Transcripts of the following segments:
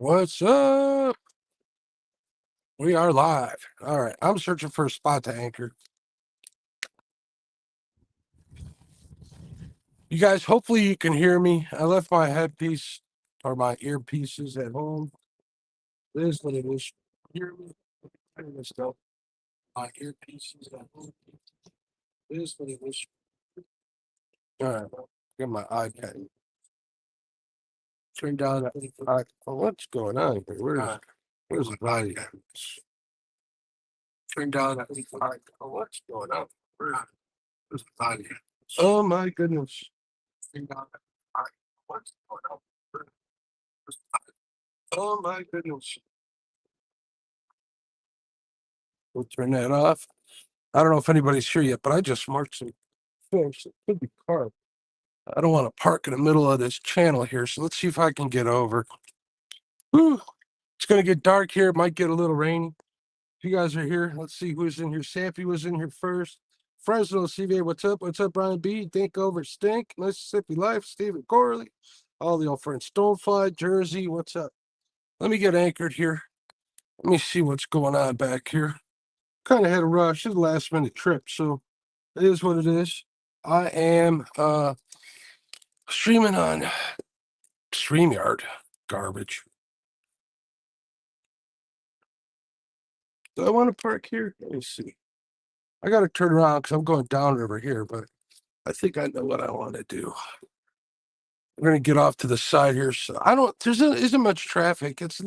What's up? We are live. All right. I'm searching for a spot to anchor. You guys, hopefully you can hear me. I left my headpiece or my earpieces at home. It is what it is. Hear me? I missed out. My earpieces at home. It is what it is. All right. Get my iPad. Turn down that. What's going on here? Where's the volume? Turn down that. What's going on? Where's the volume? Oh my goodness. Turn down that. What's going on? Oh my goodness. We'll turn that off. I don't know if anybody's here yet, but I just marked some fish. It could be carp. I don't want to park in the middle of this channel here, so let's see if I can get over. Whew. It's going to get dark here. It might get a little rainy. If you guys are here, let's see who's in here. Sappy was in here first. Fresno CVA, what's up? What's up, Brian B? Think over Stink. Mississippi Life, Stephen Corley. All the old friends. Stonefly, Jersey, what's up? Let me get anchored here. Let me see what's going on back here. Kind of had a rush. It's a last minute trip, so it is what it is. I am streaming on StreamYard. Garbage. Do I want to park here? Let me see. I got to turn around because I'm going downriver here, but I think I know what I want to do. We're going to get off to the side here. So isn't much traffic. It's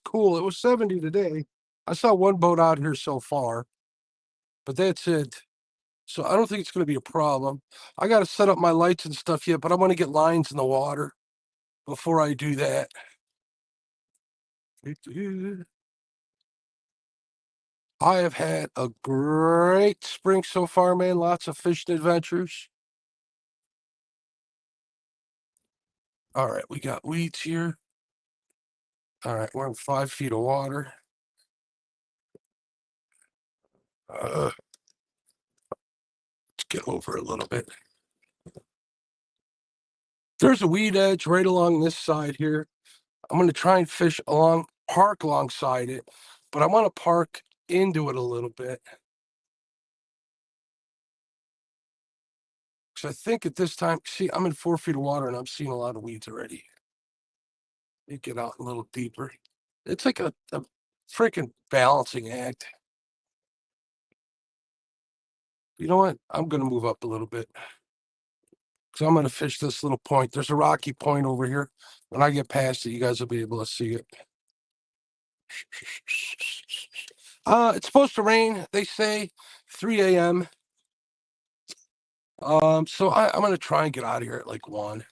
cool. It was 70 today. I saw one boat out here so far, but that's it. So I don't think it's going to be a problem. I got to set up my lights and stuff yet, but I want to get lines in the water before I do that. I have had a great spring so far, man. Lots of fishing adventures. All right, we got weeds here. All right, we're in 5 feet of water. Let's get over a little bit. There's a weed edge right along this side here. I'm going to try and park alongside it, but I want to park into it a little bit. Because I think at this time, see, I'm in 4 feet of water and I'm seeing a lot of weeds already. Let me get out a little deeper. It's like a freaking balancing act. You know what? I'm going to move up a little bit. Because I'm going to fish this little point. There's a rocky point over here. When I get past it, you guys will be able to see it. It's supposed to rain, they say, 3 a.m. So I'm going to try and get out of here at like 1.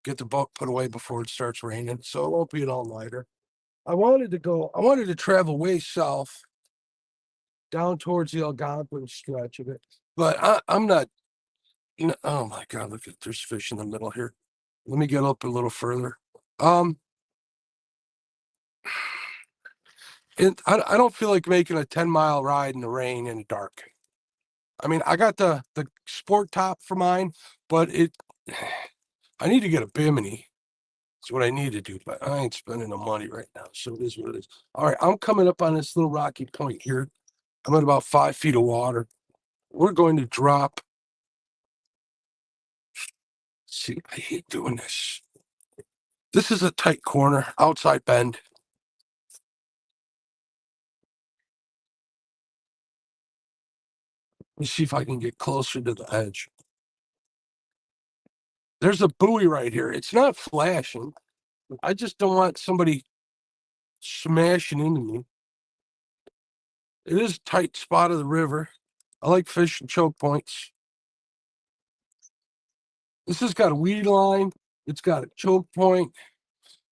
Get the boat put away before it starts raining. So it won't be an all-nighter. I wanted to travel way south down towards the Algonquin stretch of it. But I'm not. Oh my God! Look at there's fish in the middle here. Let me get up a little further. I don't feel like making a 10-mile ride in the rain and dark. I mean, I got the sport top for mine, but I need to get a bimini. That's what I need to do, but I ain't spending the money right now. So it is what it is. All right, I'm coming up on this little rocky point here. I'm at about 5 feet of water. We're going to drop. See, I hate doing this. This is a tight corner, outside bend. Let me see if I can get closer to the edge. There's a buoy right here. It's not flashing. I just don't want somebody smashing into me. It is a tight spot of the river. I like fishing choke points. This has got a weed line. It's got a choke point.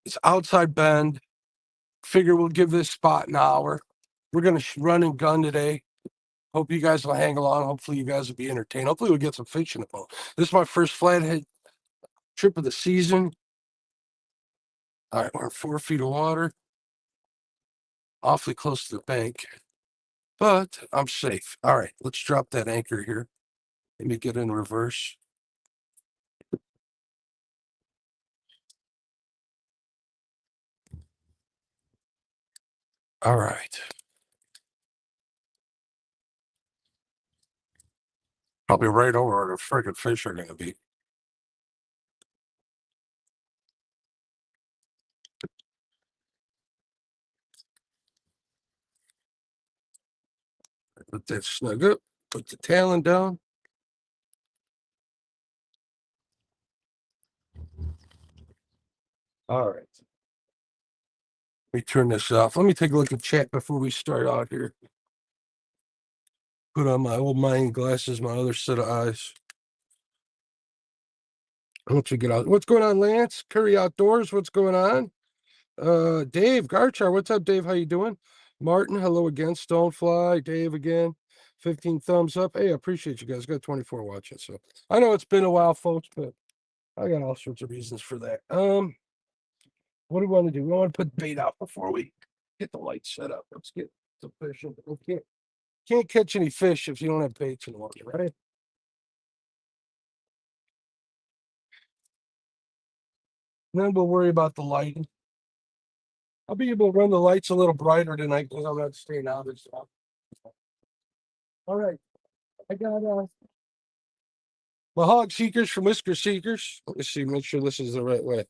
It's outside bend. Figure we'll give this spot an hour. We're going to run and gun today. Hope you guys will hang along. Hopefully you guys will be entertained. Hopefully we'll get some fishing about. This is my first flathead trip of the season. All right, we're in 4 feet of water. Awfully close to the bank. But I'm safe. All right, let's drop that anchor here. Let me get in reverse. All right. Probably right over where the friggin' fish are going to be. Let that snug up. Put the talon down. All right. Let me turn this off. Let me take a look at chat before we start out here. Put on my old mind glasses, my other set of eyes. Once we get out. What's going on, Lance? Curry Outdoors, what's going on? Dave Garchar, what's up, Dave? How you doing? Martin, hello again. Stonefly, Dave again. 15 thumbs up. Hey, I appreciate you guys. Got 24 watching. So I know it's been a while, folks, but I got all sorts of reasons for that. What do we want to do? We want to put bait out before we get the lights set up. Let's get the fish. We can't catch any fish if you don't have baits in the water, right? And then we'll worry about the lighting. I'll be able to run the lights a little brighter tonight because I'm not staying out as stuff. All right. I got my hog seekers from Whisker Seekers. Let's see, make sure this is the right way.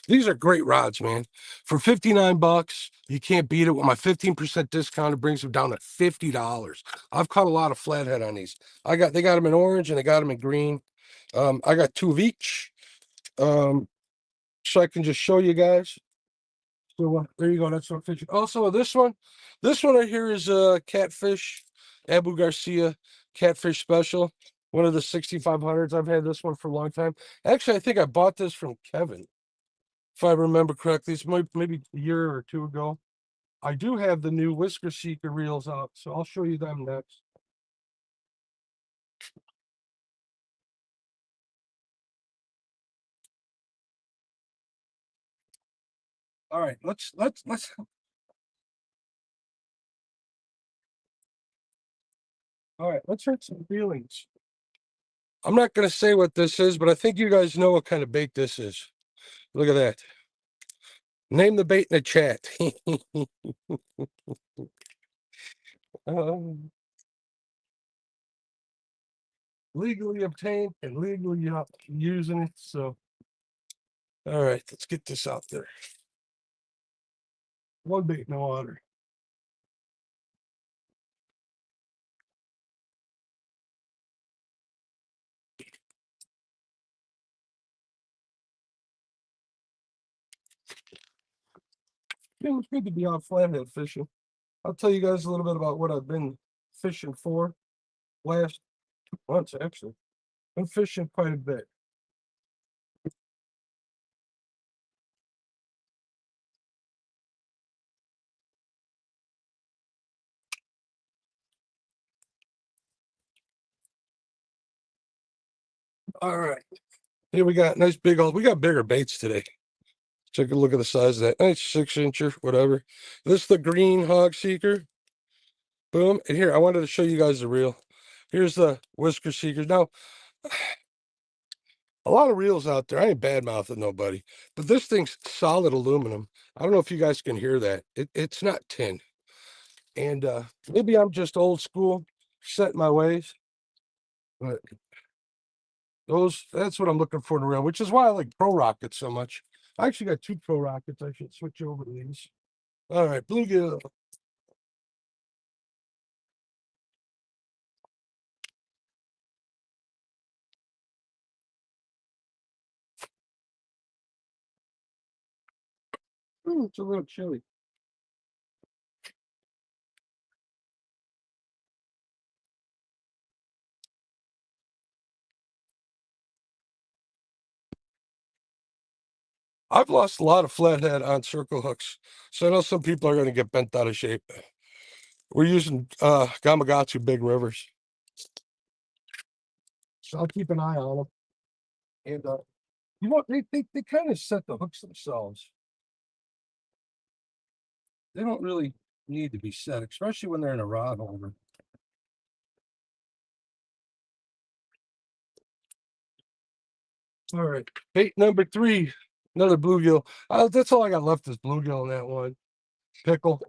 These are great rods, man. For 59 bucks, you can't beat it. With my 15% discount, it brings them down to $50. I've caught a lot of flathead on these. They got them in orange and they got them in green. I got 2 of each. So I can just show you guys. So there you go. That's what fishing. Also, this one right here is a catfish, Abu Garcia catfish special. One of the 6500s. I've had this one for a long time. Actually, I think I bought this from Kevin, if I remember correctly. It's maybe a year or two ago. I do have the new Whisker Seeker reels out, so I'll show you them next. All right, let's. All right, let's hurt some feelings. I'm not going to say what this is, but I think you guys know what kind of bait this is. Look at that. Name the bait in the chat. um, legally obtained and legally using it. So, all right, let's get this out there. One bait, no water. Yeah, it's good to be out flathead fishing. I'll tell you guys a little bit about what I've been fishing for last months, actually. Been fishing quite a bit. All right. Here we got nice big old, we got bigger baits today. Take a look at the size of that. Nice 6-incher, whatever. This is the green hog seeker. Boom. And here, I wanted to show you guys the reel. Here's the Whisker Seekers. Now, a lot of reels out there. I ain't bad mouthing nobody, but this thing's solid aluminum. I don't know if you guys can hear that. It's not tin. And maybe I'm just old school, set in my ways, but that's what I'm looking for in a reel, which is why I like Pro Rockets so much. I actually got 2 Pro Rockets. I should switch over to these. All right, bluegill. Ooh, it's a little chilly. I've lost a lot of flathead on circle hooks, so I know some people are going to get bent out of shape. We're using Gamakatsu big rivers, so I'll keep an eye on them. And they kind of set the hooks themselves. They don't really need to be set, especially when they're in a rod holder. All right, bait number 3, another bluegill. That's all I got left is bluegill in that one. Pickle.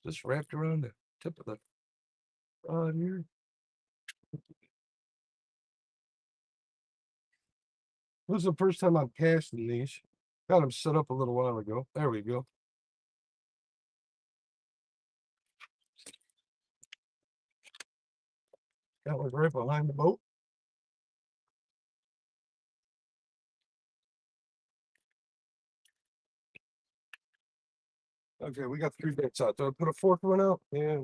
Just wrapped around the tip of the rod here. This is the first time I'm casting these. Got them set up a little while ago. There we go. Got one right behind the boat. Okay, we got 3 baits out. Do I put a 4th one out? Yeah.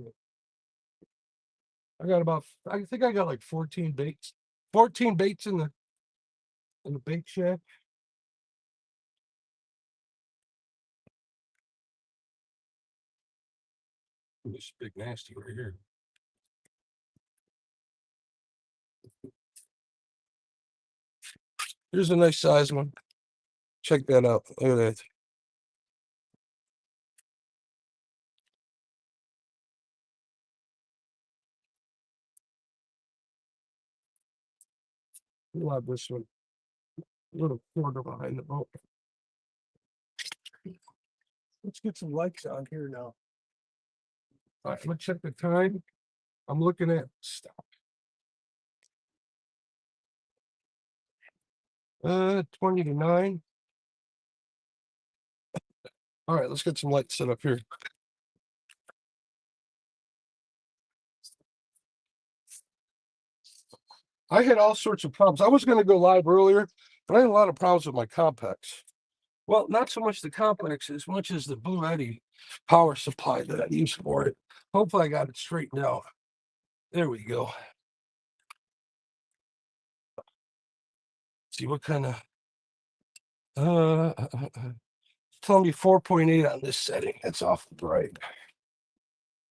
I got about, I think I got like 14 baits. 14 baits in the bait shack. This big nasty right here. Here's a nice size one. Check that out. Look at that. We'll have this one. A little quarter behind the boat. Let's get some lights on here now. All right, let's check the time. I'm looking at stop. 20 to 9. All right, let's get some lights set up here. I had all sorts of problems. I was going to go live earlier, but I had a lot of problems with my complex. Well, not so much the complex as much as the Blue Eddy power supply that I use for it. Hopefully I got it straightened out. There we go. See what kind of telling me 4.8 on this setting. That's awful bright.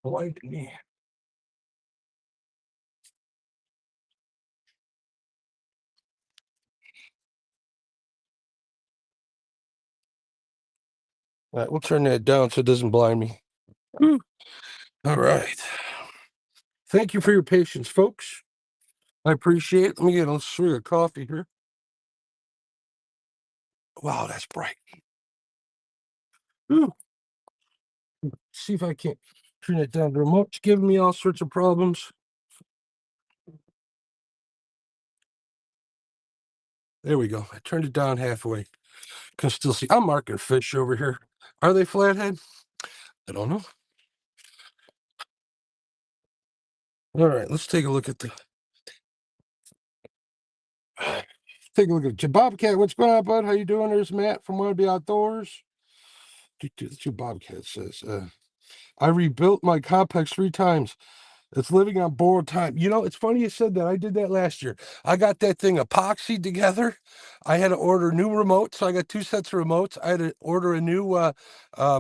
Like me. All right, we'll turn that down so it doesn't blind me. Whew. All right. Thank you for your patience, folks. I appreciate it. Let me get a swig of coffee here. Wow, that's bright. Whew. See if I can't turn it down. The remote's giving me all sorts of problems. There we go. I turned it down halfway. Can still see. I'm marking fish over here. Are they flathead? I don't know. All right, let's take a look at the. Take a look at your Bobcat. What's going on, bud? How you doing? There's Matt from Want to Be Outdoors. That's what Bobcat says. I rebuilt my complex 3 times. It's living on borrowed time. You know, it's funny you said that. I did that last year. I got that thing epoxied together. I had to order new remotes. So I got 2 sets of remotes. I had to order a new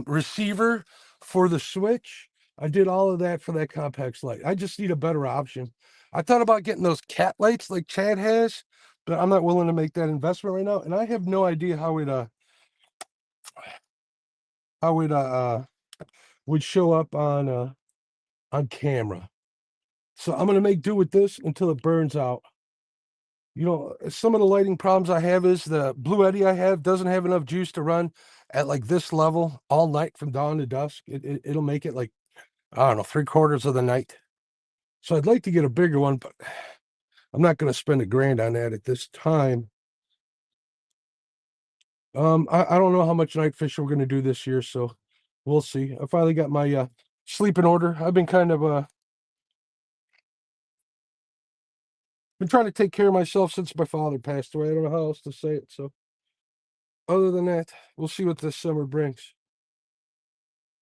receiver for the switch. I did all of that for that complex light. I just need a better option. I thought about getting those cat lights like Chad has, but I'm not willing to make that investment right now. And I have no idea how it would show up on camera. So I'm going to make do with this until it burns out. You know, some of the lighting problems I have is the Blue Eddy I have doesn't have enough juice to run at like this level all night from dawn to dusk. It'll make it like, I don't know, 3/4 of the night. So I'd like to get a bigger one, but I'm not going to spend $1,000 on that at this time. I don't know how much night fishing we're going to do this year, so we'll see. I finally got my sleep in order. I've been kind of been trying to take care of myself since my father passed away. I don't know how else to say it. So other than that, we'll see what this summer brings.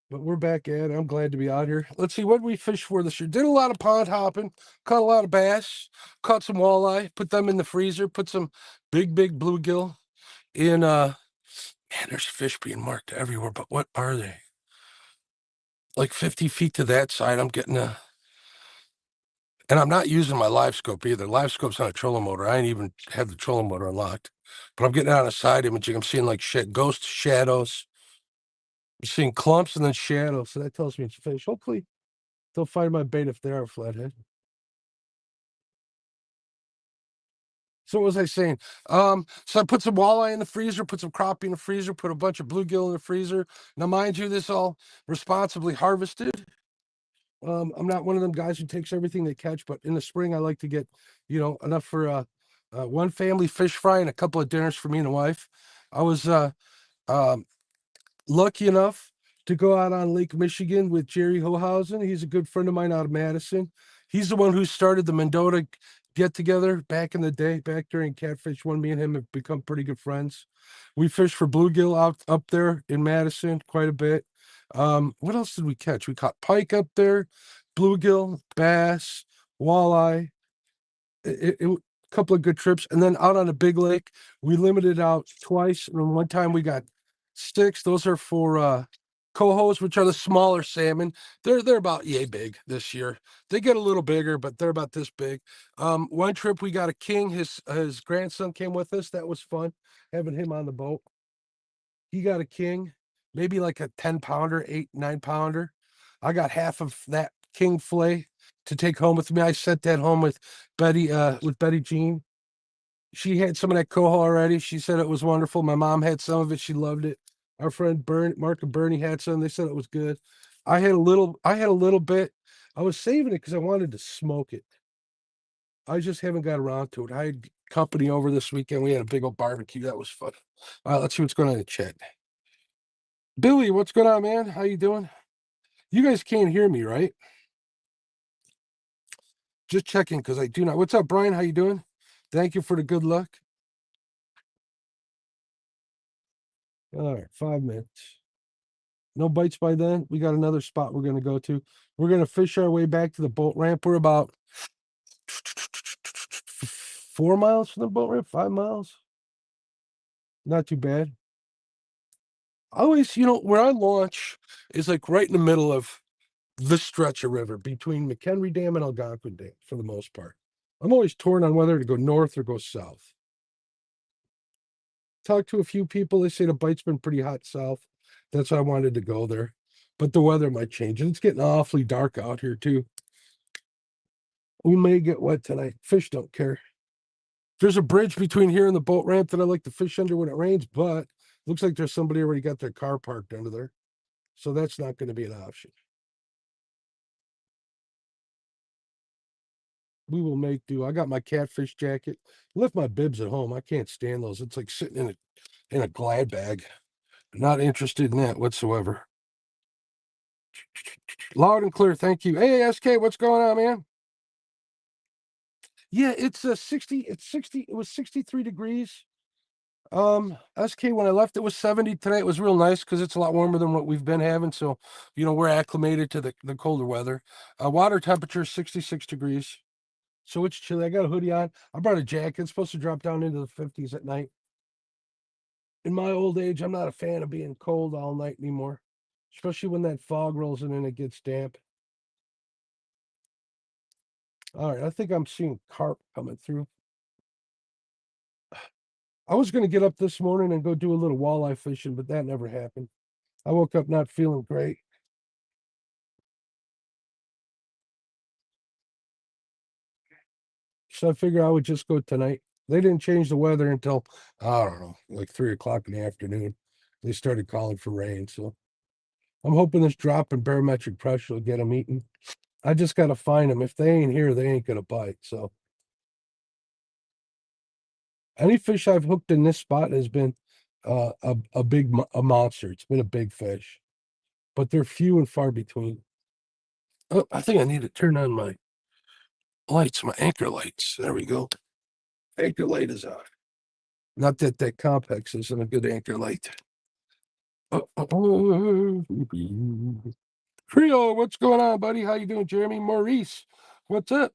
But we're back at it. I'm glad to be out here. Let's see what we fished for this year. Did a lot of pond hopping, caught a lot of bass, caught some walleye, put them in the freezer, put some big bluegill in man, there's fish being marked everywhere, but what are they? Like 50 feet to that side, I'm getting and I'm not using my live scope either. Live scope's on a trolling motor. I ain't even have the trolling motor unlocked. But I'm getting out of side imaging. I'm seeing like ghost shadows. I'm seeing clumps and then shadows. So that tells me it's fish. Hopefully they'll find my bait if they are flathead. So what was I saying? So I put some walleye in the freezer, put some crappie in the freezer, put a bunch of bluegill in the freezer. Now, mind you, this all responsibly harvested. I'm not one of them guys who takes everything they catch, but in the spring I like to get, enough for one family fish fry and a couple of dinners for me and the wife. I was um lucky enough to go out on Lake Michigan with Jerry Hohausen. He's a good friend of mine out of Madison. He's the one who started the Mendota get together back in the day, back during Catfish One. Me and him have become pretty good friends. We fished for bluegill out up there in Madison quite a bit. What else did we catch? We caught pike up there, bluegill, bass, walleye. A couple of good trips, and then out on the big lake, we limited out twice. And one time we got sticks. Those are for cohos, which are the smaller salmon. They're about yay big this year. They get a little bigger, but they're about this big. One trip we got a king. His grandson came with us. That was fun having him on the boat. He got a king, maybe like a 10-pounder, 8-9 pounder. I got half of that king fillet to take home with me. I sent that home with Betty Jean. She had some of that coho already. She said it was wonderful. My mom had some of it. She loved it. Our friend Mark and Bernie had some. They said it was good. I had a little bit. I was saving it because I wanted to smoke it. I just haven't got around to it. I had company over this weekend. We had a big old barbecue. That was fun. All right, let's see what's going on in the chat. Billy, what's going on, man? How you doing? You guys can't hear me, right? Just checking because I do not. What's up, Brian? How you doing? Thank you for the good luck. All right, 5 minutes. No bites by then. We got another spot we're going to go to. We're going to fish our way back to the boat ramp. We're about 4 miles from the boat ramp, 5 miles. Not too bad. Always, where I launch is like right in the middle of this stretch of river between McHenry Dam and Algonquin Dam for the most part. I'm always torn on whether to go north or go south. Talked to a few people. They say the bite's been pretty hot south. That's why I wanted to go there. But the weather might change. And it's getting awfully dark out here, too. We may get wet tonight. Fish don't care. There's a bridge between here and the boat ramp that I like to fish under when it rains, but looks like there's somebody already got their car parked under there. So that's not going to be an option. We will make do. I got my catfish jacket. Left my bibs at home. I can't stand those. It's like sitting in a glad bag. Not interested in that whatsoever. Loud and clear. Thank you. Hey, SK, what's going on, man? Yeah, it's 60. It's 60. It was 63 degrees. SK, when I left, it was 70 today. It was real nice because it's a lot warmer than what we've been having. So, we're acclimated to the colder weather. Water temperature 66 degrees. So it's chilly. I got a hoodie on. I brought a jacket. It's supposed to drop down into the 50s at night. In my old age, I'm not a fan of being cold all night anymore, especially when that fog rolls in and it gets damp. All right, I think I'm seeing carp coming through. I was going to get up this morning and go do a little walleye fishing, but that never happened. I woke up not feeling great. So I figured I would just go tonight. They didn't change the weather until, I don't know, like 3 o'clock in the afternoon. They started calling for rain. So I'm hoping this drop in barometric pressure will get them eating. I just got to find them. If they ain't here, they ain't going to bite. So any fish I've hooked in this spot has been a big monster. It's been a big fish, but they're few and far between. Oh, I think I need to turn on my lights, my anchor lights. There we go. Anchor light is on. Not that that Complex isn't a good anchor light. Creole, what's going on, buddy? How you doing, Jeremy? Maurice, what's up?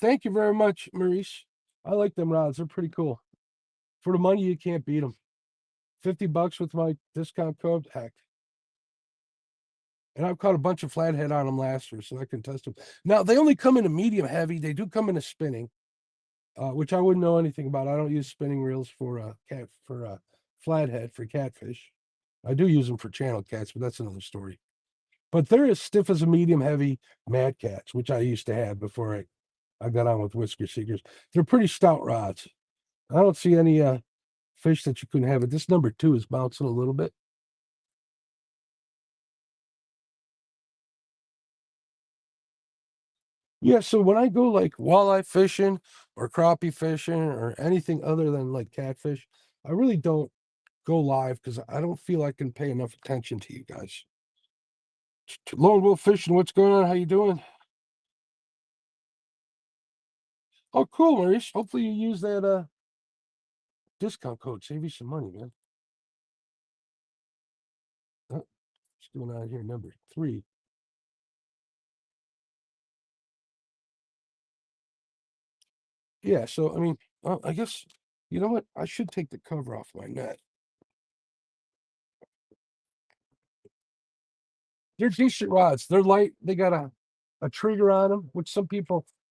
Thank you very much, Maurice. I like them rods. They're pretty cool. For the money, you can't beat them. $50 with my discount code, heck. And I've caught a bunch of flathead on them last year, so I can test them. Now, they only come in a medium heavy. They do come in a spinning, which I wouldn't know anything about. I don't use spinning reels for flathead for catfish. I do use them for channel cats, but that's another story. But they're as stiff as a medium heavy mad cats, which I used to have before I got on with Whisker Seekers. They're pretty stout rods. I don't see any fish that you couldn't have it. This number 2 is bouncing a little bit. Yeah, so when I go like walleye fishing or crappie fishing or anything other than like catfish, I really don't go live because I don't feel I can pay enough attention to you guys. Lone Wolf Fishing, what's going on? How you doing? Oh, cool, Maurice. Hopefully you use that discount code. Save you some money, man. What's going on here? Number 3. Yeah, so I mean, I guess you know what? I should take the cover off my net. They're decent rods. They're light. They got a trigger on them, which a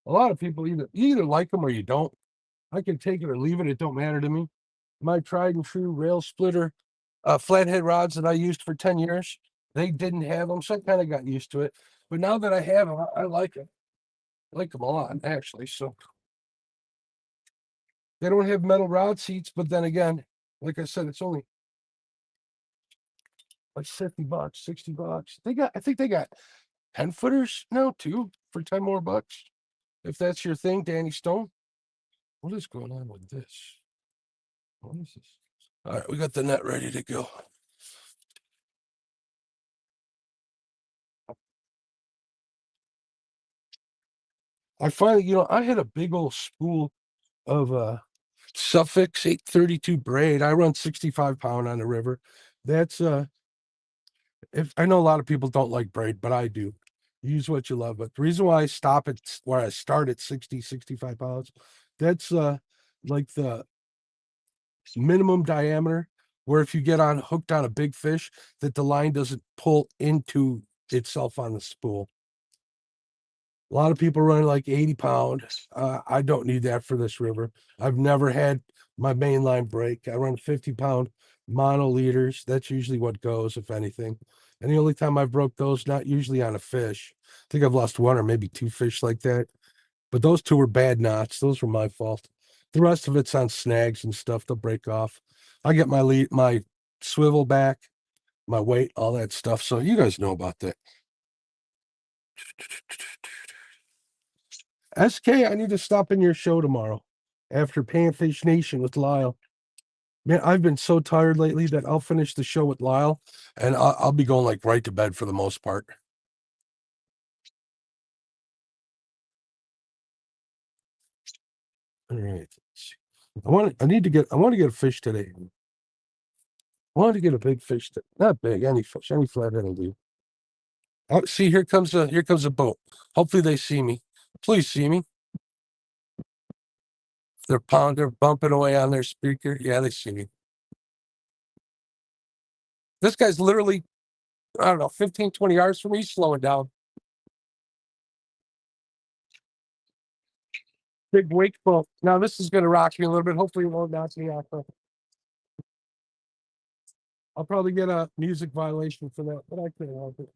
lot of people either like them or you don't. I can take it or leave it. It don't matter to me. My tried and true rail splitter, flathead rods that I used for 10 years, they didn't have them, so I kind of got used to it. But now that I have them, I like them. I like them a lot, actually. So they don't have metal rod seats, but then again, like I said, it's only like $50, $60. I think they got 10 footers now too for 10 more bucks. If that's your thing, Danny Stone. What is going on with this? What is this? All right, we got the net ready to go. I finally, I had a big old spool of Suffix 832 braid. I run 65-pound on the river. That's if I know a lot of people don't like braid, but I do. Use what you love. But the reason why I stop at where I start at 60, 65 pounds, that's like the minimum diameter where if you get on hooked on a big fish, that the line doesn't pull into itself on the spool. A lot of people run like 80 pound. I don't need that for this river. I've never had my main line break. I run 50-pound mono leaders. That's usually what goes, if anything. And the only time I broke those, not usually on a fish. I think I've lost 1 or maybe 2 fish like that. But those 2 were bad knots. Those were my fault. The rest of it's on snags and stuff. They'll break off. I get my swivel back, my weight, all that stuff. So you guys know about that. SK, I need to stop in your show tomorrow after Panfish Nation with Lyle. Man, I've been so tired lately that I'll finish the show with Lyle and I'll be going like right to bed for the most part. All right. I want to get a fish today. I wanted to get a big fish, not big, any fish, any flathead will do. Oh, see, here comes a boat. Hopefully they see me. Please see me. They're bumping away on their speaker. Yeah, they see me. This guy's literally, I don't know, 15, 20 yards from me. He's slowing down. Big wake boat. Now this is going to rock me a little bit. Hopefully it won't knock me off. I'll probably get a music violation for that, but I can't help it.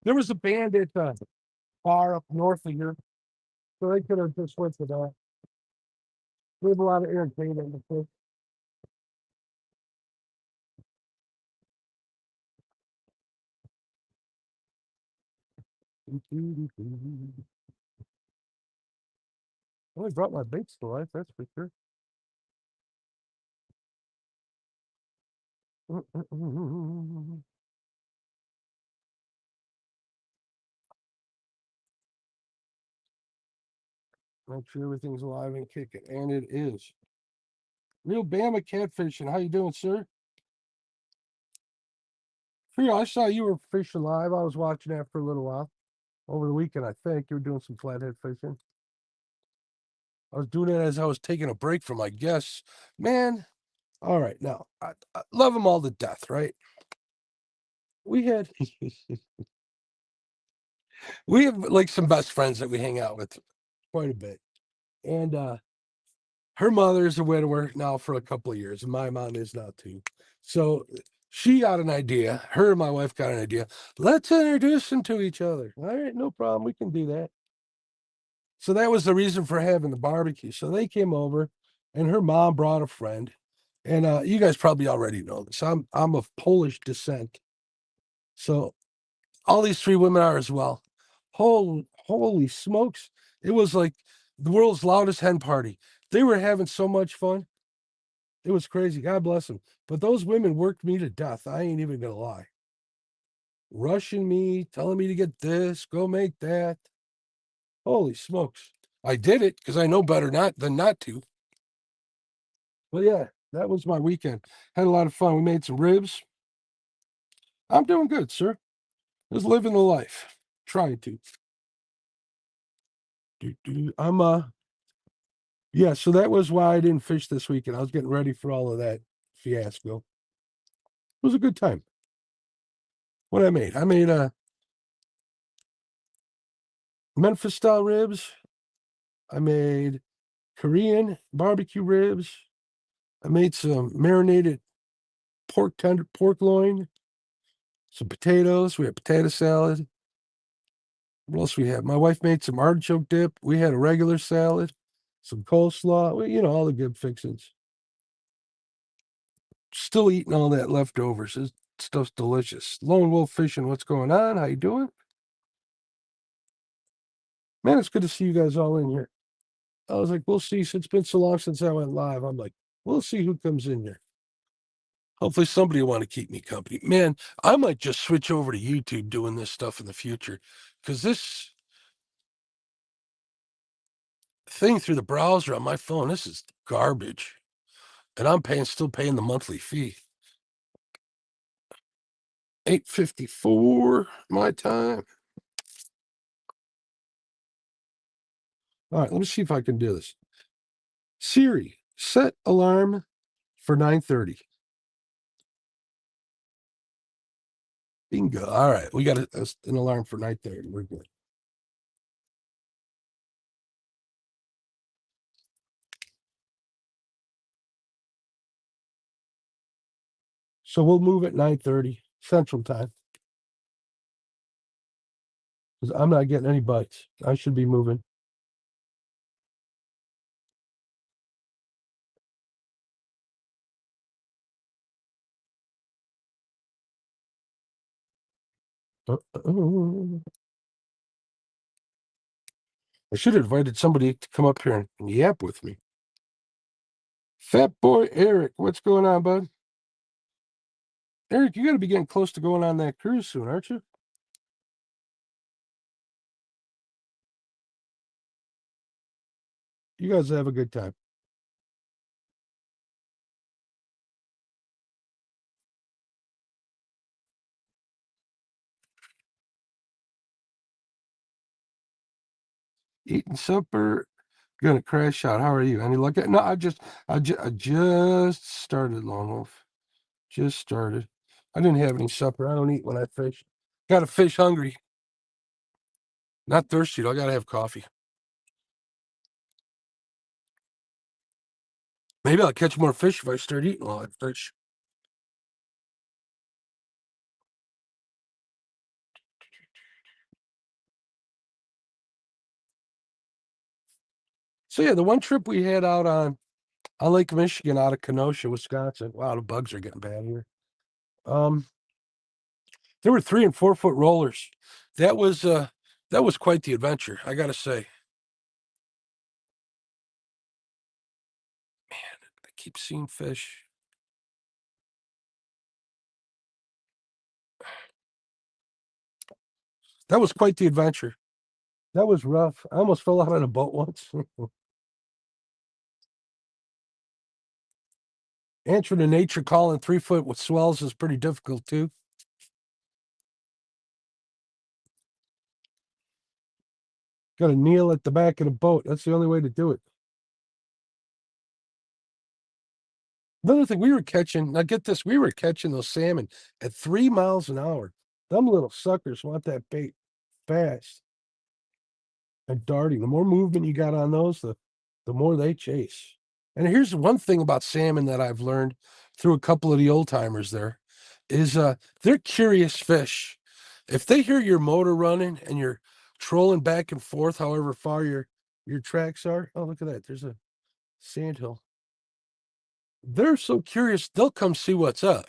There was a band at bar up north of here, so they could have just went to that. We have a lot of entertainment before. I only brought my baits to life, that's for sure. Make sure everything's alive and kicking, and it is. Real Bama catfishing. How you doing, sir? Free, I saw you were fishing live. I was watching that for a little while over the weekend. I think you were doing some flathead fishing. I was doing it as I was taking a break from my guests. Man, all right. Now, I love them all to death, right? We had, we have like some best friends that we hang out with quite a bit. And her mother is a widower now for a couple of years, and my mom is now too. So She got an idea. Her and my wife got an idea. Let's introduce them to each other. All right, no problem. We can do that. So that was the reason for having the barbecue. So they came over, and her mom brought a friend. And you guys probably already know this. I'm of Polish descent. So all these three women are as well. Holy smokes. It was like the world's loudest hen party. They were having so much fun. It was crazy. God bless them. But those women worked me to death. I ain't even gonna lie. Rushing me, telling me to get this, go make that. Holy smokes. I did it because I know better not than not to. But yeah, that was my weekend. Had a lot of fun. We made some ribs. I'm doing good, sir. Just living the life. Trying to. I'm yeah, so that was why I didn't fish this weekend. I was getting ready for all of that fiasco. It was a good time. What I made? I made Memphis style ribs. I made Korean barbecue ribs. I made some marinated pork loin, some potatoes. We had potato salad. What else we had? My wife made some artichoke dip. We had a regular salad, some coleslaw. All the good fixings. Still eating all that leftovers. This stuff's delicious. Lone Wolf Fishing, what's going on? How you doing? Man, it's good to see you guys all in here. I was like, we'll see. It's been so long since I went live. I'm like, we'll see who comes in here. Hopefully somebody will want to keep me company. Man, I might just switch over to YouTube doing this stuff in the future because this thing through the browser on my phone, this is garbage. And I'm still paying the monthly fee. $8.54 my time. All right, let me see if I can do this. Siri, set alarm for 9:30. Bingo. All right, we got an alarm for 9:30. We're good. So we'll move at 9:30 Central Time because I'm not getting any bites. I should be moving. I should have invited somebody to come up here and yap with me. Fat boy Eric, what's going on, bud? Eric, you got to be getting close to going on that cruise soon, aren't you? You guys have a good time. Eating supper, gonna crash out. How are you? Any luck? No, I just started, Lone Wolf. Just started. I didn't have any supper. I don't eat when I fish. Got to fish hungry. Not thirsty. I gotta have coffee. Maybe I'll catch more fish if I start eating while I fish. So yeah, the one trip we had out on Lake Michigan, out of Kenosha, Wisconsin. Wow, the bugs are getting bad here. Um, there were 3 and 4 foot rollers. That was quite the adventure, I gotta say. Man, I keep seeing fish. That was quite the adventure. That was rough. I almost fell out on a boat once. Answering the nature call in 3 foot with swells is pretty difficult too. Got to kneel at the back of the boat. That's the only way to do it. Another thing, we were catching, now get this, we were catching those salmon at 3 miles an hour. Them little suckers want that bait fast and darting. The more movement you got on those, the more they chase. And here's one thing about salmon that I've learned through a couple of the old timers there is they're curious fish. If they hear your motor running and you're trolling back and forth, however far your tracks are. Oh, look at that. There's a sandhill. They're so curious, they'll come see what's up.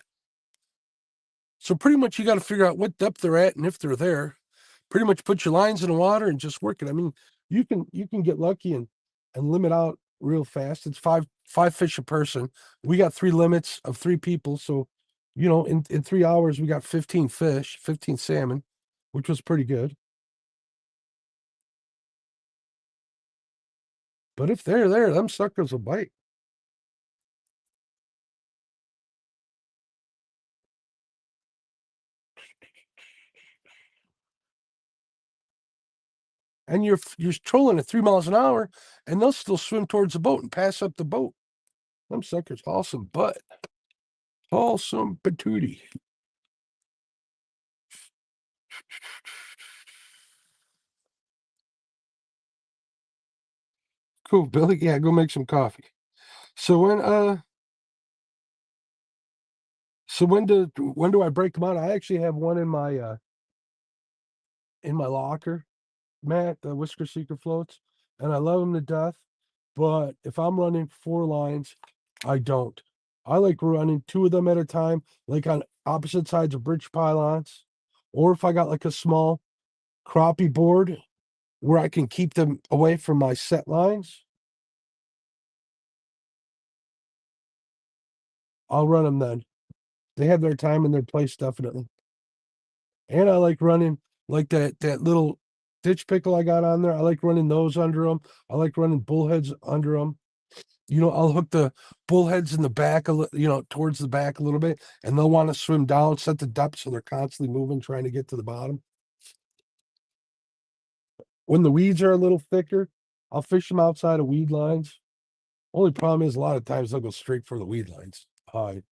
So pretty much you got to figure out what depth they're at and if they're there. Pretty much put your lines in the water and just work it. I mean, you can get lucky and limit out real fast. It's five fish a person. We got 3 limits of 3 people. So, in 3 hours we got 15 fish, 15 salmon, which was pretty good. But if they're there, them suckers will bite. And you're trolling at 3 miles an hour, and they'll still swim towards the boat and pass up the boat. Them suckers haul some butt. Haul some patootie. Cool, Billy. Yeah, go make some coffee. So when do I break them out? I actually have one in my locker, Matt, the Whisker Secret floats, and I love them to death. But if I'm running 4 lines, I don't. I like running 2 of them at a time, like on opposite sides of bridge pylons, or if I got like a small crappie board where I can keep them away from my set lines, I'll run them then. They have their time and their place, definitely. And I like running like that little ditch pickle I got on there. I like running those under them. I like running bullheads under them. I'll hook the bullheads in the back towards the back a little bit, and they'll want to swim down, set the depth so they're constantly moving, trying to get to the bottom. When the weeds are a little thicker, I'll fish them outside of weed lines. Only problem is a lot of times they'll go straight for the weed lines. I've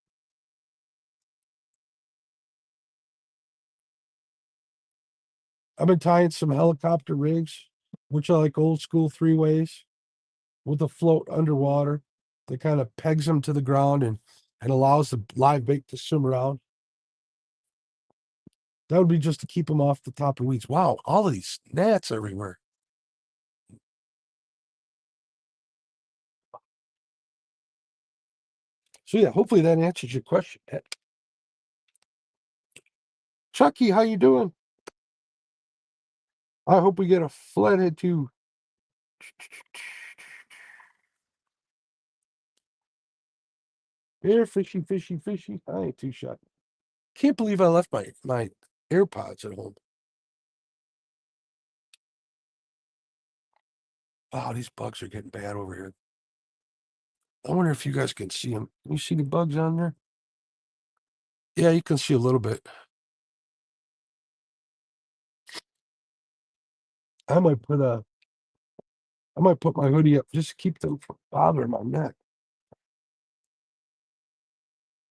been tying some helicopter rigs, which are like old school 3 ways with a float underwater that kind of pegs them to the ground and allows the live bait to swim around. That would be just to keep them off the top of weeds. Wow, all of these gnats everywhere. So yeah, hopefully that answers your question. Chucky, how you doing? I hope we get a flathead too. Here, fishy, fishy, fishy. I ain't too shy. Can't believe I left my AirPods at home. Wow, these bugs are getting bad over here. I wonder if you guys can see them. Can you see the bugs on there? Yeah, you can see a little bit. I might put my hoodie up just to keep them from bothering my neck.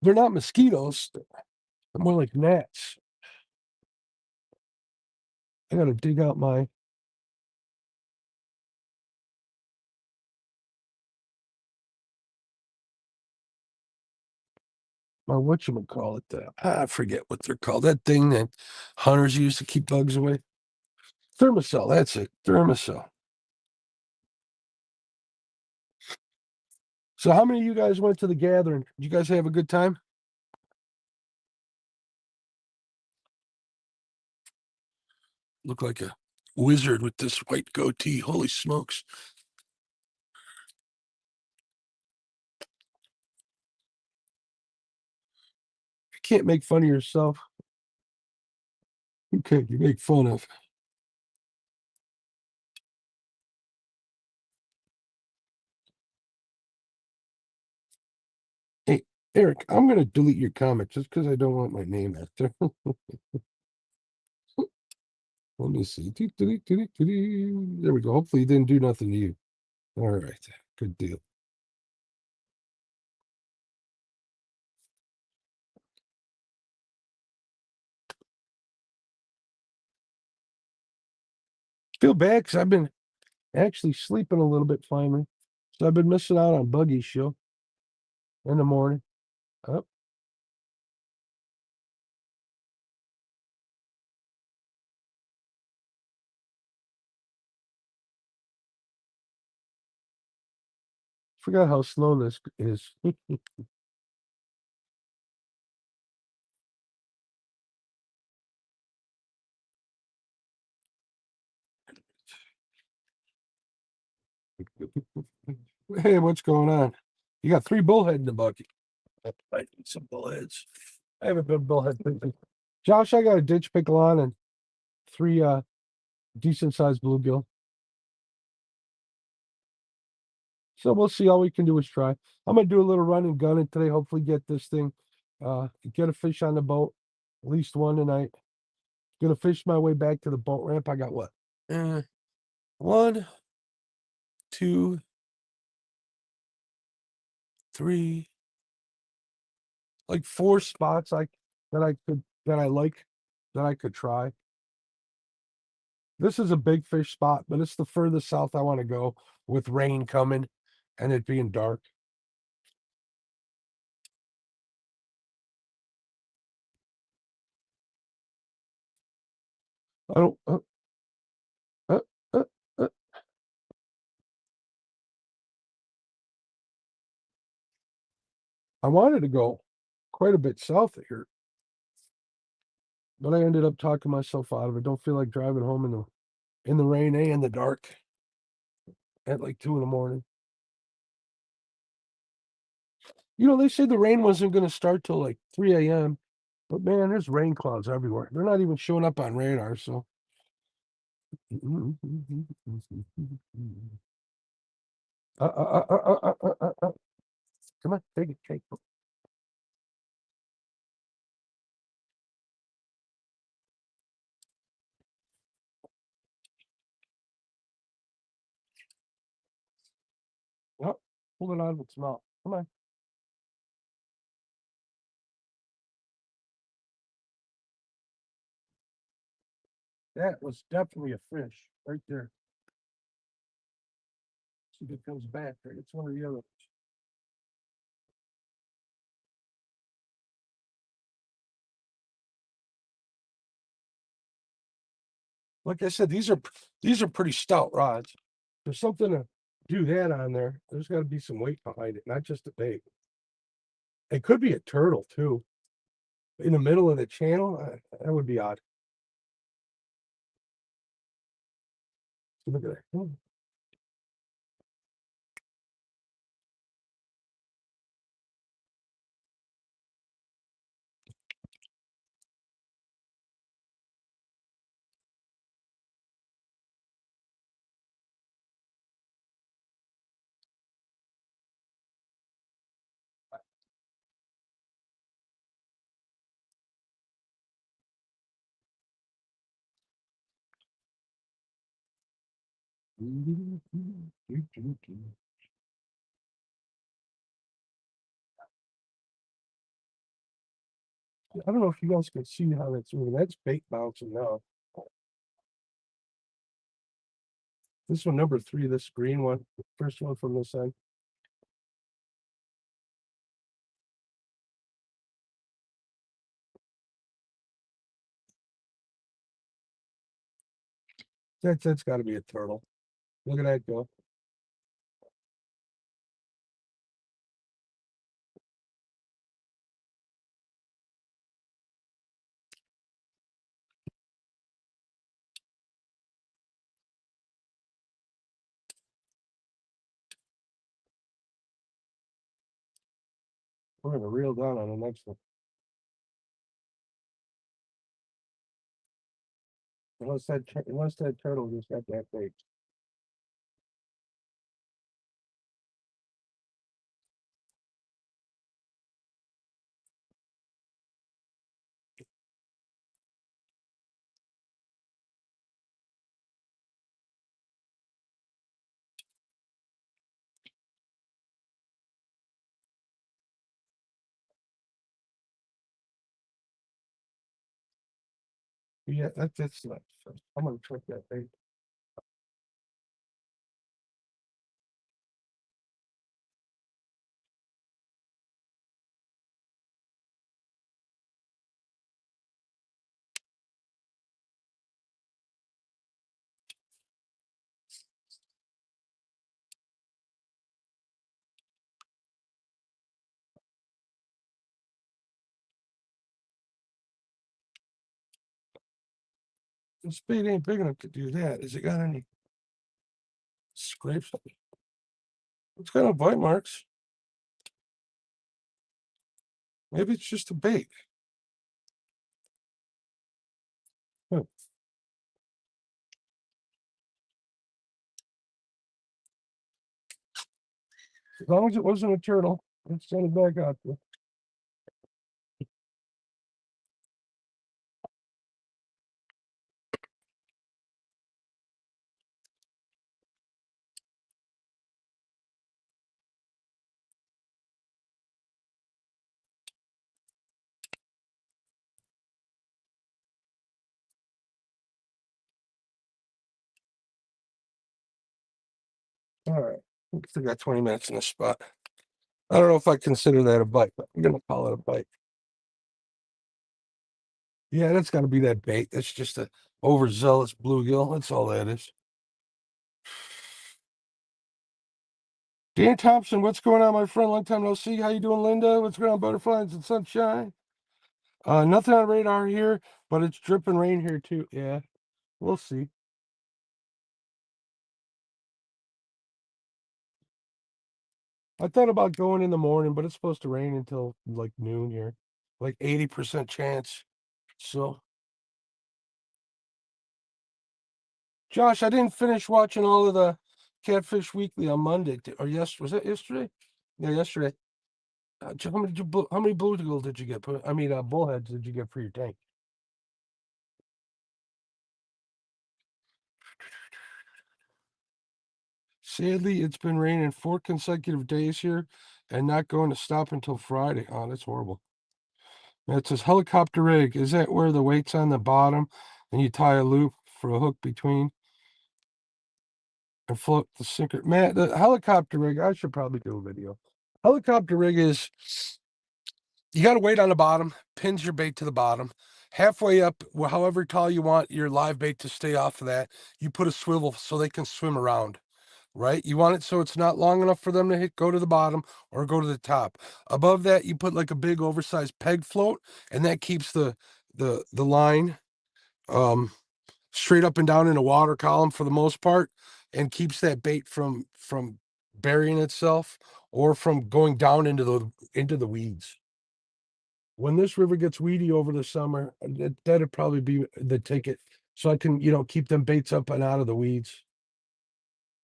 They're not mosquitoes. They're more like gnats. I gotta dig out my whatchamacallit, I forget what they're called. That thing that hunters use to keep bugs away. Thermacell, that's it. Thermacell. So how many of you guys went to the gathering? Did you guys have a good time? Look like a wizard with this white goatee. Holy smokes. You can't make fun of yourself. Who can you make fun of? Hey, Eric, I'm going to delete your comment just because I don't want my name out there. Let me see. There we go. Hopefully, he didn't do nothing to you. All right. Good deal. Feel bad because I've been actually sleeping a little bit finally. So I've been missing out on Buggy's show in the morning. Oh, Forgot how slow this is. Hey, what's going on? You got 3 bullhead in the bucket. I need some bullheads. I haven't been bullhead fishing. Josh, I got a ditch pickle on and 3 decent sized bluegill. So we'll see. All we can do is try. I'm gonna do a little run and gunning today. Hopefully get this thing, get a fish on the boat, at least one tonight. Gonna fish my way back to the boat ramp. I got what? 1, 2, 3, like 4 spots that I could try. This is a big fish spot, but it's the furthest south I want to go with rain coming and it being dark. I don't. Uh, uh, uh. I wanted to go quite a bit south of here, but I ended up talking myself out of it. Don't feel like driving home in the rain and in the dark at like 2 in the morning. You know, they said the rain wasn't going to start till like 3 a.m. But man, there's rain clouds everywhere. They're not even showing up on radar. So, come on, take it. Oh, pull it out of its mouth. Come on. That was definitely a fish right there. See if it comes back. It's one of the other. Like I said, these are pretty stout rods. There's something to do that on there. There's got to be some weight behind it, not just a bait. It could be a turtle too, in the middle of the channel. That would be odd. Look at that. I don't know if you guys can see how that's moving. That's bait bouncing now. This one, number 3, this green one, first one from this side. That's got to be a turtle. Look at that go. We're gonna reel down on the next one. Unless that turtle just got that bait. Yeah, that's not. I'm gonna trick that bait. This bait ain't big enough to do that. Has it got any scrapes? It's got no bite marks. Maybe it's just a bait. Huh. As long as it wasn't a turtle, let's send it back out there. All right. Still got 20 minutes in the spot. I don't know if I consider that a bite, but I'm gonna call it a bite. Yeah, that's got to be that bait. That's just a overzealous bluegill. That's all that is. Dan Thompson, what's going on, my friend? Long time no see. How you doing, Linda? What's going on, butterflies and sunshine? Nothing on radar here, but it's dripping rain here too. Yeah, we'll see. I thought about going in the morning, but it's supposed to rain until like noon here, like 80% chance. So, Josh, I didn't finish watching all of the Catfish Weekly on Monday or yes, was that yesterday? Yeah, yesterday. How many bluegill did you get? I mean, bullheads did you get for your tank? Sadly, it's been raining 4 consecutive days here and not going to stop until Friday. Oh, that's horrible. It says helicopter rig. Is that where the weight's on the bottom and you tie a loop for a hook between and float the sinker? Man, the helicopter rig, I should probably do a video. Helicopter rig is you got to weight on the bottom, pins your bait to the bottom. Halfway up, however tall you want your live bait to stay off of that, you put a swivel so they can swim around. Right? You want it so it's not long enough for them to go to the bottom or go to the top. Above that, you put like a big oversized peg float, and that keeps the line straight up and down in a water column for the most part, and keeps that bait from burying itself or from going down into the weeds. When this river gets weedy over the summer, that'd probably be the ticket. So I can, keep them baits up and out of the weeds.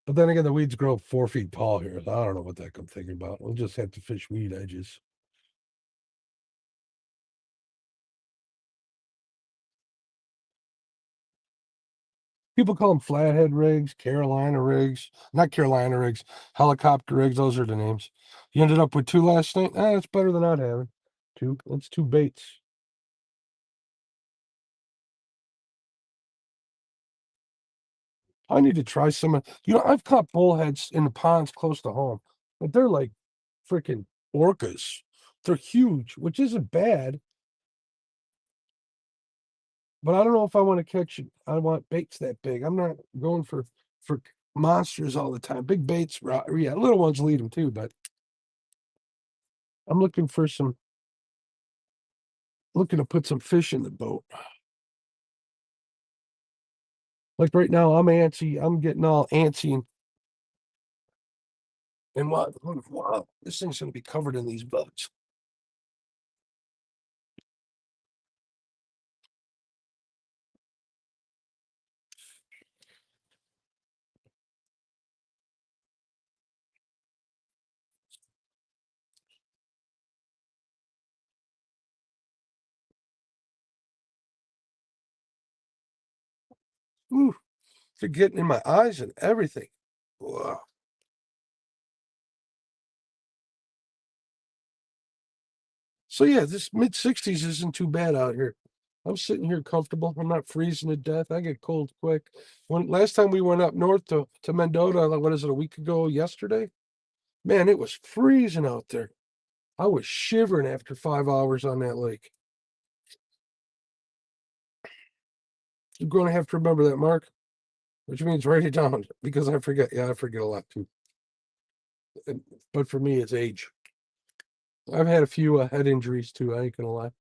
But then again, the weeds grow 4 feet tall here. So I don't know what the heck I'm thinking about. We'll just have to fish weed edges. People call them flathead rigs, Carolina rigs, not Carolina rigs, helicopter rigs. Those are the names. You ended up with 2 last night. That's better than not having 2. That's 2 baits. I need to try some. I've caught bullheads in the ponds close to home, but they're like freaking orcas. They're huge, which isn't bad. But I don't know if I want to catch it. I want baits that big. I'm not going for monsters all the time. Big baits, yeah, little ones lead them too, but I'm looking to put some fish in the boat. Like right now, I'm antsy. I'm getting all antsy and wow, this thing's gonna be covered in these bugs. Ooh, they're getting in my eyes and everything. Wow. So yeah, this mid-60s isn't too bad out here. I'm sitting here comfortable. I'm not freezing to death. I get cold quick. Last time we went up north to Mendota, like, what is it, a week ago yesterday? Man, it was freezing out there. I was shivering after 5 hours on that lake. You're going to have to remember that, Mark, which means write it down because I forget. Yeah, I forget a lot too. But for me, it's age. I've had a few head injuries too. I ain't gonna lie.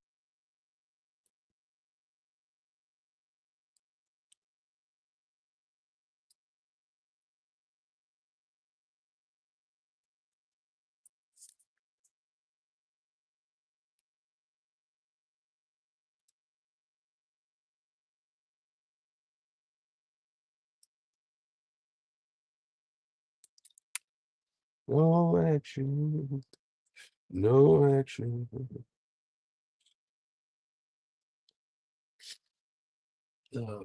No action. No action. Uh,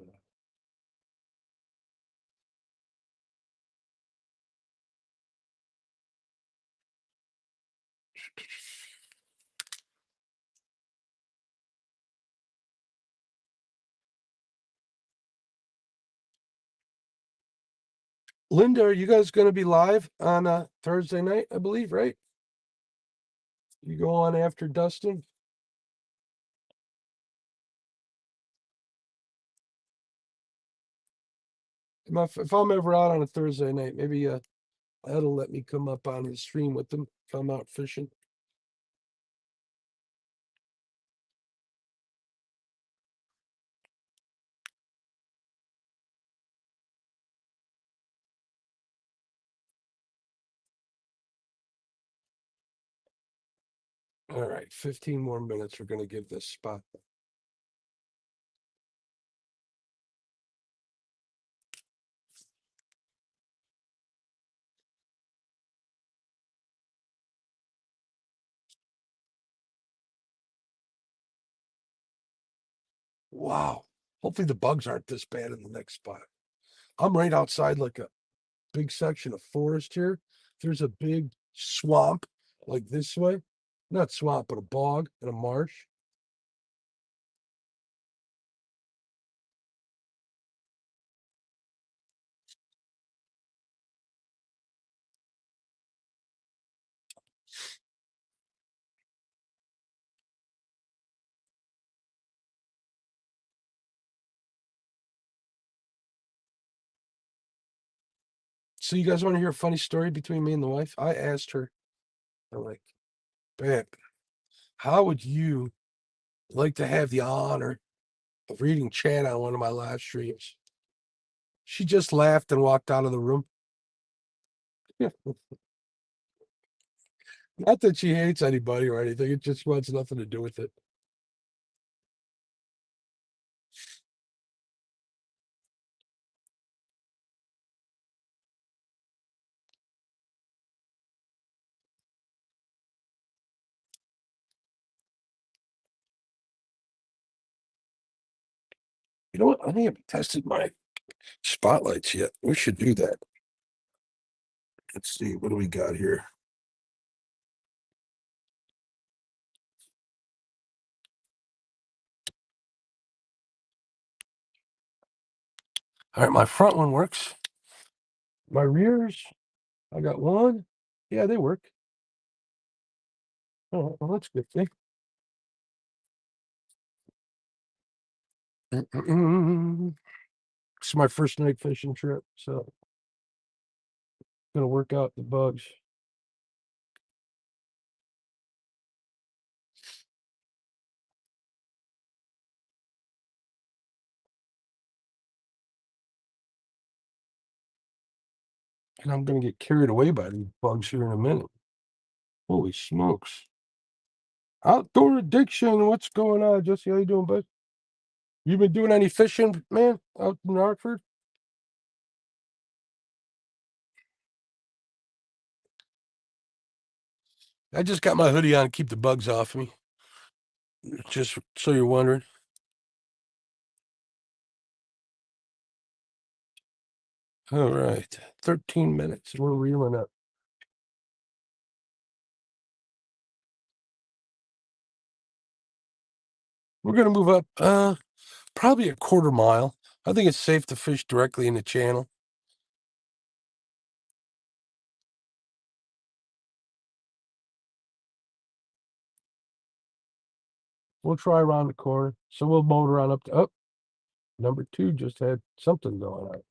Linda, are you guys going to be live on Thursday night, I believe, right? You go on after Dustin? If I'm ever out on a Thursday night, maybe that'll let me come up on the stream with them if I'm out fishing. All right, 15 more minutes. We're going to give this spot. Wow. Hopefully the bugs aren't this bad in the next spot. I'm right outside like a big section of forest here. There's a big swamp like this way. Not swamp, but a bog and a marsh. So you guys want to hear a funny story between me and the wife? I asked her, I'm like, babe, how would you like to have the honor of reading chat on one of my live streams? She just laughed and walked out of the room. Not that she hates anybody or anything, it just wants nothing to do with it. You know what? I haven't tested my spotlights yet. We should do that. Let's see, what do we got here? All right, my front one works. My rears, I got one. Yeah, they work. Oh, well, that's a good thing. It's my first night fishing trip, so gonna work out the bugs. And I'm gonna get carried away by these bugs here in a minute. Holy smokes. Outdoor addiction, what's going on, Jesse? How you doing, bud? You been doing any fishing, man, out in Hartford? I just got my hoodie on to keep the bugs off me. Just so you're wondering. All right. 13 minutes. We're reeling up. We're gonna move up probably a quarter mile. I think it's safe to fish directly in the channel. We'll try around the corner. So we'll motor on up to up. Number two just had something going on.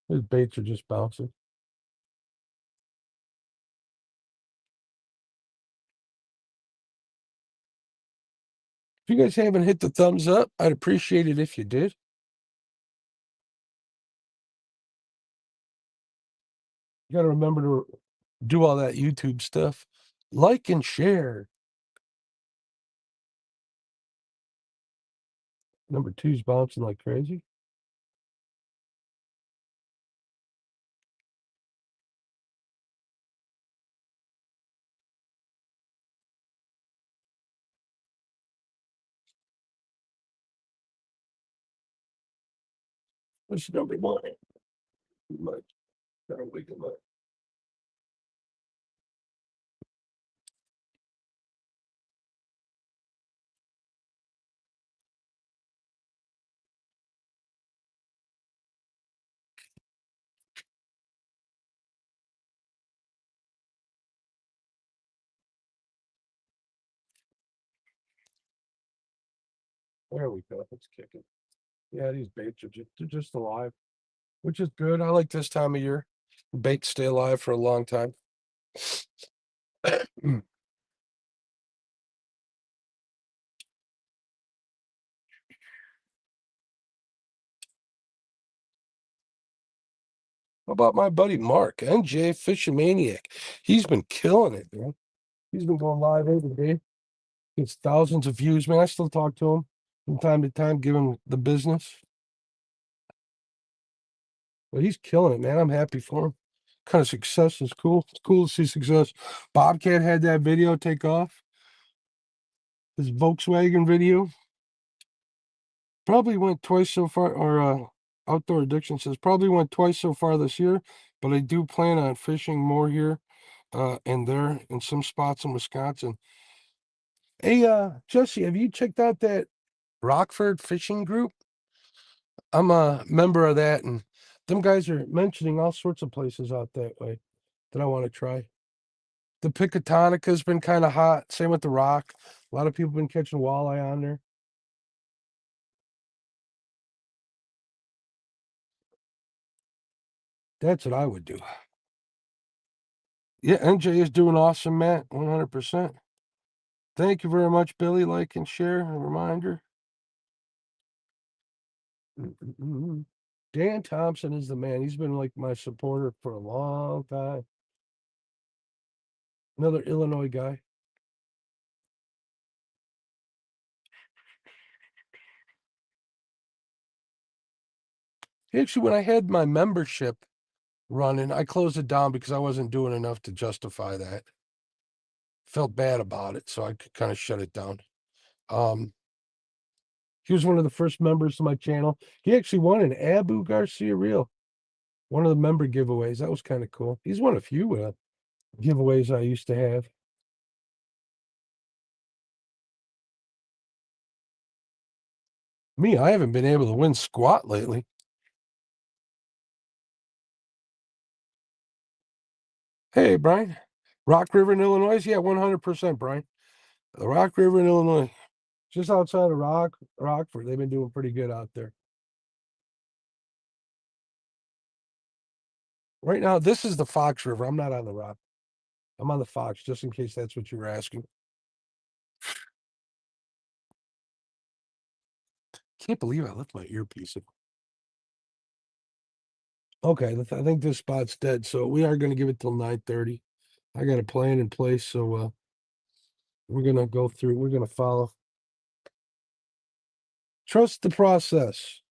His baits are just bouncing. If you guys haven't hit the thumbs up, I'd appreciate it if you did. You got to remember to do all that YouTube stuff. Like and share. Number two's bouncing like crazy. What's number one? Much. Wake him up. There we go. Let's kick it. Yeah, these baits are they're just alive, which is good. I like this time of year. Baits stay alive for a long time. How about my buddy Mark, NJ Fishing Maniac? He's been killing it, man. He's been going live every day. Gets thousands of views, man. I still talk to him from time to time, give him the business. But he's killing it, man. I'm happy for him. Kind of success is cool. It's cool to see success. Bobcat had that video take off. His Volkswagen video probably went twice so far, or Outdoor Addiction says probably went twice so far this year, but I do plan on fishing more here and there in some spots in Wisconsin. Hey, Jesse, have you checked out that Rockford fishing group? I'm a member of that, and them guys are mentioning all sorts of places out that way that I want to try. The Picatonica's been kind of hot. Same with the Rock. A lot of people been catching walleye on there. That's what I would do. Yeah, NJ is doing awesome, Matt. 100%. Thank you very much, Billy. Like and share. A reminder. Dan Thompson is the man. He's been like my supporter for a long time. Another Illinois guy. Actually, when I had my membership running, I closed it down because I wasn't doing enough to justify that. Felt bad about it, so I kind of shut it down. Um, he was one of the first members of my channel. He actually won an Abu Garcia reel, one of the member giveaways. That was kind of cool. He's won a few giveaways I used to have. Me, I haven't been able to win squat lately. Hey, Brian. Rock River in Illinois? Yeah, 100%, Brian. The Rock River in Illinois. Just outside of Rockford. They've been doing pretty good out there. Right now, this is the Fox River. I'm not on the Rock. I'm on the Fox, just in case that's what you were asking. Can't believe I left my earpiece in. Okay, I think this spot's dead, so we are going to give it till 9:30. I got a plan in place, so we're going to go through. We're going to follow. Trust the process.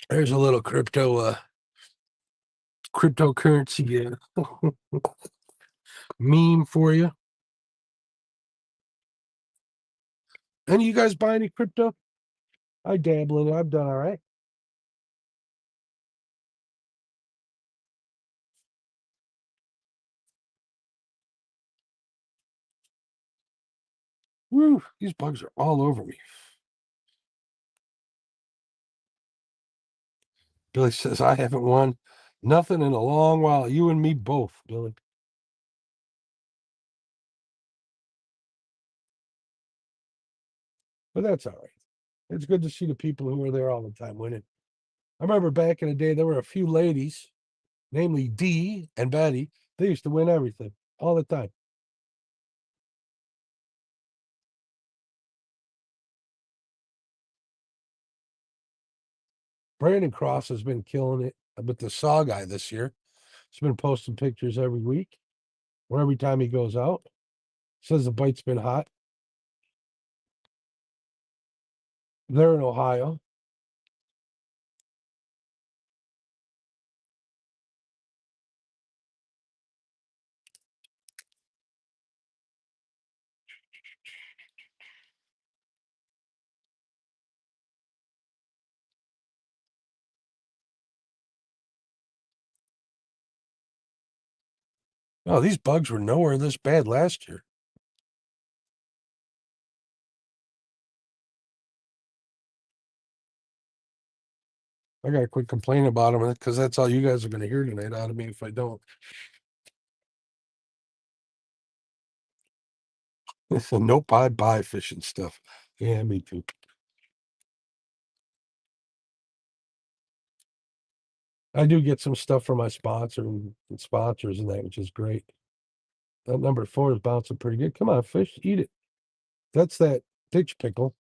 There's a little cryptocurrency meme for you. Any of you guys buy any crypto? I dabble in it. I've done all right. Woo, these bugs are all over me. Billy says, I haven't won nothing in a long while. You and me both, Billy. But that's all right. It's good to see the people who are there all the time winning. I remember back in the day, there were a few ladies, namely Dee and Betty. They used to win everything all the time. Brandon Cross has been killing it with the Saw guy this year. He's been posting pictures every week or every time he goes out. Says the bite's been hot. They're in Ohio. Oh, these bugs were nowhere this bad last year. I gotta quit complaining about them because that's all you guys are gonna hear tonight out of me if I don't. Nope, I buy fishing stuff. Yeah, me too. I do get some stuff from my sponsor and sponsors and that, which is great. That number 4 is bouncing pretty good. Come on, fish, eat it. That's that ditch pickle.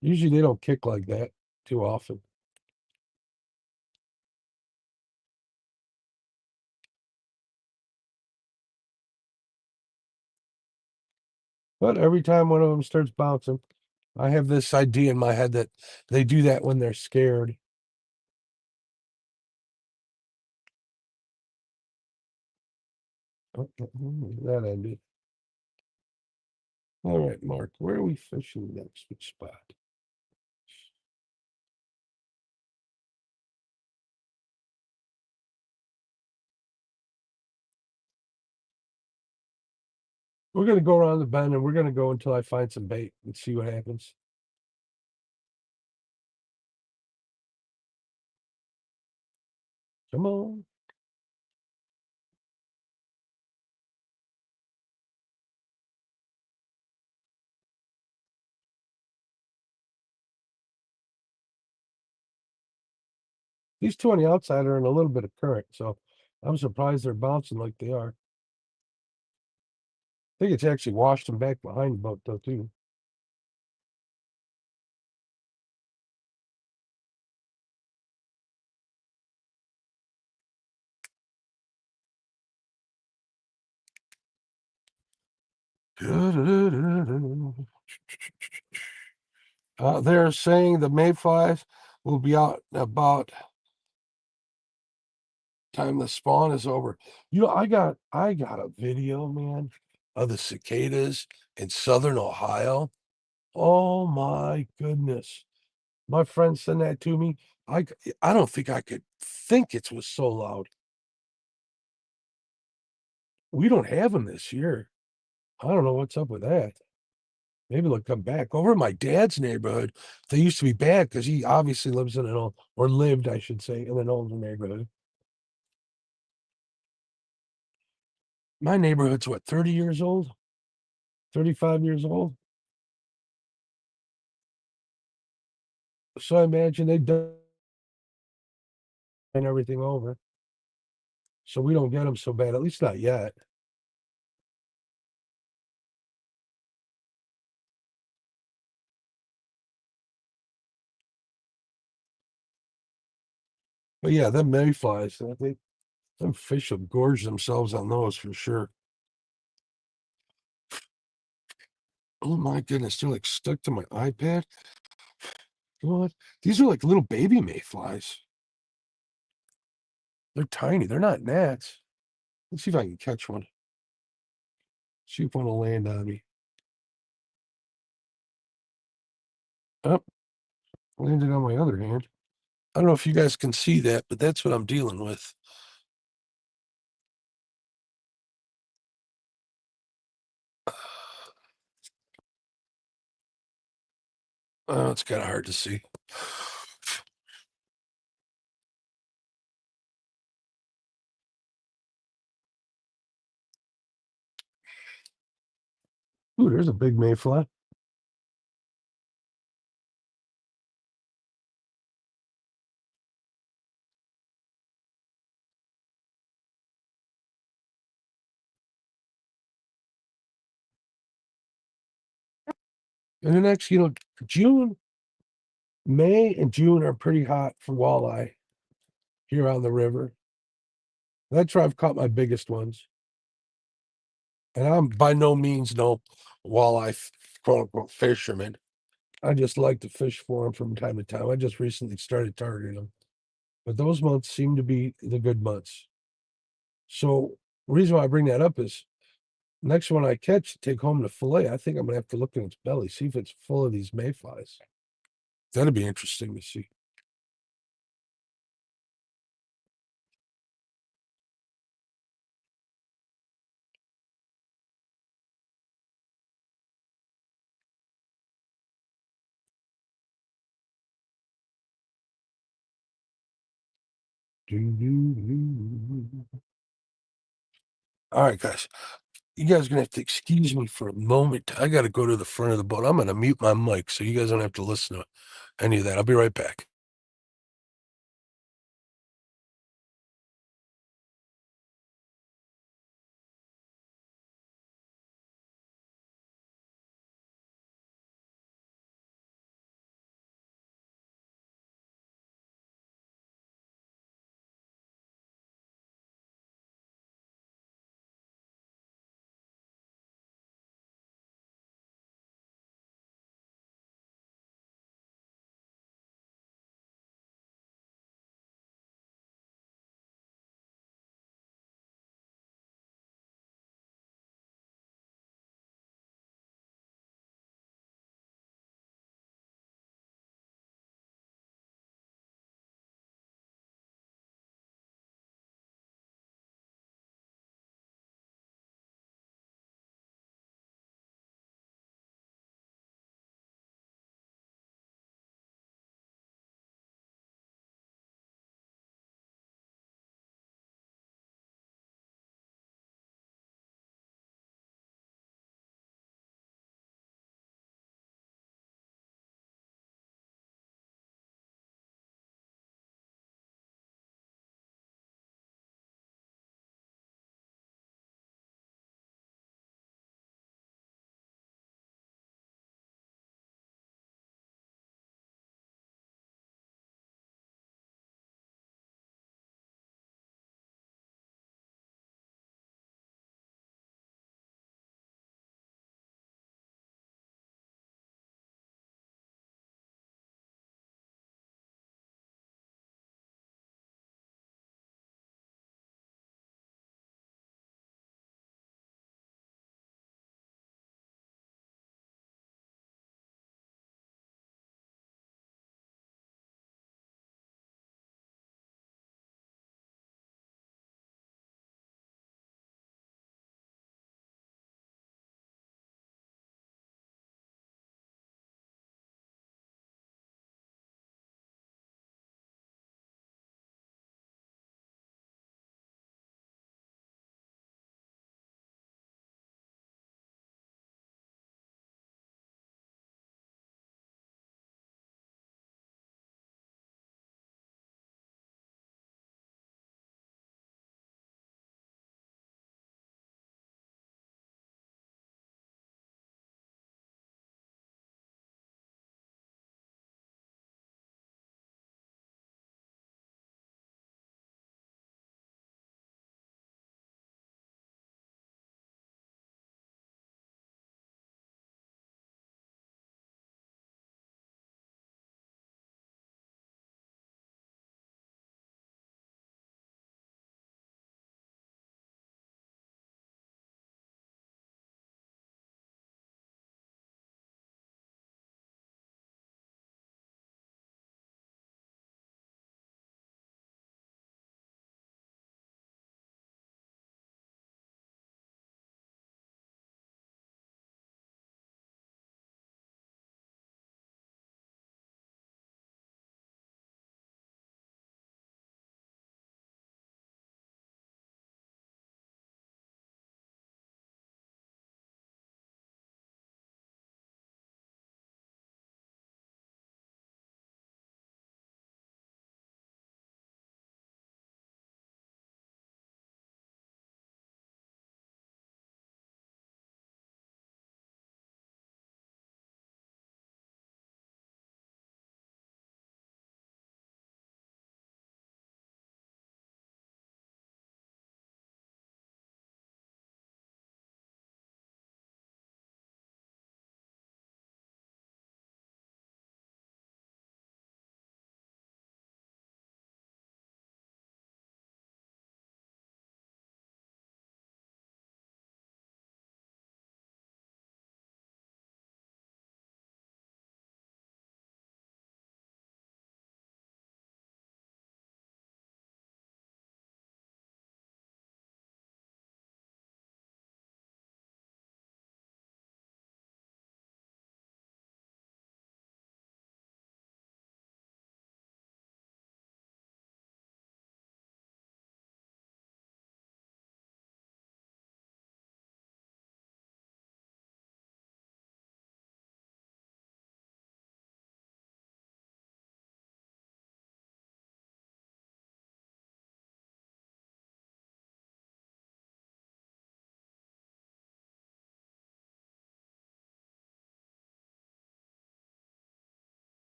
Usually they don't kick like that too often. But every time one of them starts bouncing, I have this idea in my head that they do that when they're scared. Oh, that ended. All right, Mark, where are we fishing next? Which spot? We're gonna go around the bend and we're gonna go until I find some bait and see what happens. Come on. These two on the outside are in a little bit of current, so I'm surprised they're bouncing like they are. I think it's actually washed them back behind the boat though too. They're saying the mayflies will be out about time the spawn is over. I got a video, man, of the cicadas in southern Ohio. Oh my goodness. My friend sent that to me. I don't think I could think it was so loud. We don't have them this year. I don't know what's up with that. Maybe they'll come back. Over in my dad's neighborhood, they used to be bad because he obviously lives in an old, or lived, I should say, in an older neighborhood. My neighborhood's what, 30 years old? 35 years old? So I imagine they've done everything over. So we don't get them so bad, at least not yet. But yeah, them mayflies, them fish will gorge themselves on those for sure. Oh my goodness, they're like stuck to my iPad. What? These are like little baby mayflies. They're tiny. They're not gnats. Let's see if I can catch one. See if one will land on me. Up, landed on my other hand. I don't know if you guys can see that, but that's what I'm dealing with. Oh, it's kind of hard to see. Ooh, there's a big mayfly. And the next, June, May, and June are pretty hot for walleye here on the river. That's where I've caught my biggest ones. And I'm by no means no walleye quote unquote fisherman. I just like to fish for them from time to time. I just recently started targeting them, but those months seem to be the good months. So, the reason why I bring that up is next one I catch, take home to fillet. I think I'm gonna have to look in its belly, see if it's full of these mayflies. That'd be interesting to see. All right, guys. You guys are gonna have to excuse me for a moment. I gotta go to the front of the boat. I'm gonna mute my mic so you guys don't have to listen to any of that. I'll be right back.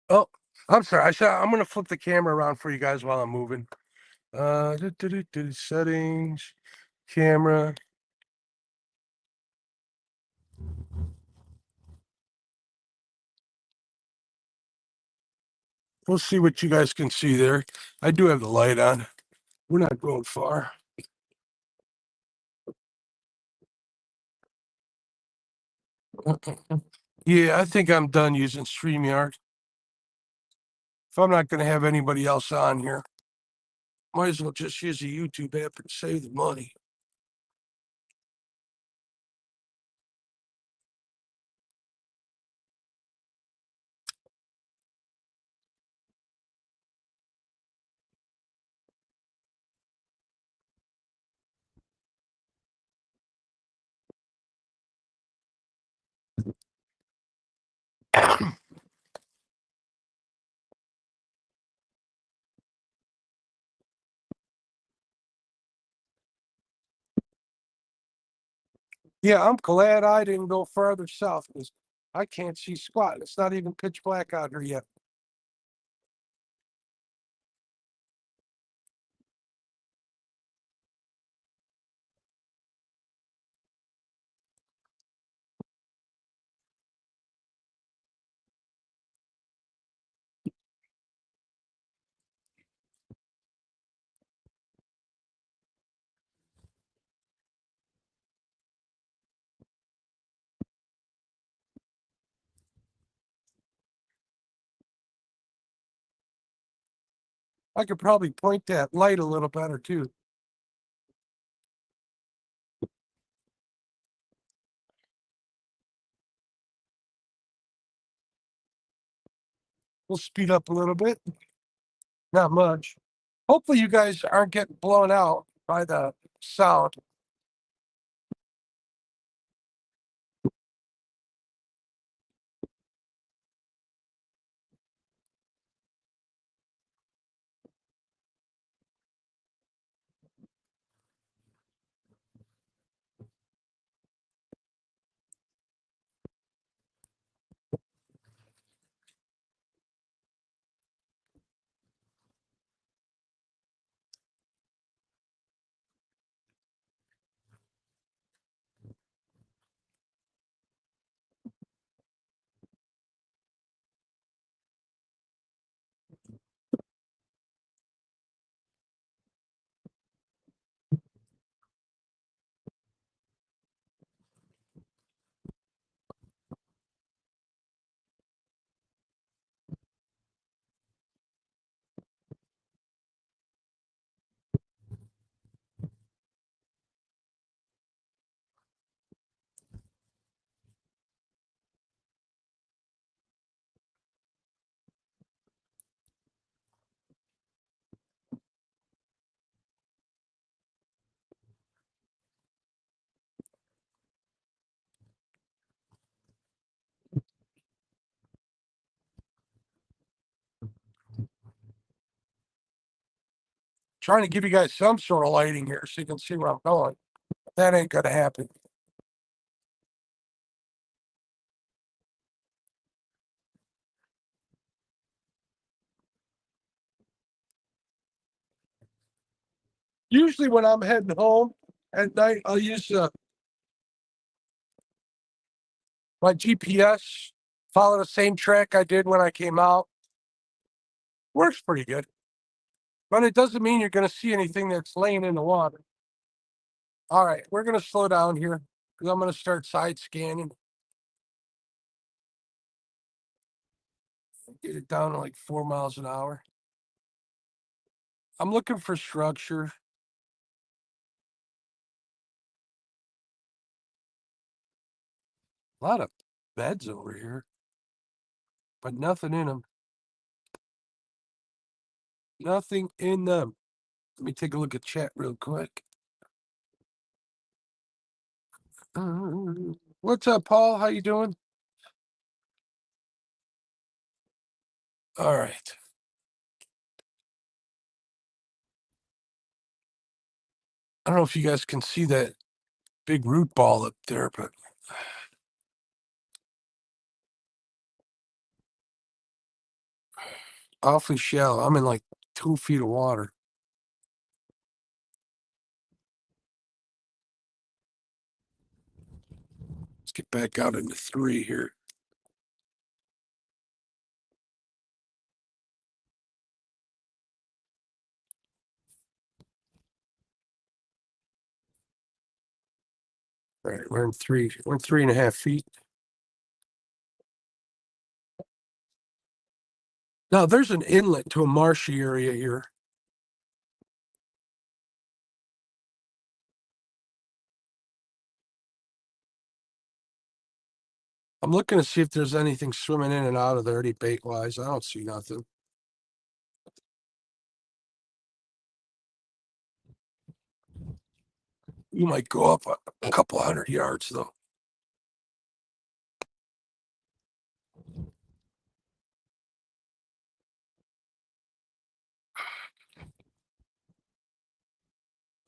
Oh, I'm sorry. I'm gonna flip the camera around for you guys while I'm moving. Settings, camera. We'll see what you guys can see there. I do have the light on. We're not going far. Yeah, I think I'm done using StreamYard. If I'm not going to have anybody else on here, might as well just use the YouTube app and save the money. Yeah, I'm glad I didn't go farther south because I can't see squat. It's not even pitch black out here yet. I could probably point that light a little better too. We'll speed up a little bit. Not much. Hopefully you guys aren't getting blown out by the sound. Trying to give you guys some sort of lighting here so you can see where I'm going. That ain't gonna happen. Usually when I'm heading home at night, I'll use my GPS, follow the same track I did when I came out. Works pretty good. But it doesn't mean you're going to see anything that's laying in the water. All right, we're going to slow down here because I'm going to start side scanning. Get it down to like 4 miles an hour. I'm looking for structure. A lot of beds over here, but nothing in them. Nothing in them. Let me take a look at chat real quick. What's up, Paul? How you doing? All right. I don't know if you guys can see that big root ball up there, but Awfully shallow. I'm in like 2 feet of water. Let's get back out into 3 here. All right, we're in 3. We're in 3.5 feet. Now there's an inlet to a marshy area here. I'm looking to see if there's anything swimming in and out of there, any bait wise. I don't see nothing. You might go up a couple 100 yards though.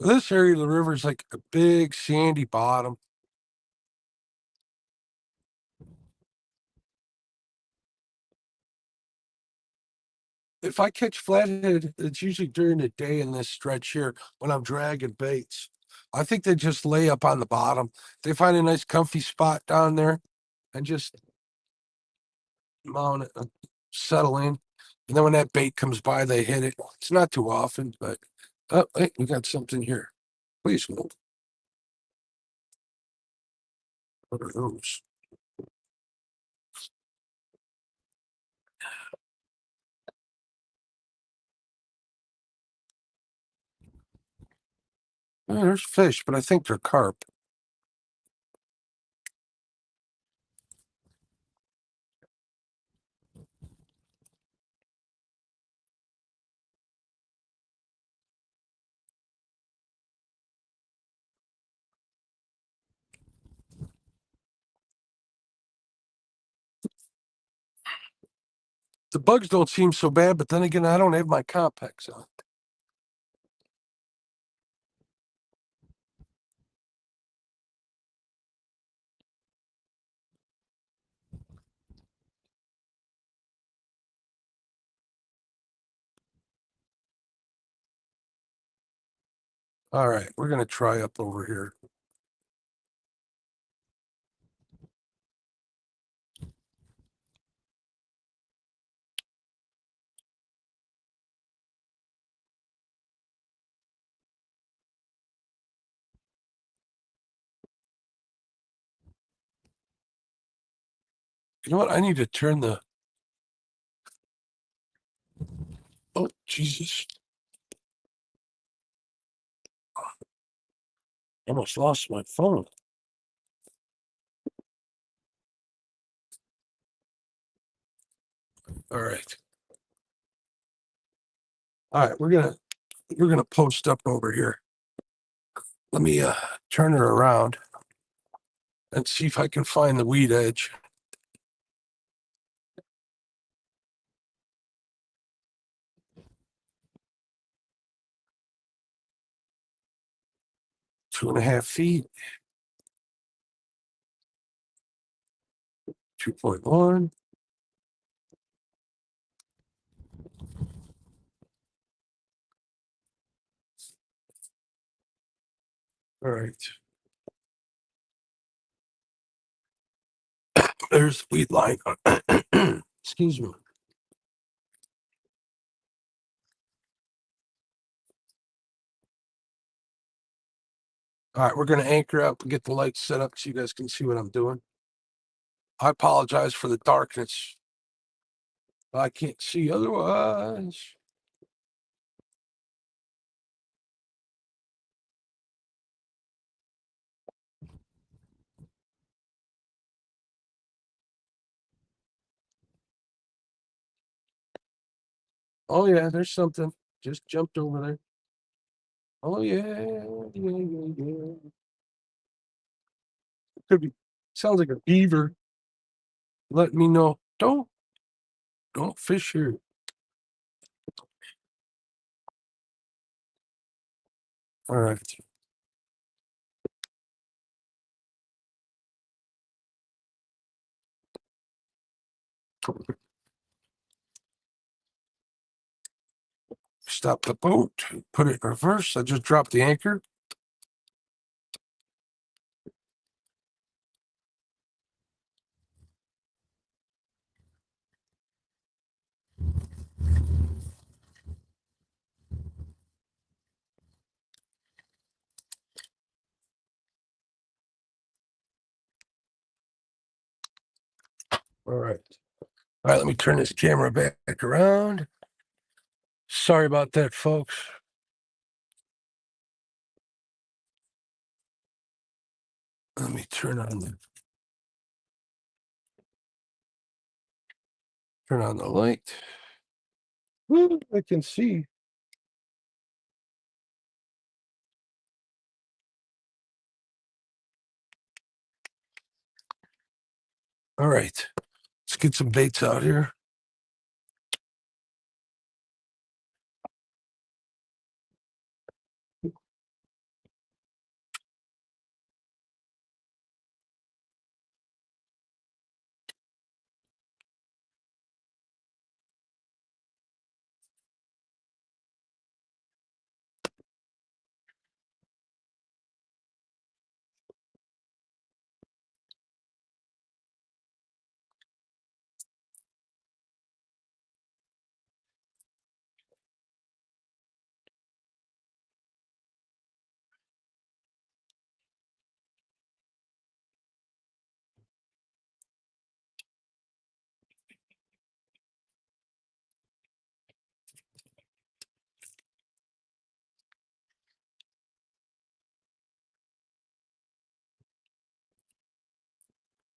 This area of the river is like a big sandy bottom. If I catch flathead, it's usually during the day in this stretch here when I'm dragging baits. I think they just lay up on the bottom. They find a nice comfy spot down there and just mount it, settle in. And then when that bait comes by, they hit it. It's not too often, but oh, hey, we got something here. Please move. What are those? Oh, there's fish, but I think they're carp. The bugs don't seem so bad, but then again, I don't have my complex on. All right, we're gonna try up over here. You know what? I need to turn the. Oh, Jesus. I almost lost my phone. All right. All right, we're gonna post up over here. Let me turn it around and see if I can find the weed edge. Two and a half feet. 2.1. All right. There's the weed line. Excuse me. All right, we're gonna anchor up and get the lights set up so you guys can see what I'm doing. I apologize for the darkness. I can't see otherwise. Oh yeah, there's something. Just jumped over there. Oh yeah. Could be. Sounds like a beaver. Let me know. Don't fish here. All right. stop the boat, put it in reverse. I just dropped the anchor. All right. All right, let me turn this camera back around. Sorry about that, folks. Let me turn on the light. Woo, I can see. All right, let's get some baits out here.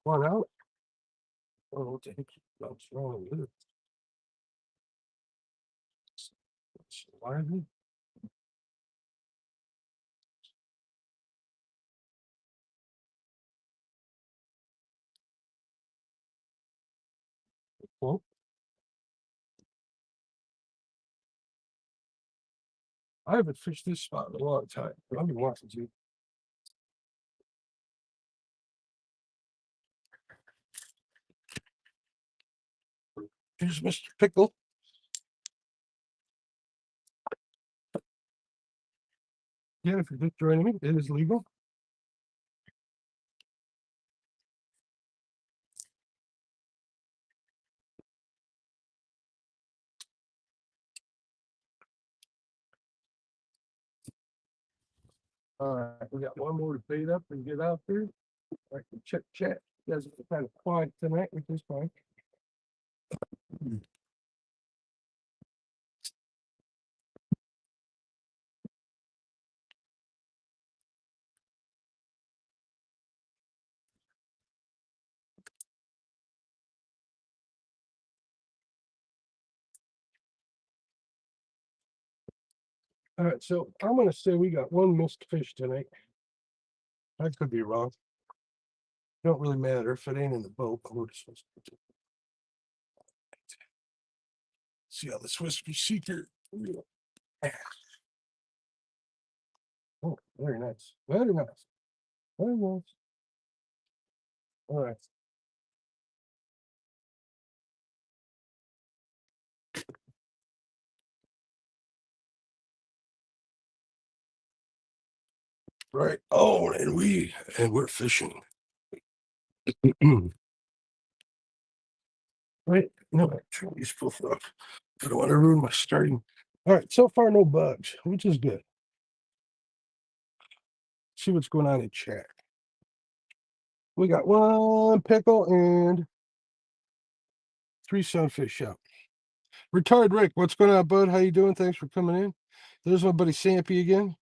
One out. Oh, what the heck? What's wrong with it? It's lively. Well, I haven't fished this spot in a long time. I've been wanting to. Here's Mr. Pickle. Yeah, if you're just joining me, it is legal. All right, we got one more to bait up and get out there. I can check chat. You guys are kind of quiet tonight, which is fine. All right, so I'm gonna say we got one missed fish tonight. I could be wrong. Don't really matter if it ain't in the boat. We're just supposed to see how this Whisker Seeker. Oh, very nice. Very nice. Very nice. All right. Right. Oh, and we're fishing. Right. No, turn these both off. I don't want to ruin my starting. All right. So far, no bugs, which is good. See what's going on in chat. We got one pickle and 3 sunfish out. Retired Rick, what's going on, bud? How you doing? Thanks for coming in. There's my buddy Sampy again.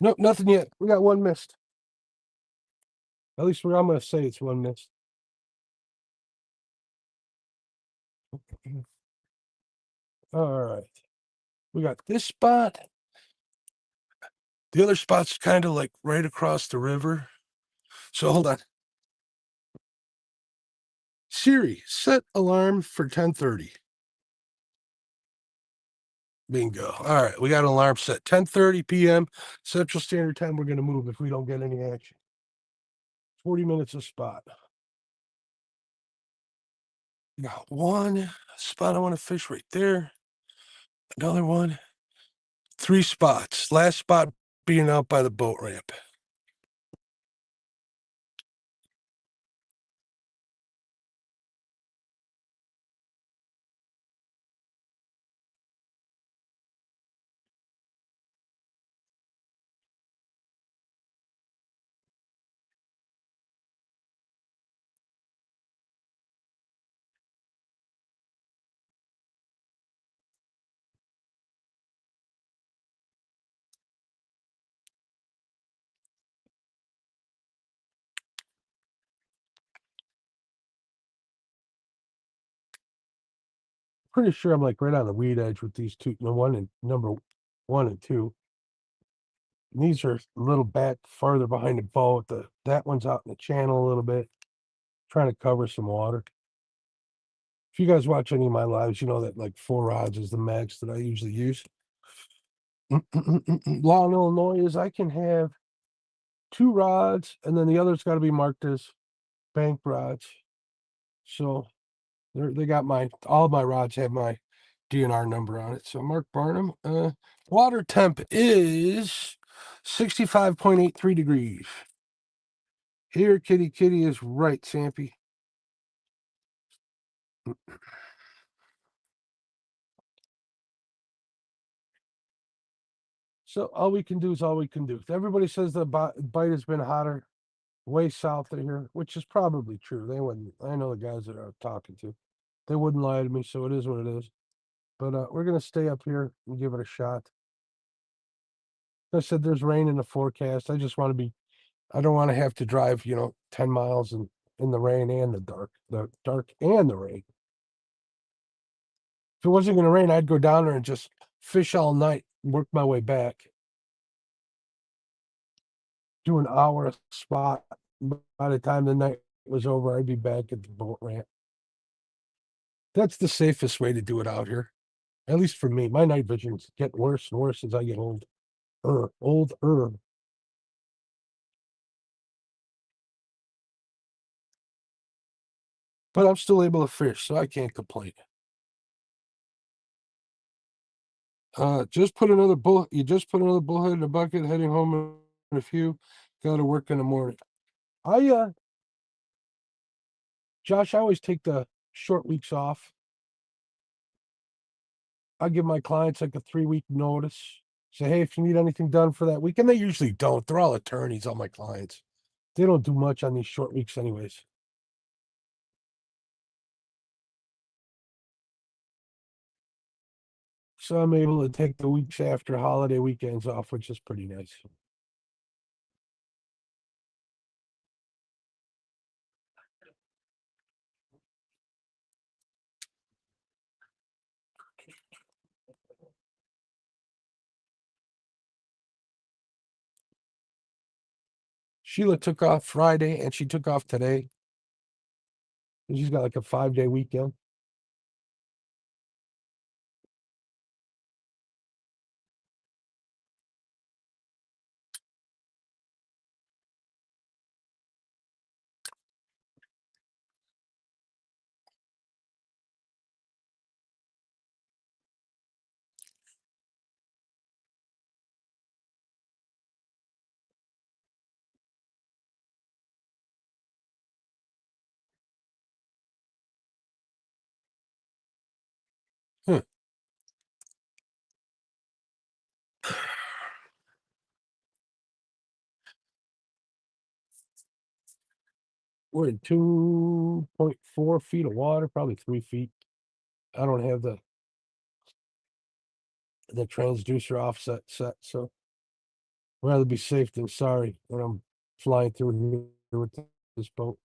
Nope, nothing yet. We got one missed. At least I'm going to say it's one missed. All right. We got this spot. The other spot's kind of like right across the river. So hold on. Siri, set alarm for 10:30. Bingo. All right, we got an alarm set. 10:30 p.m. Central Standard Time. We're going to move if we don't get any action. 40 minutes a spot. Got one spot I want to fish right there. Another one. 3 spots. Last spot being out by the boat ramp. Pretty sure I'm like right on the weed edge with these two, number 1 and 2. And these are a little back farther behind the boat. That one's out in the channel a little bit, trying to cover some water. If you guys watch any of my lives, you know that like 4 rods is the max that I usually use. Law in Illinois is I can have 2 rods, and then the other's got to be marked as bank rods. So they got all my rods have my DNR number on it. So Mark Barnum, water temp is 65.83 degrees. Here, kitty is right, Sampy. So all we can do is all we can do. Everybody says the bite has been hotter way south of here, which is probably true. They wouldn't. I know the guys that I'm talking to. They wouldn't lie to me, so it is what it is. But we're gonna stay up here and give it a shot. I said there's rain in the forecast. I just want to be. I don't want to have to drive, 10 miles in the rain and the dark and the rain. If it wasn't going to rain, I'd go down there and just fish all night, work my way back, do an hour a spot. By the time the night was over, I'd be back at the boat ramp. That's the safest way to do it out here, at least for me. My night vision's getting worse and worse as I get old. Older. But I'm still able to fish, so I can't complain. Just put another bull. You just put another bullhead in the bucket, heading home in a few. Got to work in the morning. Josh, I always take the short weeks off. I give my clients like a 3-week notice. Say, hey, if you need anything done for that week, and they usually don't. They're all attorneys, all my clients. They don't do much on these short weeks, anyways. So I'm able to take the weeks after holiday weekends off, which is pretty nice. Sheila took off Friday and she took off today. And she's got like a 5-day weekend. Huh. We're in 2.4 feet of water, probably 3 feet. I don't have the transducer offset set, so I'd rather be safe than sorry when I'm flying through here with this boat.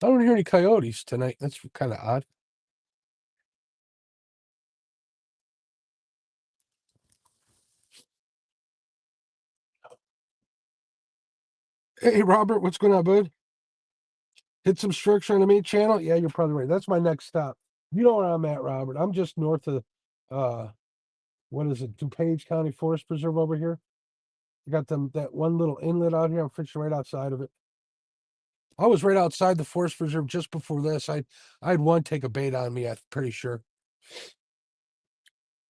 I don't hear any coyotes tonight. That's kind of odd. Hey, Robert, what's going on, bud? Hit some structure on the main channel? Yeah, you're probably right. That's my next stop. You know where I'm at, Robert. I'm just north of, uh, what is it, DuPage County Forest Preserve over here. I got them that one little inlet out here. I'm fishing right outside of it. I was right outside the Forest Preserve just before this. I had one take a bait on me, I'm pretty sure.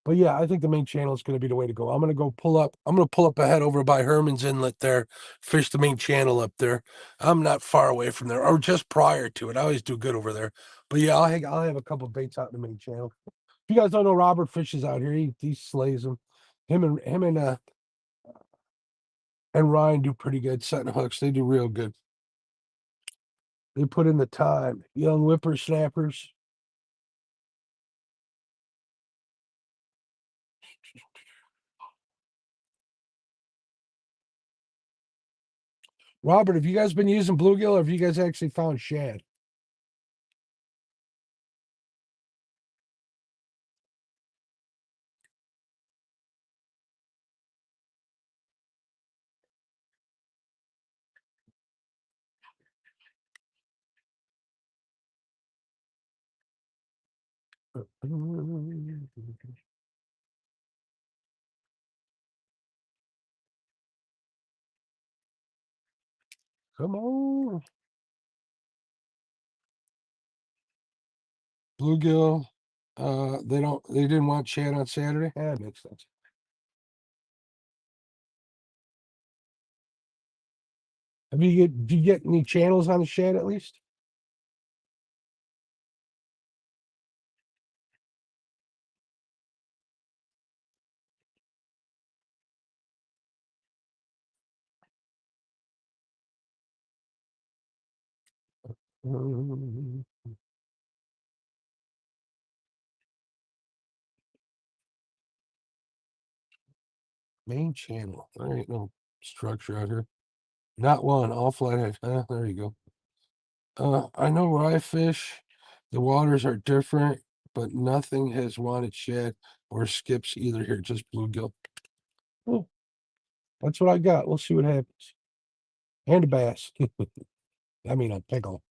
But yeah, I think the main channel is going to be the way to go. I'm going to go pull up. I'm going to pull up ahead over by Herman's Inlet there, fish the main channel up there. I'm not far away from there, or just prior to it. I always do good over there. But yeah, I'll have a couple baits out in the main channel. If you guys don't know, Robert fishes out here. He slays them. Him and Ryan do pretty good setting hooks. They do real good. They put in the time. Young whippersnappers. Robert, have you guys been using bluegill, or have you guys actually found shad? Come on. Bluegill. They didn't want shad on Saturday. Yeah, that makes sense. Do you get any channels on the shad at least? Mm, Main channel. There ain't no structure out here. Not one, all flathead. There you go. I know where I fish, the waters are different, but nothing has wanted shad or skips either here, just bluegill. Oh, that's what I got. We'll see what happens. And a bass. I mean, a pickle.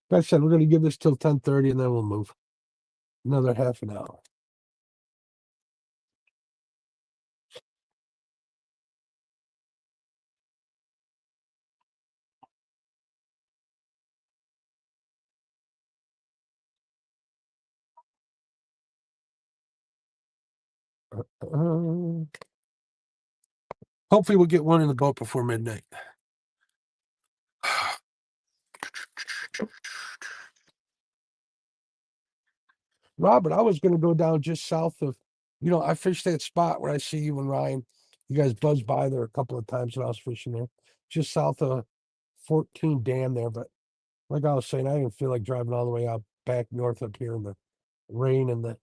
Like I said, we're going to give this till 10:30 and then we'll move. Another half an hour. Uh, Hopefully we'll get one in the boat before midnight. Robert, I was going to go down just south of, I fished that spot where I see you and Ryan. You guys buzzed by there a couple of times when I was fishing there, just south of 14 Dam there. But like I was saying, I didn't feel like driving all the way out back north up here in the rain and the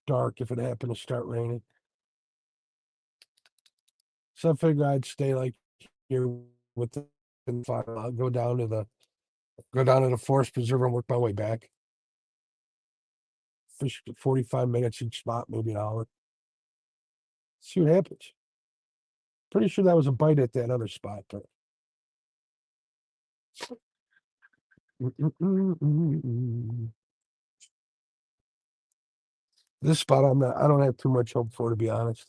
dark if it happened to start raining. So I figured I'd stay like here with the fire. I'll go down to the forest preserve and work my way back. Fish 45 minutes each spot, maybe an hour. See what happens. Pretty sure that was a bite at that other spot, but this spot I don't have too much hope for, to be honest.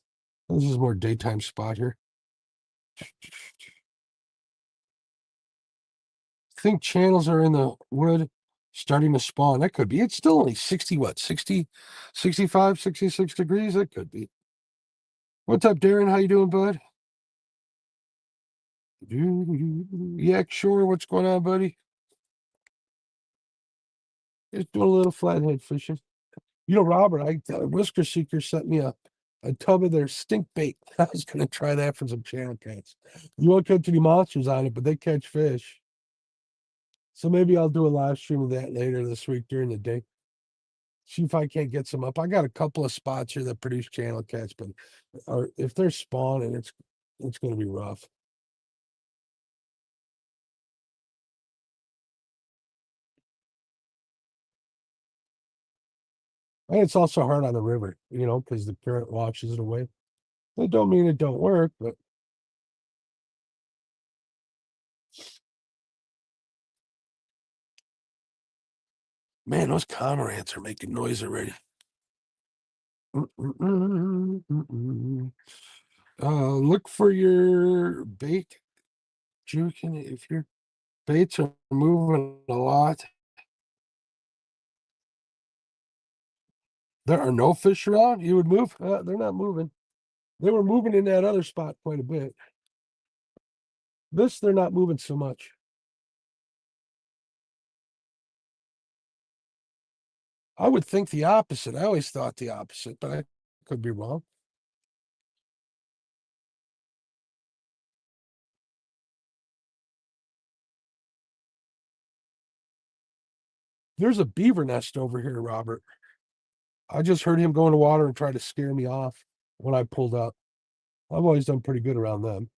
This is more daytime spot here. I think channels are in the wood starting to spawn. That could be. It's still only 60, what, 60, 65, 66 degrees? That could be. What's up, Darren? How you doing, bud? Yeah, sure. What's going on, buddy? Just doing a little flathead fishing. Robert, Whisker Seeker sent me a tub of their stink bait. I was gonna try that for some channel cats. You won't catch any monsters on it, but they catch fish. So maybe I'll do a live stream of that later this week during the day. See if I can't get some up. I got a couple of spots here that produce channel cats, but or if they're spawning, it's gonna be rough. And it's also hard on the river, because the current washes it away. That don't mean it don't work, but man, those cormorants are making noise already. Look for your bait, juking. If your baits are moving a lot, there are no fish around. You would move. They're not moving. They were moving in that other spot quite a bit. This, they're not moving so much. I would think the opposite. I always thought the opposite, but I could be wrong. There's a beaver nest over here, Robert. I just heard him go in the water and try to scare me off when I pulled up. I've always done pretty good around them.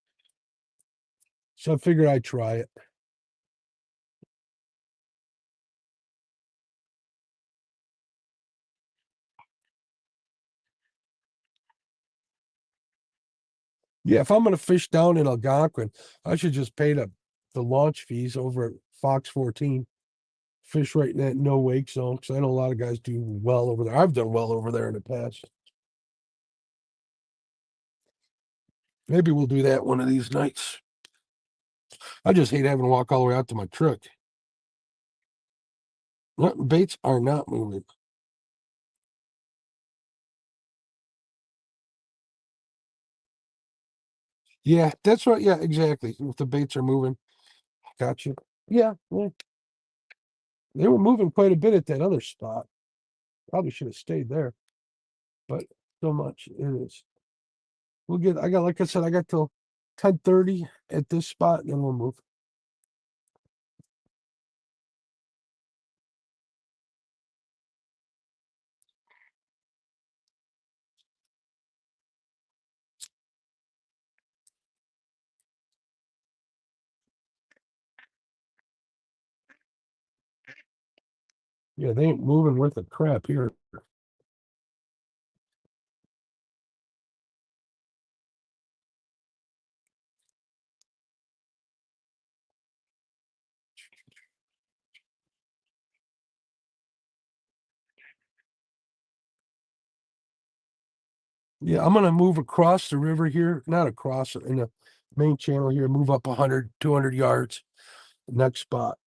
So I figured I'd try it. Yeah, if I'm going to fish down in Algonquin, I should just pay the launch fees over at Fox 14. Fish right in that no wake zone because I know a lot of guys do well over there. I've done well over there in the past. Maybe we'll do that one of these nights. I just hate having to walk all the way out to my truck. Baits are not moving. Yeah, that's right. Yeah, exactly. If the baits are moving, gotcha. Yeah, well, they were moving quite a bit at that other spot. Probably should have stayed there, but so much it is. We'll get. I got, like I said, I got till 10:30 at this spot, and then we'll move. Yeah, they ain't moving worth a crap here. Yeah, I'm gonna move across the river here, not across it in the main channel here, move up 100, 200 yards. Next spot.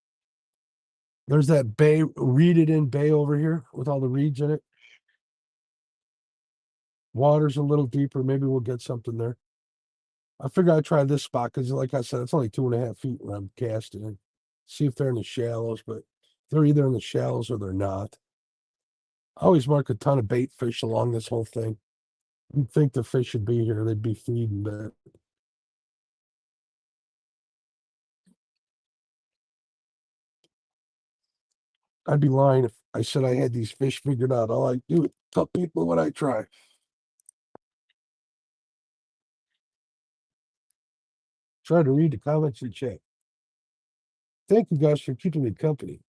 There's that bay, reeded in bay over here with all the reeds in it. Water's a little deeper. Maybe we'll get something there. I figure I'd try this spot because, like I said, it's only 2.5 feet when I'm casting in. See if they're in the shallows, but they're either in the shallows or they're not. I always mark a ton of bait fish along this whole thing. You'd think the fish should be here, they'd be feeding, but I'd be lying if I said I had these fish figured out. All I do is tell people what I try. Try to read the comments and chat. Thank you guys for keeping me company.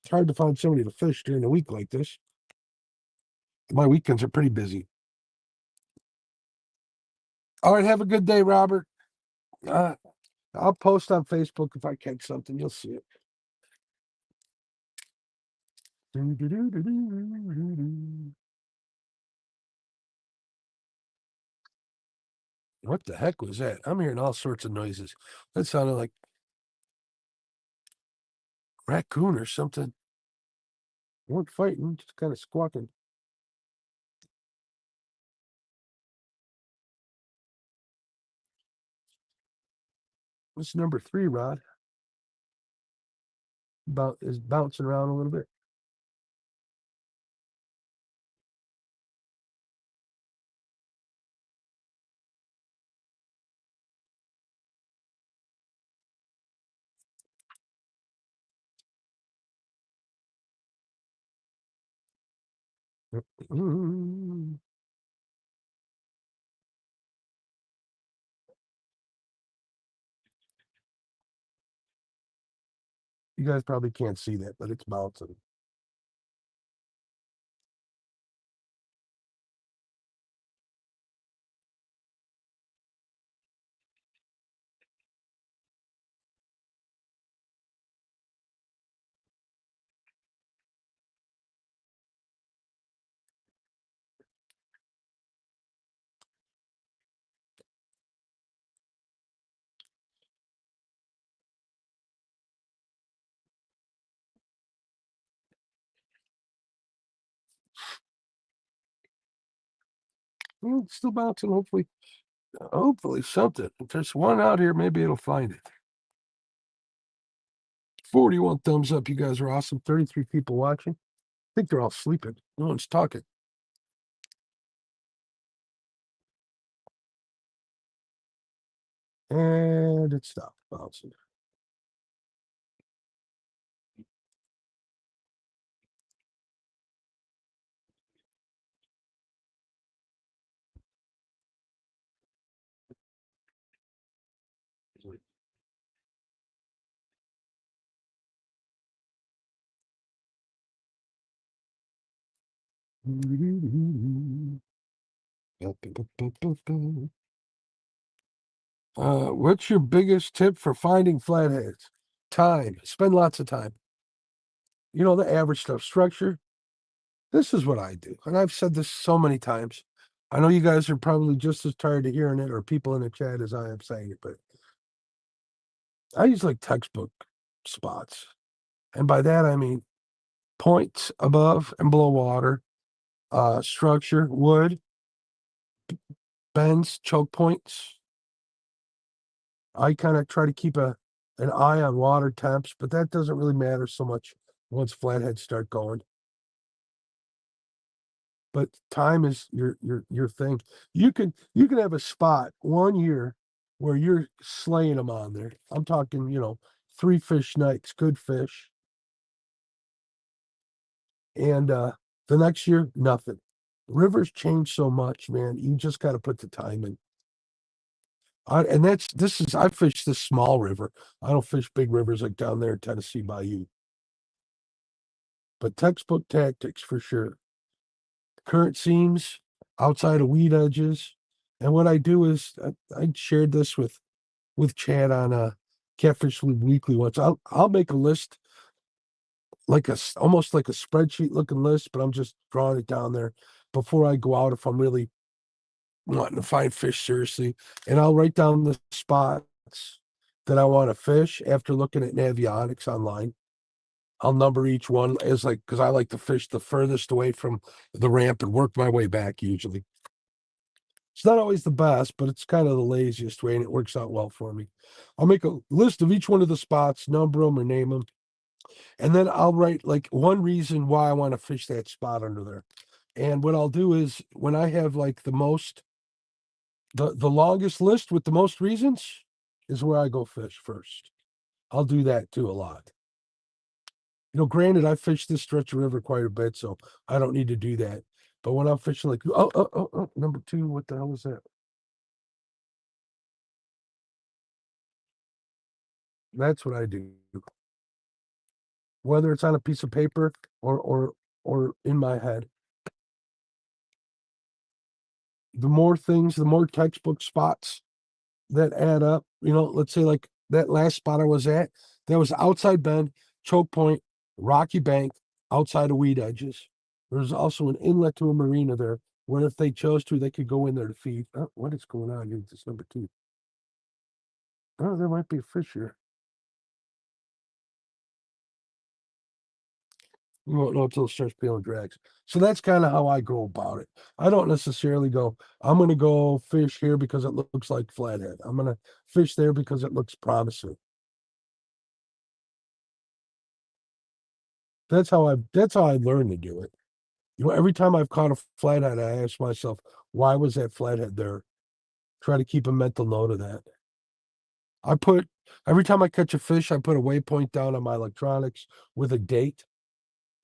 It's hard to find somebody to fish during a week like this. My weekends are pretty busy. All right, have a good day, Robert. Uh, I'll post on Facebook if I catch something. You'll see it. What the heck was that? I'm hearing all sorts of noises. That sounded like raccoon or something. They weren't fighting, just kind of squawking. What's number 3, Rod? About is bouncing around a little bit. You guys probably can't see that, but it's bouncing. Well, it's still bouncing. Hopefully something. If there's one out here, maybe it'll find it. 41 thumbs up. You guys are awesome. 33 people watching. I think they're all sleeping. No one's talking. And it stopped bouncing. What's your biggest tip for finding flatheads? Time. Spend lots of time. You know, the average stuff. Structure. This is what I do. And I've said this so many times. I know you guys are probably just as tired of hearing it or people in the chat as I am saying it, but I use like textbook spots. And by that, I mean points above and below water, structure, wood, bends, choke points. I kind of try to keep an eye on water temps, but that doesn't really matter so much once flatheads start going. But time is your thing. You can have a spot 1 year where you're slaying them on there. I'm talking, 3 fish nights, good fish. And the next year, nothing. Rivers change so much, man. You just got to put the time in. I fish this small river. I don't fish big rivers like down there in Tennessee Bayou. But textbook tactics for sure. Current seams, outside of weed edges. And what I do is I shared this with Chad on a Catfish Weekly once. I'll make a list like almost like a spreadsheet looking list, but I'm just drawing it down there before I go out if I'm really wanting to find fish seriously. And I'll write down the spots that I want to fish after looking at Navionics online. I'll number each one as like because I like to fish the furthest away from the ramp and work my way back usually. It's not always the best, but it's kind of the laziest way, and it works out well for me. I'll make a list of each one of the spots, number them or name them, and then I'll write like one reason why I want to fish that spot under there. And what I'll do is when I have like the longest list with the most reasons is where I go fish first. I'll do that too a lot. Granted, I fish this stretch of river quite a bit, so I don't need to do that. But when I'm fishing like number 2, what the hell is that? That's what I do. Whether it's on a piece of paper or in my head. The more things, the more textbook spots that add up. Let's say like that last spot I was at, that was outside bend, choke point, rocky bank, outside of weed edges. There's also an inlet to a marina there where if they chose to, they could go in there to feed. Oh, what is going on here? This number 2. Oh, there might be a fish here. You won't know until it starts peeling drags. So that's kind of how I go about it. I don't necessarily go, I'm going to go fish here because it looks like flathead. I'm going to fish there because it looks promising. That's how I learned to do it. Every time I've caught a flathead, I ask myself, why was that flathead there? Try to keep a mental note of that. Every time I catch a fish, I put a waypoint down on my electronics with a date.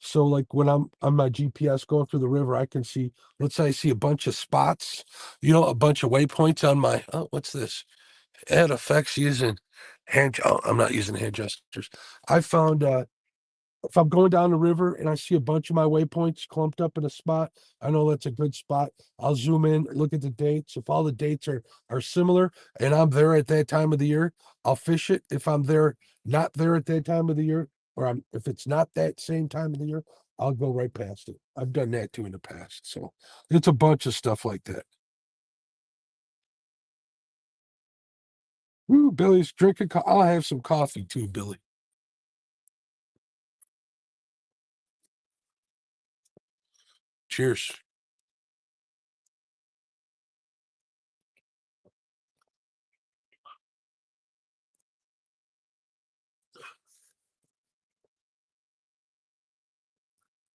So like when I'm on my GPS going through the river, I can see, let's say I see a bunch of spots, a bunch of waypoints on my, what's this? Add effects using I'm not using hand gestures. I found, if I'm going down the river and I see a bunch of my waypoints clumped up in a spot, I know that's a good spot. I'll zoom in, look at the dates. If all the dates are similar and I'm there at that time of the year, I'll fish it. If I'm not there at that time of the year, or if it's not that same time of the year, I'll go right past it. I've done that too in the past. So it's a bunch of stuff like that. Ooh, Billy's drinking. I'll have some coffee too, Billy. Cheers.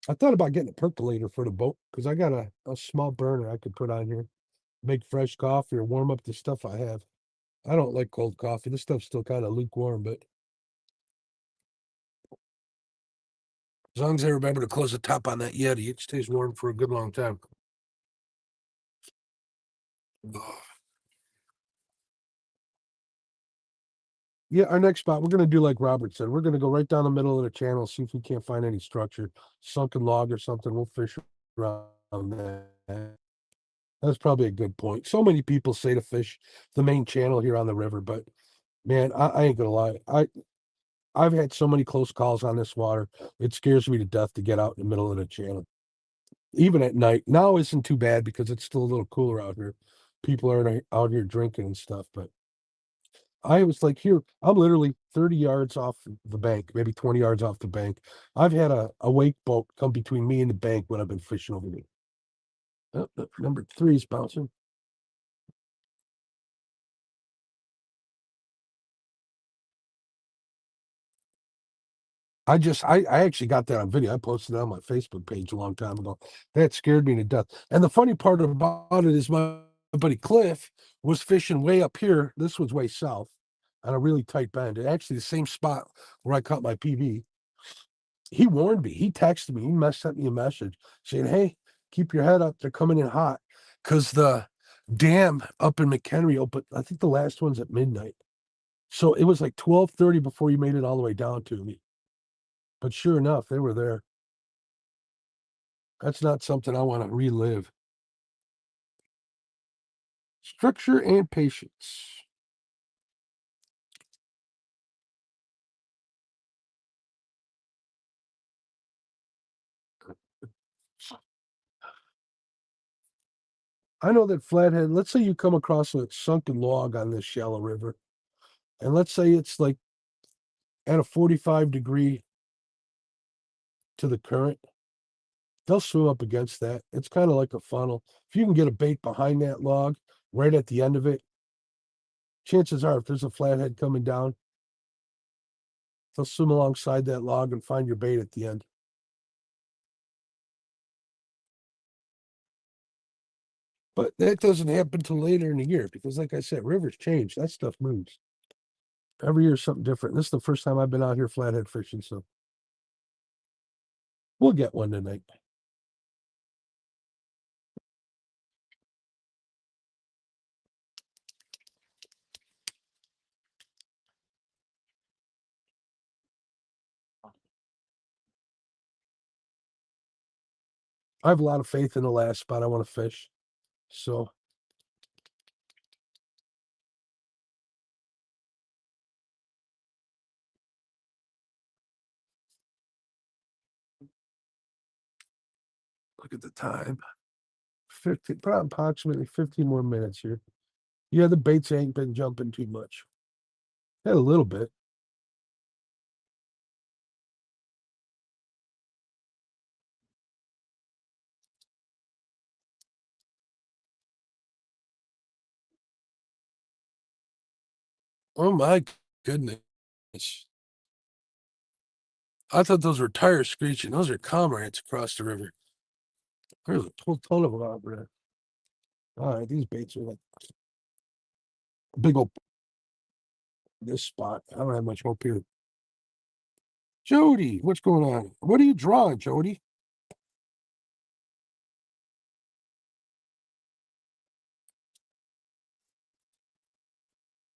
I thought about getting a percolator for the boat because I got a small burner I could put on here, make fresh coffee or warm up the stuff I have. I don't like cold coffee. This stuff's still kind of lukewarm, but as long as I remember to close the top on that Yeti, it stays warm for a good long time. Yeah, our next spot, we're gonna do like Robert said. We're gonna go right down the middle of the channel, see if we can't find any structure, sunken log or something. We'll fish around that. That's probably a good point. So many people say to fish the main channel here on the river, but man, I ain't gonna lie. I've had so many close calls on this water. It scares me to death to get out in the middle of the channel. Even at night. Now isn't too bad because it's still a little cooler out here. People are out here drinking and stuff, but I was like, here, I'm literally 30 yards off the bank, maybe 20 yards off the bank. I've had a wake boat come between me and the bank when I've been fishing over here. Oh, number 3 is bouncing. I actually got that on video. I posted it on my Facebook page a long time ago. That scared me to death. And the funny part about it is my buddy Cliff was fishing way up here. This was way south on a really tight bend. Actually, the same spot where I caught my PB. He warned me. He texted me. Sent me a message saying, "Hey, keep your head up. They're coming in hot." Because the dam up in McHenry opened, I think the last one's at midnight. So it was like 12:30 before you made it all the way down to me. But sure enough, they were there. That's not something I want to relive. Structure and patience. I know that Flathead, let's say you come across a sunken log on this shallow river, and let's say it's like at a 45-degree to the current, they'll swim up against that. It's kind of like a funnel. If you can get a bait behind that log, right at the end of it, chances are if there's a flathead coming down, they'll swim alongside that log and find your bait at the end. But that doesn't happen till later in the year because, like I said, rivers change. That stuff moves. Every year something different. This is the first time I've been out here flathead fishing, so we'll get one tonight. I have a lot of faith in the last spot I want to fish. So look at the time. 50, probably approximately 15 more minutes here. Yeah, the baits ain't been jumping too much. Had a little bit. Oh my goodness. I thought those were tires screeching. Those are comrades across the river. There's a whole ton of them out there. All right, these baits are like big old this spot. I don't have much hope here. Jody, what's going on? What are you drawing, Jody?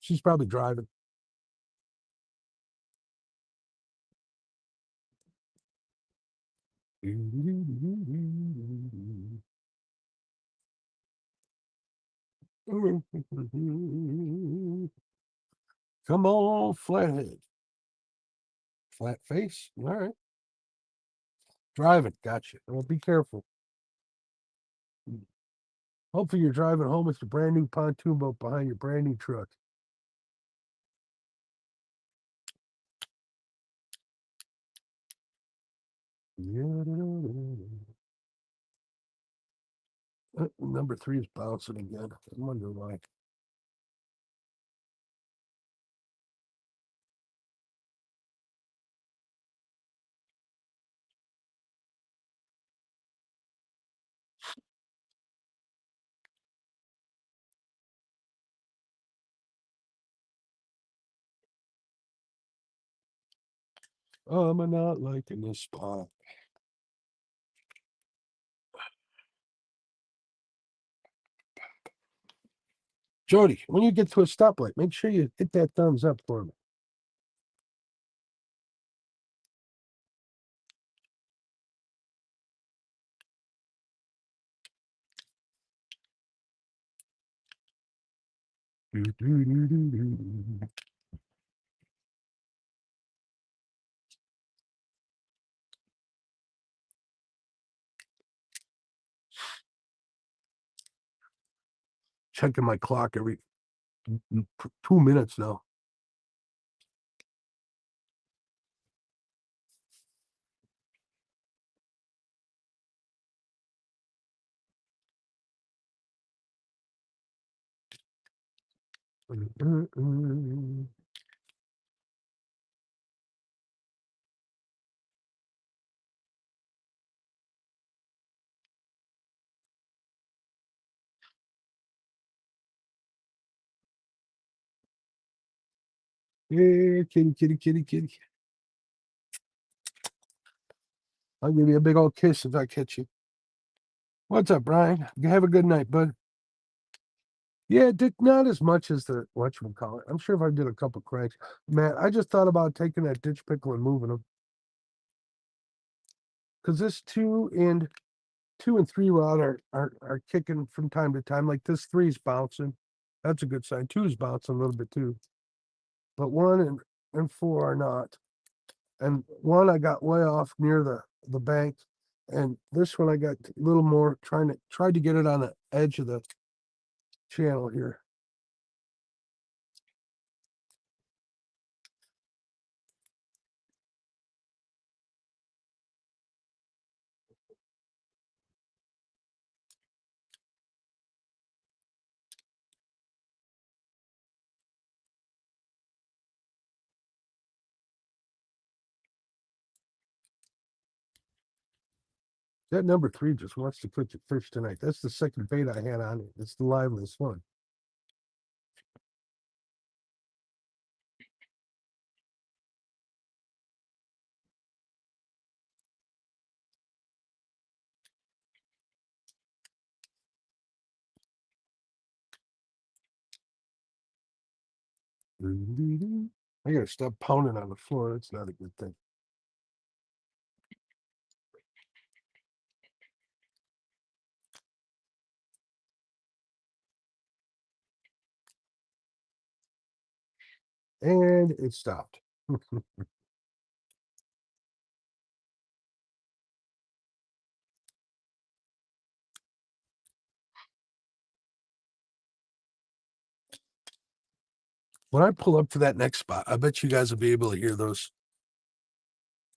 She's probably driving. Come on, flathead. Flat face. All right. Driving. Gotcha. Well, be careful. Hopefully you're driving home with your brand new pontoon boat behind your brand new truck. Number 3 is bouncing again. I wonder why. I'm not liking this spot. Jody, when you get to a stoplight, make sure you hit that thumbs up for me. Checking my clock every 2 minutes now. Yeah, kitty, kitty, kitty, kitty. I'll give you a big old kiss if I catch you. What's up, Brian? You have a good night, bud. Yeah, not as much as the whatchamacallit. I'm sure if I did a couple cranks. Man, I just thought about taking that ditch pickle and moving them. Because this 2 and 3 rod are kicking from time to time. Like this 3's bouncing. That's a good sign. 2's bouncing a little bit too. But 1 and 4 are not. And 1 I got way off near the bank. And this one I got a little more tried to get it on the edge of the channel here. That number 3 just wants to cook the fish tonight. That's the second bait I had on it. It's the liveliest one. I gotta stop pounding on the floor. That's not a good thing. And it stopped. When I pull up to that next spot, I bet you guys will be able to hear those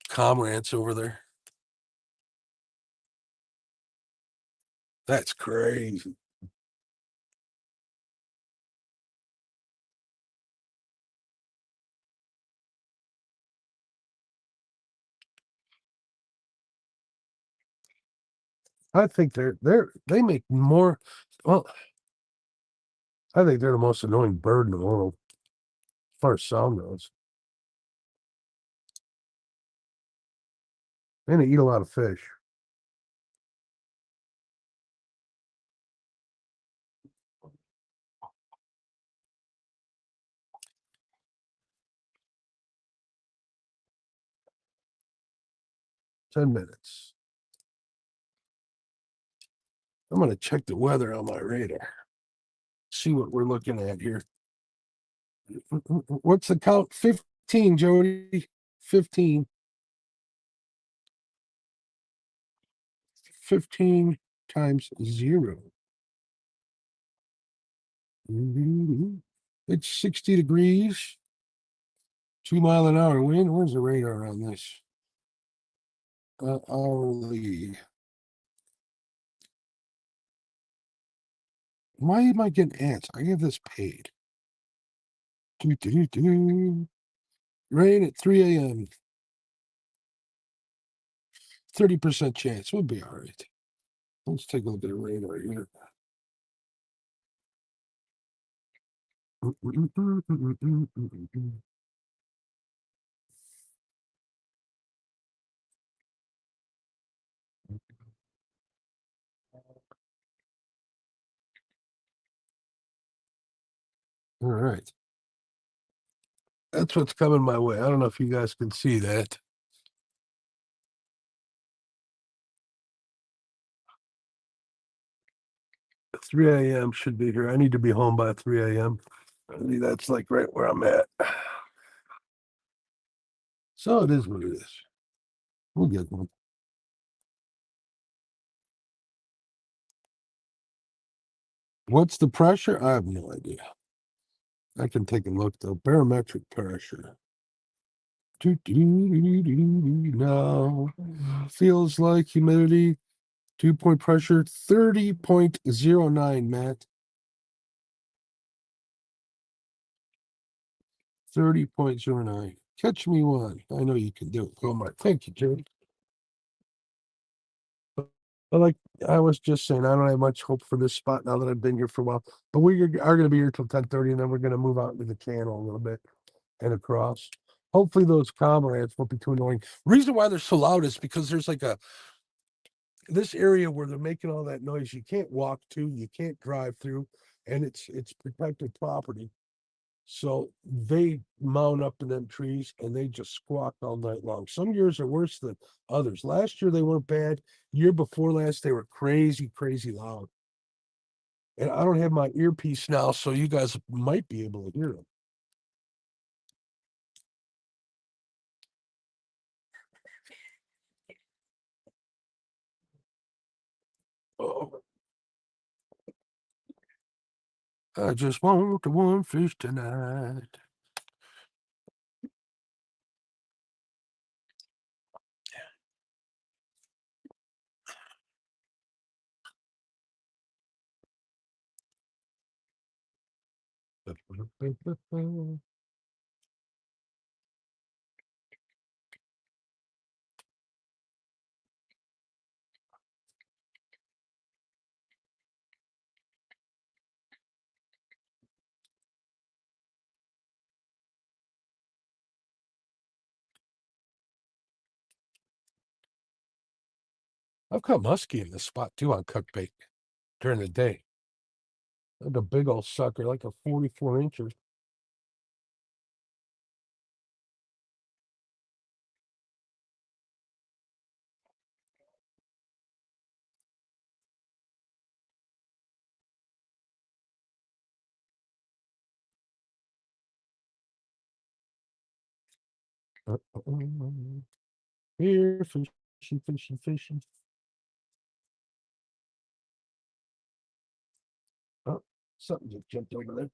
comrades over there. That's crazy. I think they make more. Well, I think they're the most annoying bird in the world, as far as sound goes. And they eat a lot of fish. Ten minutes. I'm gonna check the weather on my radar. See what we're looking at here. What's the count? 15, Jody. 15. 15 times 0. It's 60 degrees. 2-mile-an-hour wind. Where's the radar on this? Hourly. Why am I getting ants? I have this paid. Rain at 3 a.m. 30% chance. We'll be all right. Let's take a look at the rain right here. All right. That's what's coming my way. I don't know if you guys can see that. At 3 a.m. should be here. I need to be home by 3 a.m. That's like right where I'm at. So it is what it is. We'll get one. What's the pressure? I have no idea. I can take a look though. Barometric pressure. No. Feels like humidity. Dew point pressure 30.09, Matt. 30.09. Catch me one. I know you can do it. Oh my, thank you, Jerry. But like I was just saying, I don't have much hope for this spot now that I've been here for a while. But we are going to be here till 10:30, and then we're going to move out into the channel a little bit and across. Hopefully those comrades won't be too annoying. Reason why they're so loud is because there's like this area where they're making all that noise. You can't walk to, you can't drive through, and it's protected property. So they mount up in them trees and they just squawk all night long. Some years are worse than others. Last year they weren't bad. Year before last they were crazy, crazy loud. And I don't have my earpiece now, so you guys might be able to hear them. Oh, I just want the one fish tonight. I've caught muskie in this spot too on cook bait during the day. Like a big old sucker, like a 44 incher. Here, fishing, fishing, fishing. Oh, something just jumped over there.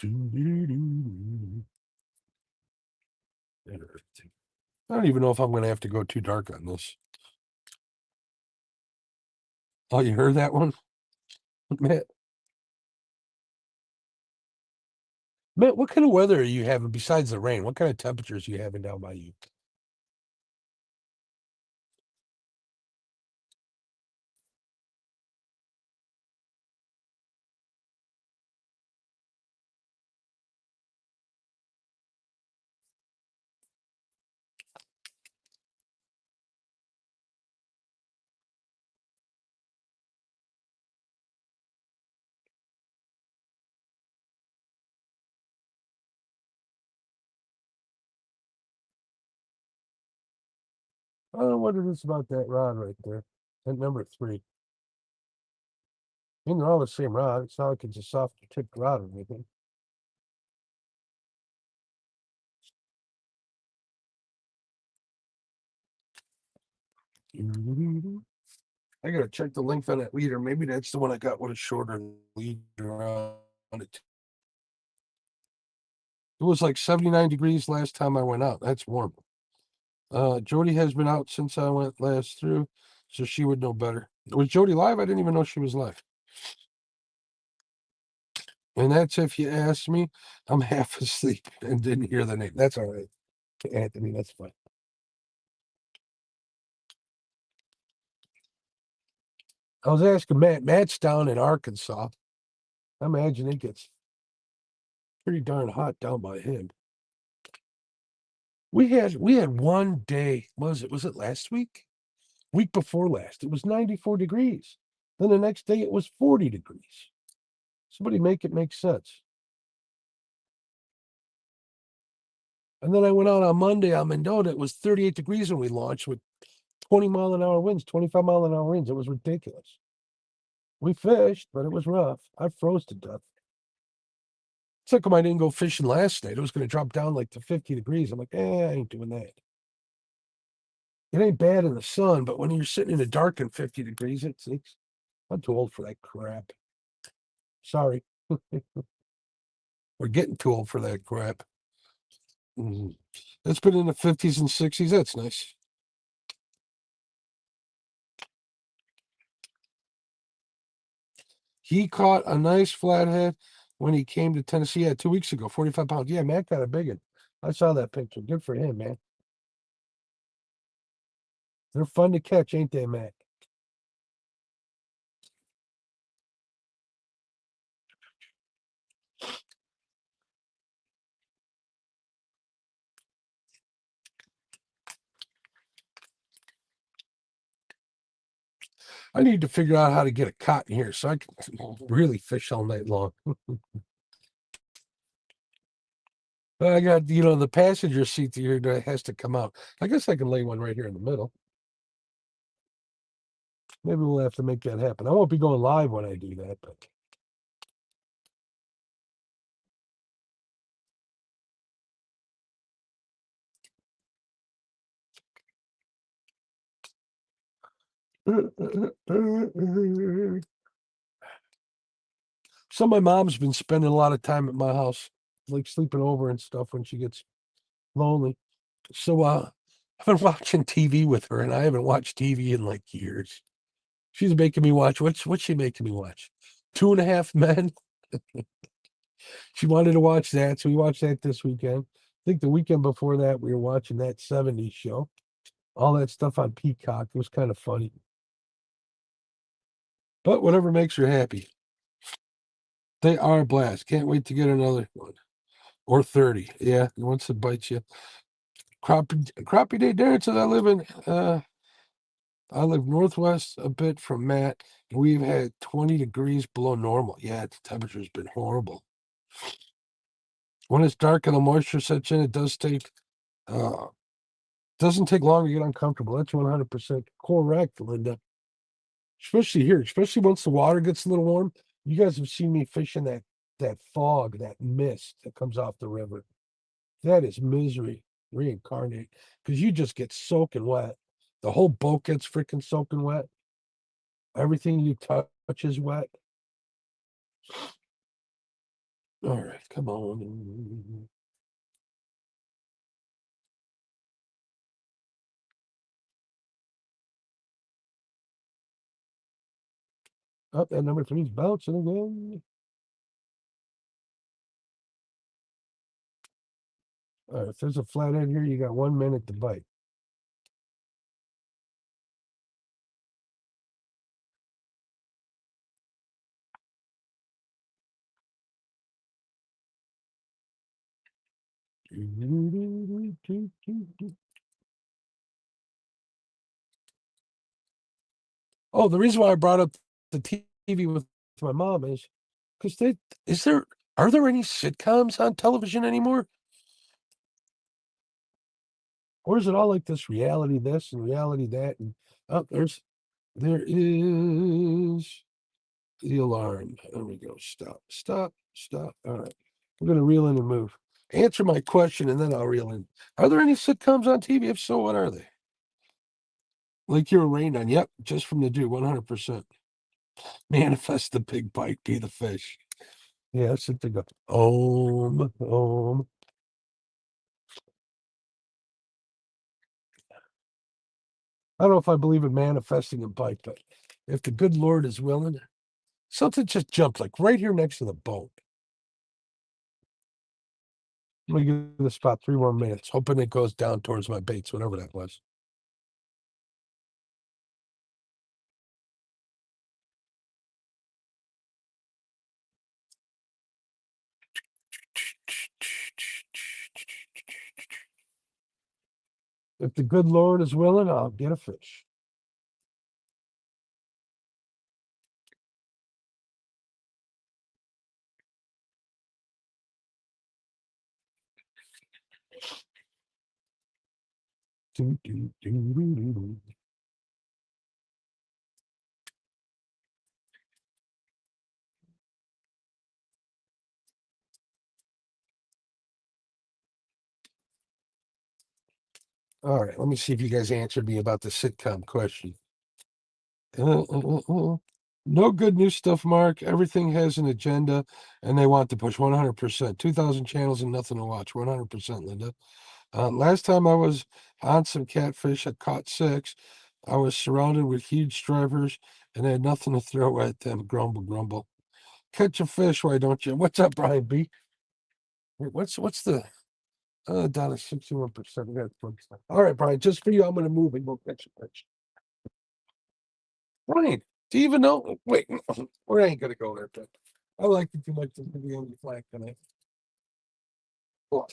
I don't even know if I'm going to have to go too dark on this. Oh, you heard that one? Matt, Matt, what kind of weather are you having besides the rain? What kind of temperatures are you having down by you? I wonder this about that rod right there. At number 3. And they're all the same rod. It's not like it's a softer tipped rod or anything. I gotta check the length on that leader. Maybe that's the one I got with a shorter leader on it. It was like 79 degrees last time I went out. That's warm. Jody has been out since I went last through, so she would know better. Was Jody live? I didn't even know she was live. And that's if you ask me. I'm half asleep and didn't hear the name. That's all right, Anthony. That's fine. I was asking Matt. Matt's down in Arkansas. I imagine it gets pretty darn hot down by him. We had one day. Was it last week? Week before last, it was 94 degrees. Then the next day it was 40 degrees. Somebody make it make sense. And then I went out on Monday on Mendota. It was 38 degrees when we launched with 20-mile-an-hour winds, 25-mile-an-hour winds. It was ridiculous. We fished, but it was rough. I froze to death. It's like when I didn't go fishing last night. It was going to drop down like to 50 degrees. I'm like, I ain't doing that. It ain't bad in the sun, but when you're sitting in the dark and 50 degrees, it's I'm too old for that crap. Sorry. We're getting too old for that crap. It's been in the 50s and 60s. That's nice. He caught a nice flathead when he came to Tennessee 2 weeks ago, 45 pounds. Yeah, Matt got a big one. I saw that picture. Good for him, man. They're fun to catch, ain't they, Matt? I need to figure out how to get a cot in here so I can really fish all night long. I got, the passenger seat here that has to come out. I guess I can lay one right here in the middle. Maybe we'll have to make that happen. I won't be going live when I do that, but so my mom's been spending a lot of time at my house, like sleeping over and stuff when she gets lonely. So I've been watching TV with her, and I haven't watched TV in like years. She's making me watch. What's she making me watch? 2.5 Men. She wanted to watch that, so we watched that this weekend. I think the weekend before that we were watching that 70s show. All that stuff on Peacock. It was kind of funny. But whatever makes her happy. They are a blast. Can't wait to get another one. Or 30. Yeah, once it bites you. Crappie Day, Darren says I live northwest a bit from Matt. We've had 20 degrees below normal. Yeah, the temperature's been horrible. When it's dark and the moisture sets in, it doesn't take long to get uncomfortable. That's 100% correct, Linda. Especially here, especially once the water gets a little warm. You guys have seen me fishing that fog, that mist that comes off the river. That is misery reincarnate because you just get soaking wet. The whole boat gets freaking soaking wet. Everything you touch is wet. All right, come on. Up that number 3's bouncing again. All right, if there's a flathead here, you got 1 minute to bite. Oh, the reason why I brought up the TV with my mom is because are there any sitcoms on television anymore? Or is it all like this reality this and reality that? And oh, there is the alarm. There we go. Stop, stop, stop. All right. We're gonna reel in and move. Answer my question and then I'll reel in. Are there any sitcoms on TV? If so, what are they? Like you're rained on. Yep, just from the dew, 100%. Manifest the big bite, be the fish. Yeah, that's what they go. Om. I don't know if I believe in manifesting a bite, but if the good Lord is willing, something just jumped like right here next to the boat. I'm gonna give this spot 3 more minutes, hoping it goes down towards my baits, whatever that was. If the good Lord is willing, I'll get a fish. Do, do, do, do, do, do. All right, let me see if you guys answered me about the sitcom question. No good new stuff, Mark. Everything has an agenda, and they want to push 100%. 2,000 channels and nothing to watch. 100%, Linda. Last time I was on some catfish, I caught 6. I was surrounded with huge stripers and had nothing to throw at them. Grumble, grumble. Catch a fish, why don't you? What's up, Brian B? Wait, what's the down at 61%? All right, Brian, just for you, I'm gonna move and go catch a fish. Brian, do you even know? Wait, we ain't gonna go there, but I like that you like to be on your flank tonight. Cool.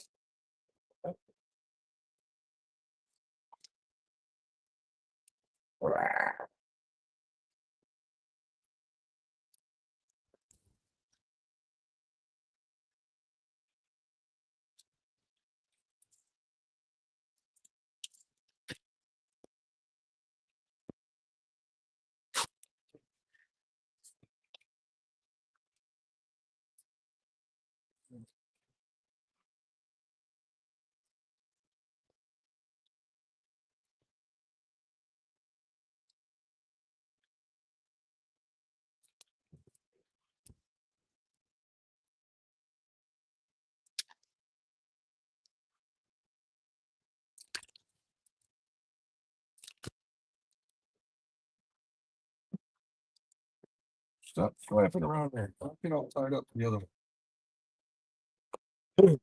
Stop flapping around there. Don't get all tied up in the other one.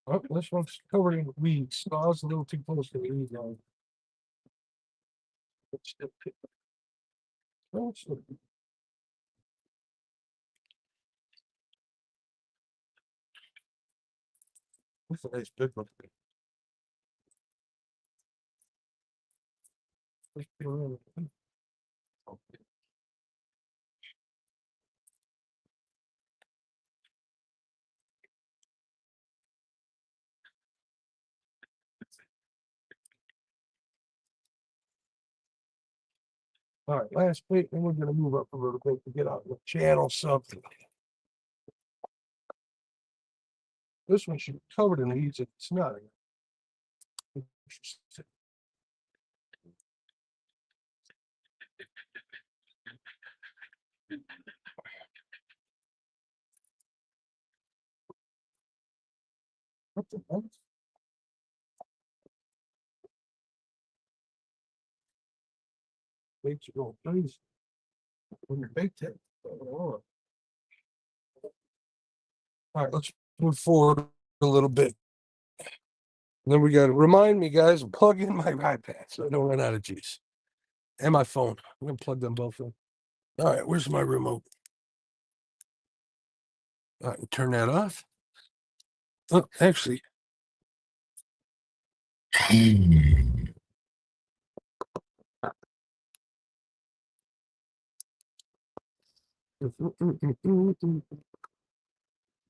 Oh, this one's covered in weeds. So I was a little too close to the weed line. That's a nice big one. All right, last bait, and we're gonna move up a little bit to get out the channel something. This one should be covered in weeds. It's not. What the heck? Baits are going crazy. When you're bait tip. All right, let's move forward a little bit. And then we got to remind me, guys, plug in my iPad so I don't run out of juice. And my phone. I'm gonna plug them both in. All right, where's my remote? All right, turn that off. Oh, actually.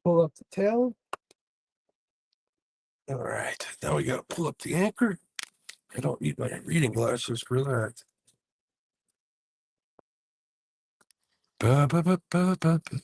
Pull up the tail. All right, now we got to pull up the anchor. I don't need my reading glasses for that. Ba, ba, ba, ba, ba, ba.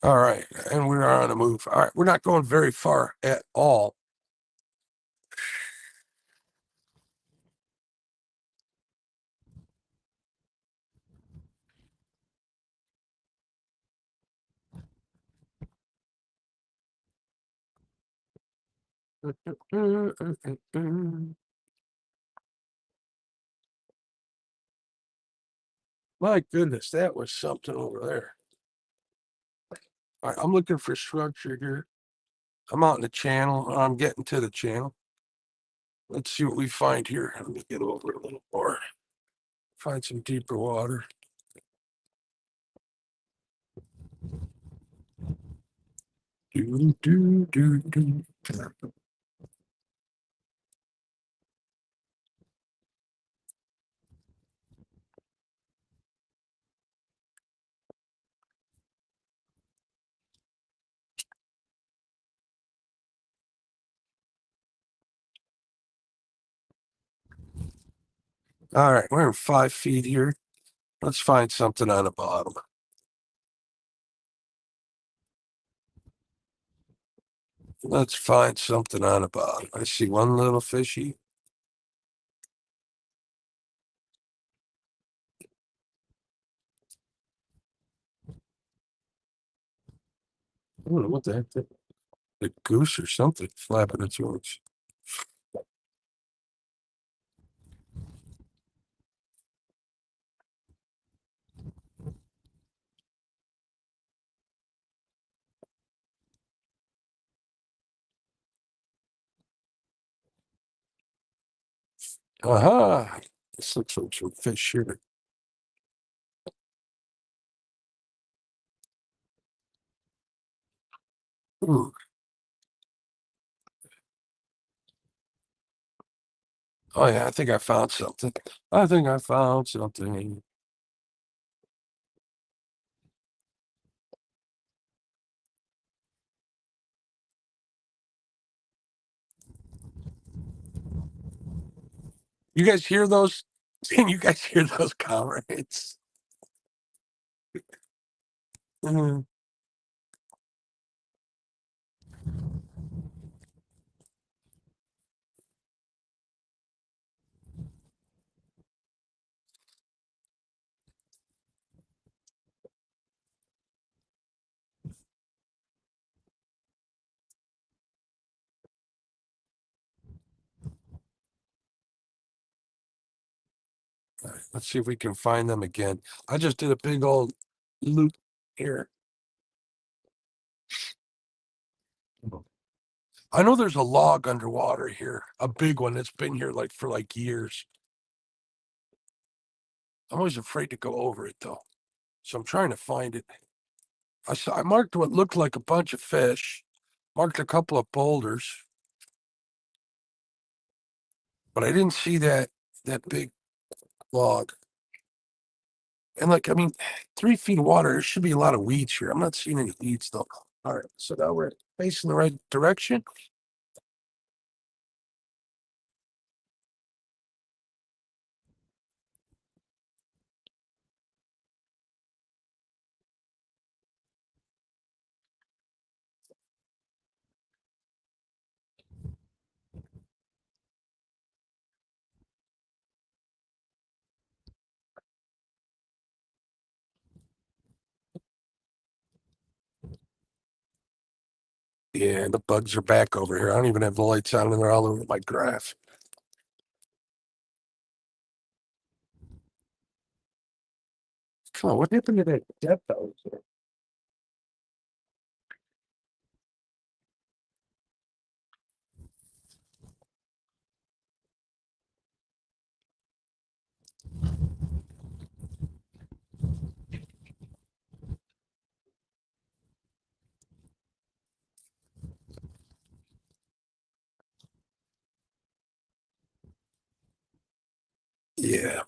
All right, and we are on a move. All right, we're not going very far at all. My goodness, that was something over there. All right, I'm looking for structure here. I'm out in the channel. I'm getting to the channel. Let's see what we find here. Let me get over a little more. Find some deeper water. Do, do, do, do. All right, we're in 5 feet here. Let's find something on the bottom. Let's find something on the bottom. I see one little fishy. I don't know what the heck that, a goose or something flapping its wings. Aha! This looks like some fish here. Ooh. Oh yeah, I think I found something. I think I found something. You guys hear those? Can you guys hear those comments? Mhm. Let's see if we can find them again. I just did a big old loop here. I know there's a log underwater here, a big one that's been here like for like years. I'm always afraid to go over it though. So I'm trying to find it. I marked what looked like a bunch of fish, marked a couple of boulders, but I didn't see that big log. And like, I mean, 3 feet of water, there should be a lot of weeds here. I'm not seeing any weeds though. All right, so now we're facing the right direction. Yeah, the bugs are back over here. I don't even have the lights on and they're all over my graph. Come on, what happened to that depth out there?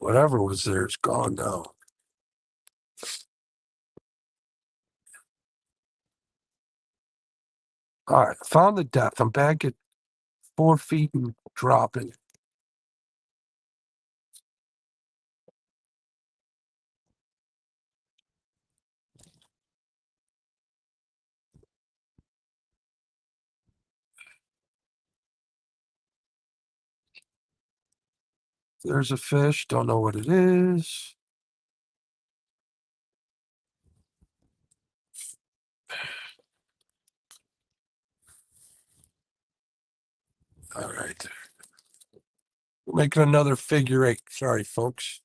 Whatever was there is gone now. All right, found the depth. I'm back at 4 feet and dropping. There's a fish. Don't know what it is. All right. We're making another figure 8. Sorry, folks.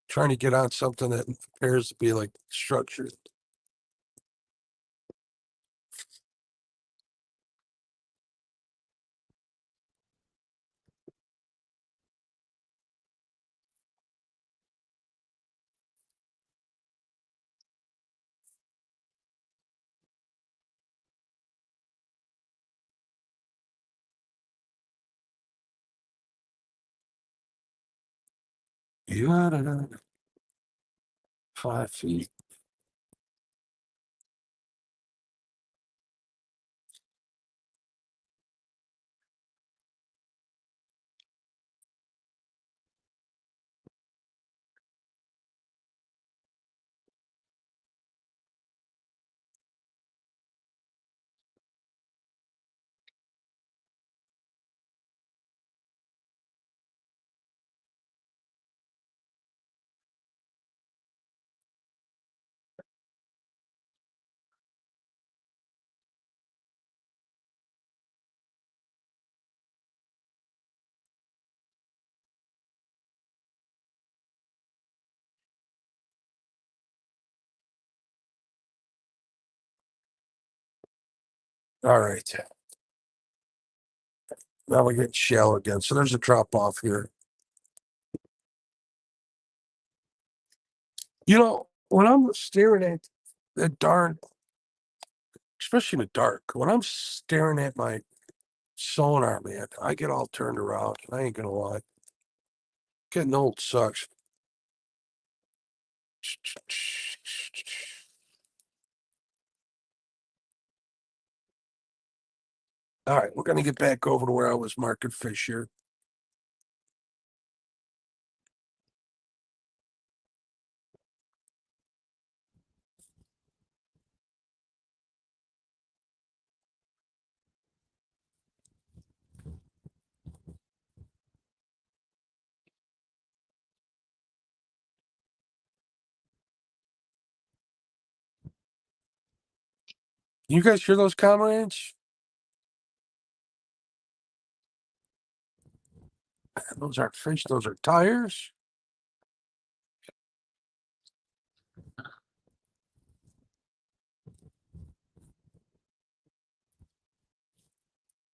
Trying to get on something that appears to be like structured. Yeah, 5 feet. All right. Now we get shallow again. So there's a drop off here. When I'm staring at that darn, especially in the dark, when I'm staring at my sonar, man, I get all turned around. I ain't gonna lie. Getting old sucks. All right, we're gonna get back over to where I was marking fish here. You guys hear those comrades? Those aren't fish, those are tires.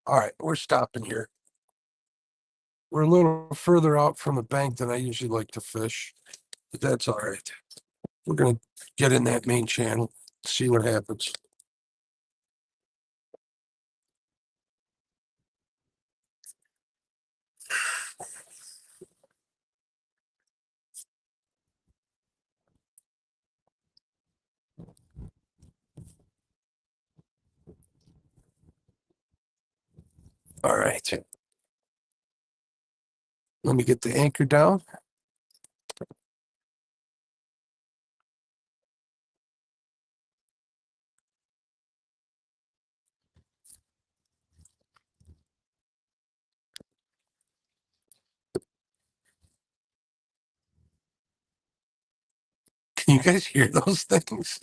All right, we're stopping here. We're a little further out from the bank than I usually like to fish, but that's all right. We're gonna get in that main channel, see what happens. All right. Let me get the anchor down. Can you guys hear those things?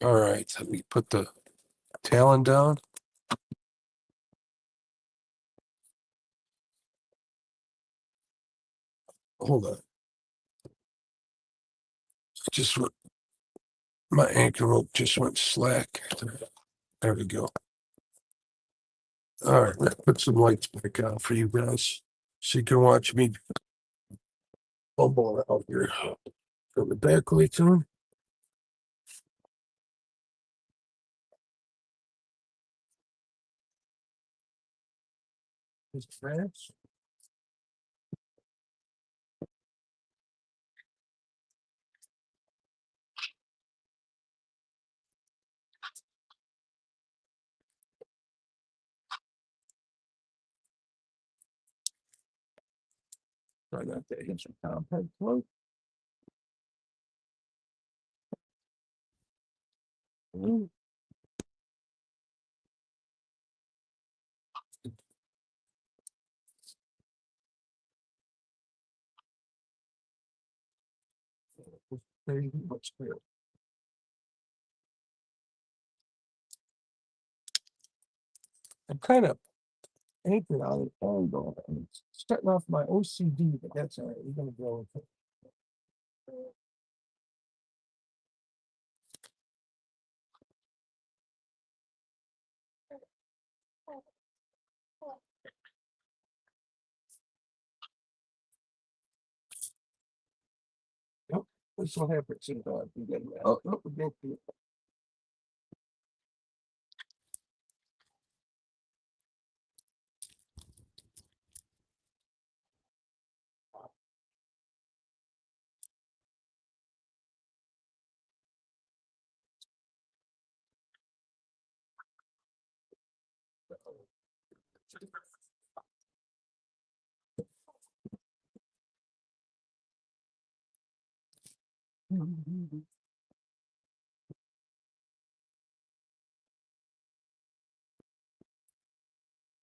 All right, let me put the talon down. Hold on. Just my anchor rope just went slack. There we go. All right, let's put some lights back on for you guys so you can watch me bumble out here. Put the back lights on. Just fast. Try not to hit some compact float. What's there? I'm kind of anchored on an angle. And it's starting off my OCD, but that's all right. We're gonna go with it. Yep. This will happen sometimes. We get it. Oh, we're going to it.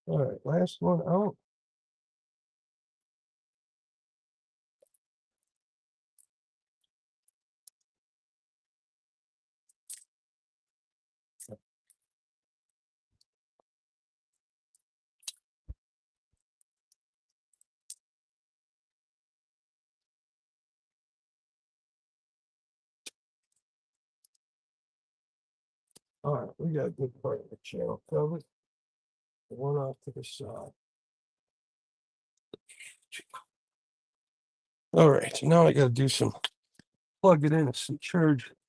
All right, last one out. All right, we got a good part of the channel covered. One off to the side. All right, so now I got to do some plug it in, some chargers.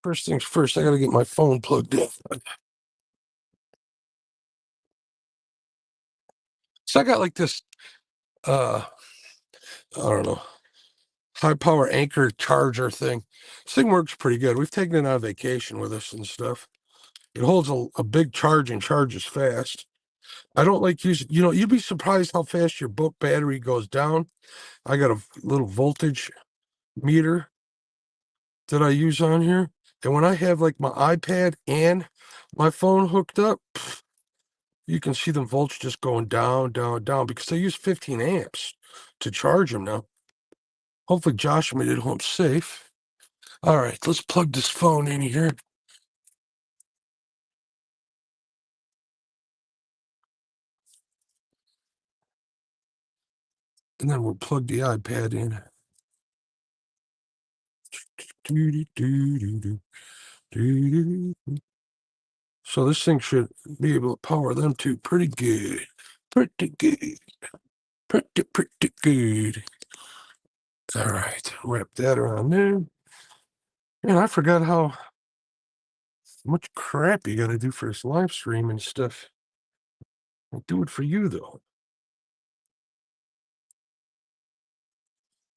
First things first, I got to get my phone plugged in. So I got like this, I don't know, high power anchor charger thing. This thing works pretty good. We've taken it on vacation with us and stuff. It holds a big charge and charges fast. I don't like using, you'd be surprised how fast your boat battery goes down. I got a little voltage meter that I use on here. And when I have like my iPad and my phone hooked up, you can see the voltage just going down, down, down because they use 15 amps to charge them now. Hopefully Josh made it home safe. All right, let's plug this phone in here. And then we'll plug the iPad in. So this thing should be able to power them two pretty good. Pretty good. Pretty good. All right, wrap that around there. Man, I forgot how much crap you got to do for this live stream and stuff. I'll do it for you, though.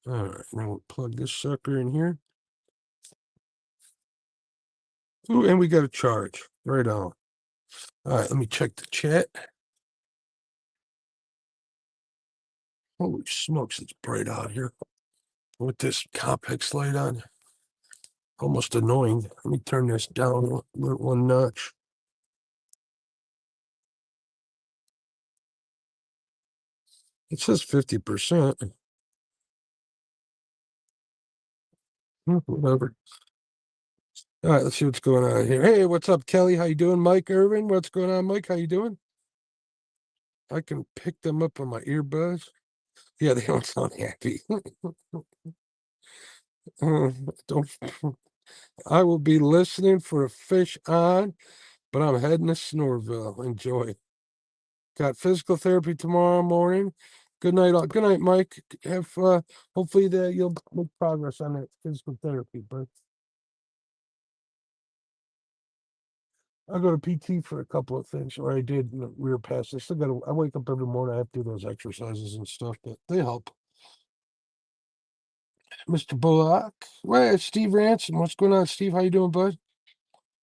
All right, now we'll plug this sucker in here. Ooh, and we got a charge. Right on. All right, let me check the chat. Holy smokes, it's bright out here. With this complex light on. Almost annoying. Let me turn this down one notch. It says 50%. Whatever. All right, let's see what's going on here. Hey, what's up, Kelly? How you doing? Mike Irvin, what's going on, Mike? How you doing? I can pick them up on my earbuds. Yeah, they don't sound happy. Don't. I will be listening for a fish on, but I'm heading to Snorville. Enjoy. Got physical therapy tomorrow morning. Good night, all. Good night, Mike. Have hopefully that you'll make progress on that physical therapy, but I'll go to PT for a couple of things, or I did in the rear pass. I still gotta I wake up every morning, I have to do those exercises and stuff, but they help. Mr. Bullock. Well, it's Steve Ransom. What's going on, Steve? How you doing, bud?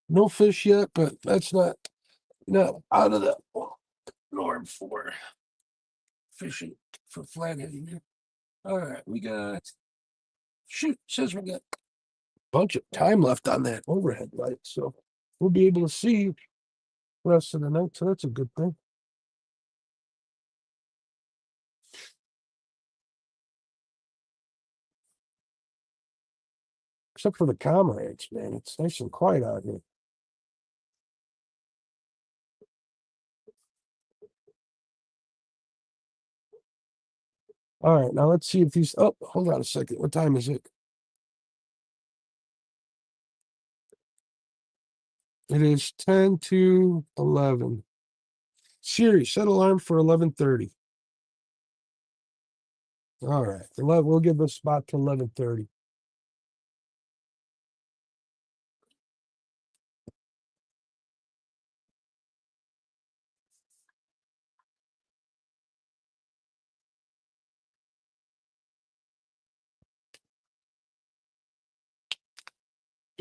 No fish yet, but that's not out of the norm for fishing for flathead. All right, we got says we got a bunch of time left on that overhead light, so we'll be able to see the rest of the night. So that's a good thing. Except for the comrades, man. It's nice and quiet out here. All right, now let's see if these. Oh, hold on a second. What time is it? It is 10 to 11. Siri, set alarm for 11:30. All right, 11. We'll give the spot to 11:30.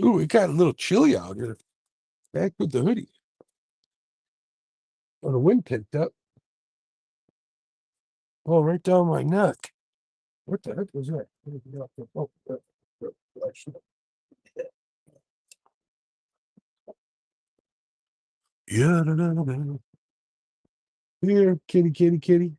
Ooh, it got a little chilly out here. Back with the hoodie. Oh, the wind picked up. Oh, right down my neck. What the heck was that? Oh, yeah. Here, kitty, kitty, kitty.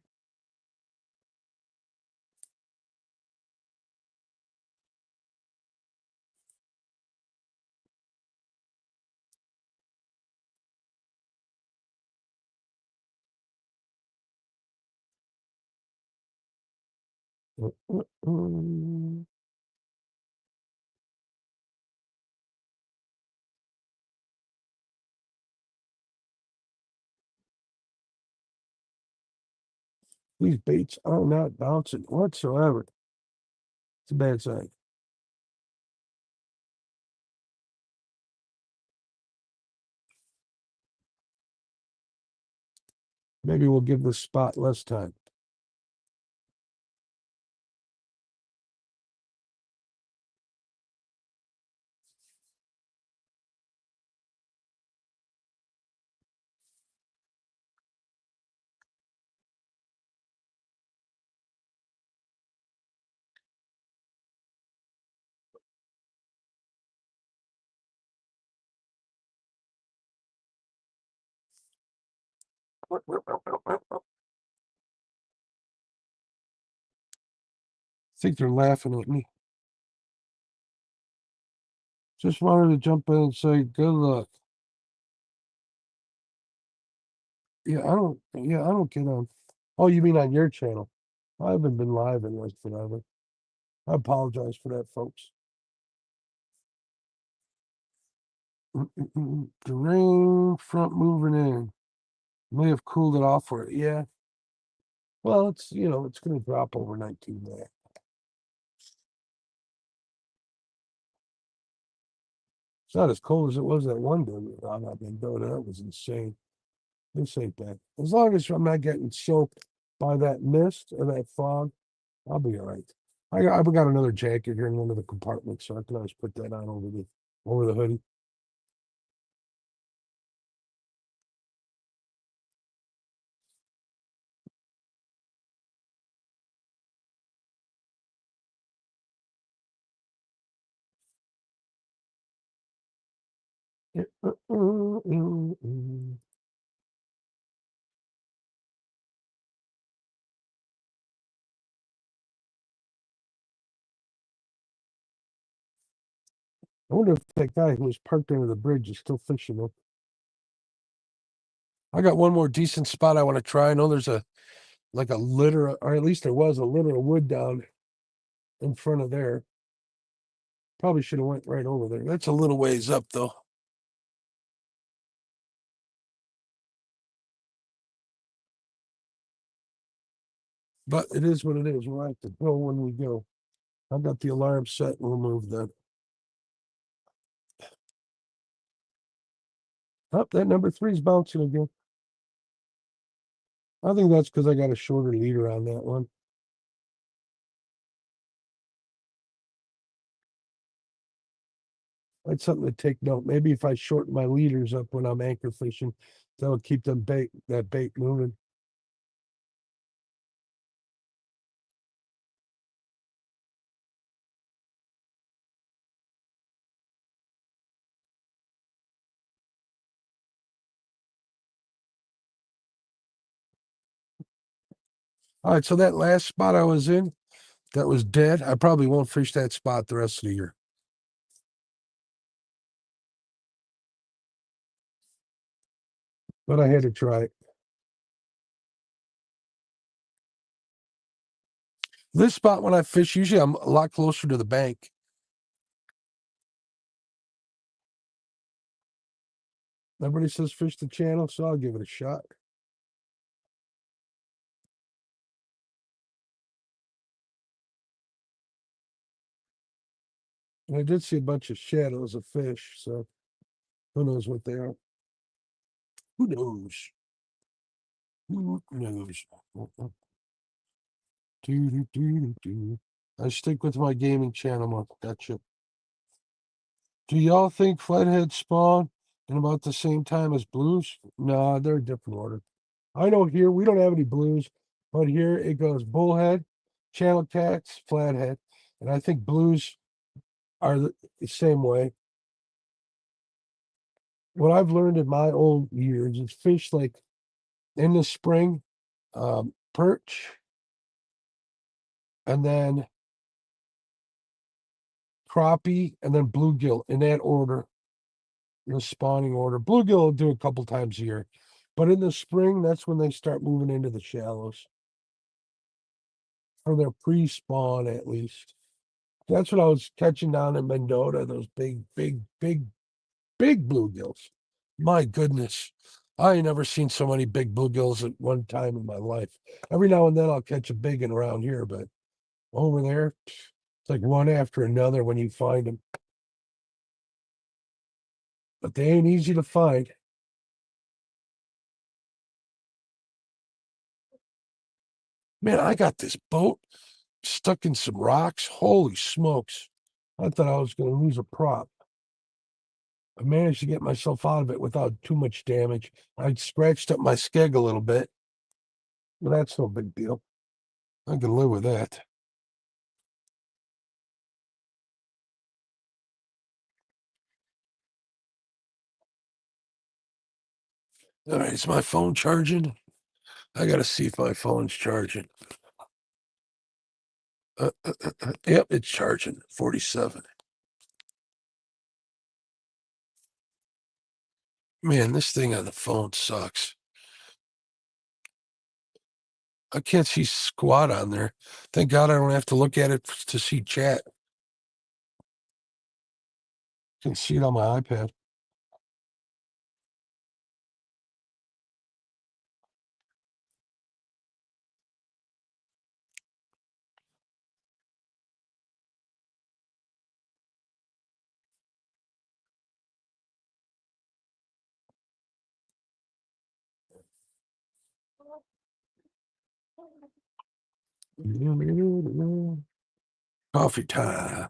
These baits are not bouncing whatsoever. It's a bad sign. Maybe we'll give this spot less time. I think they're laughing at me. Just wanted to jump in and say good luck. I don't get on. Oh, you mean on your channel? I haven't been live in like forever. I apologize for that, folks. The rain front moving in. May have cooled it off for it. Yeah. Well, it's going to drop over 19 there. It's not as cold as it was that one day. I've been doing that. Was insane. This ain't bad. As long as I'm not getting soaked by that mist or that fog, I'll be all right. I've got another jacket here in one of the compartments, so I can always put that on over the hoodie. I wonder if that guy who was parked under the bridge is still fishing though. I got one more decent spot I want to try. I know there's a litter, or at least there was a litter of wood down in front of there. Probably should have went right over there. That's a little ways up though. But it is what it is. We'll have to go when we go. I got the alarm set and removed that. Oh, that number 3 is bouncing again. I think that's because I got a shorter leader on that one. That's something to take note. Maybe if I shorten my leaders up when I'm anchor fishing, that'll keep that bait moving. All right, so that last spot I was in, that was dead. I probably won't fish that spot the rest of the year. But I had to try it. This spot, when I fish, usually I'm a lot closer to the bank. Everybody says fish the channel, so I'll give it a shot. And I did see a bunch of shadows of fish, so who knows what they are. Who knows? Who knows? I stick with my gaming channel. Gotcha. Do y'all think flathead spawn in about the same time as blues? No, they're a different order. I know here we don't have any blues, but here it goes bullhead, channel cats, flathead, and I think blues are the same way. What I've learned in my old years is fish like in the spring, perch, and then crappie, and then bluegill in that order, the spawning order. Bluegill will do a couple times a year, but in the spring, that's when they start moving into the shallows. Or their pre-spawn at least. That's what I was catching down in Mendota, those big bluegills. My goodness. I ain't never seen so many big bluegills at one time in my life. Every now and then I'll catch a big one around here, but over there, it's like one after another when you find them. But they ain't easy to find. Man, I got this boat stuck in some rocks. Holy smokes. I thought I was going to lose a prop. I managed to get myself out of it without too much damage. I scratched up my skeg a little bit, but that's no big deal. I can live with that. All right, is my phone charging? I got to see if my phone's charging. Yep, it's charging. 47. Man, this thing on the phone sucks. I can't see squat on there. Thank God I don't have to look at it to see chat. I can see it on my iPad. Coffee time.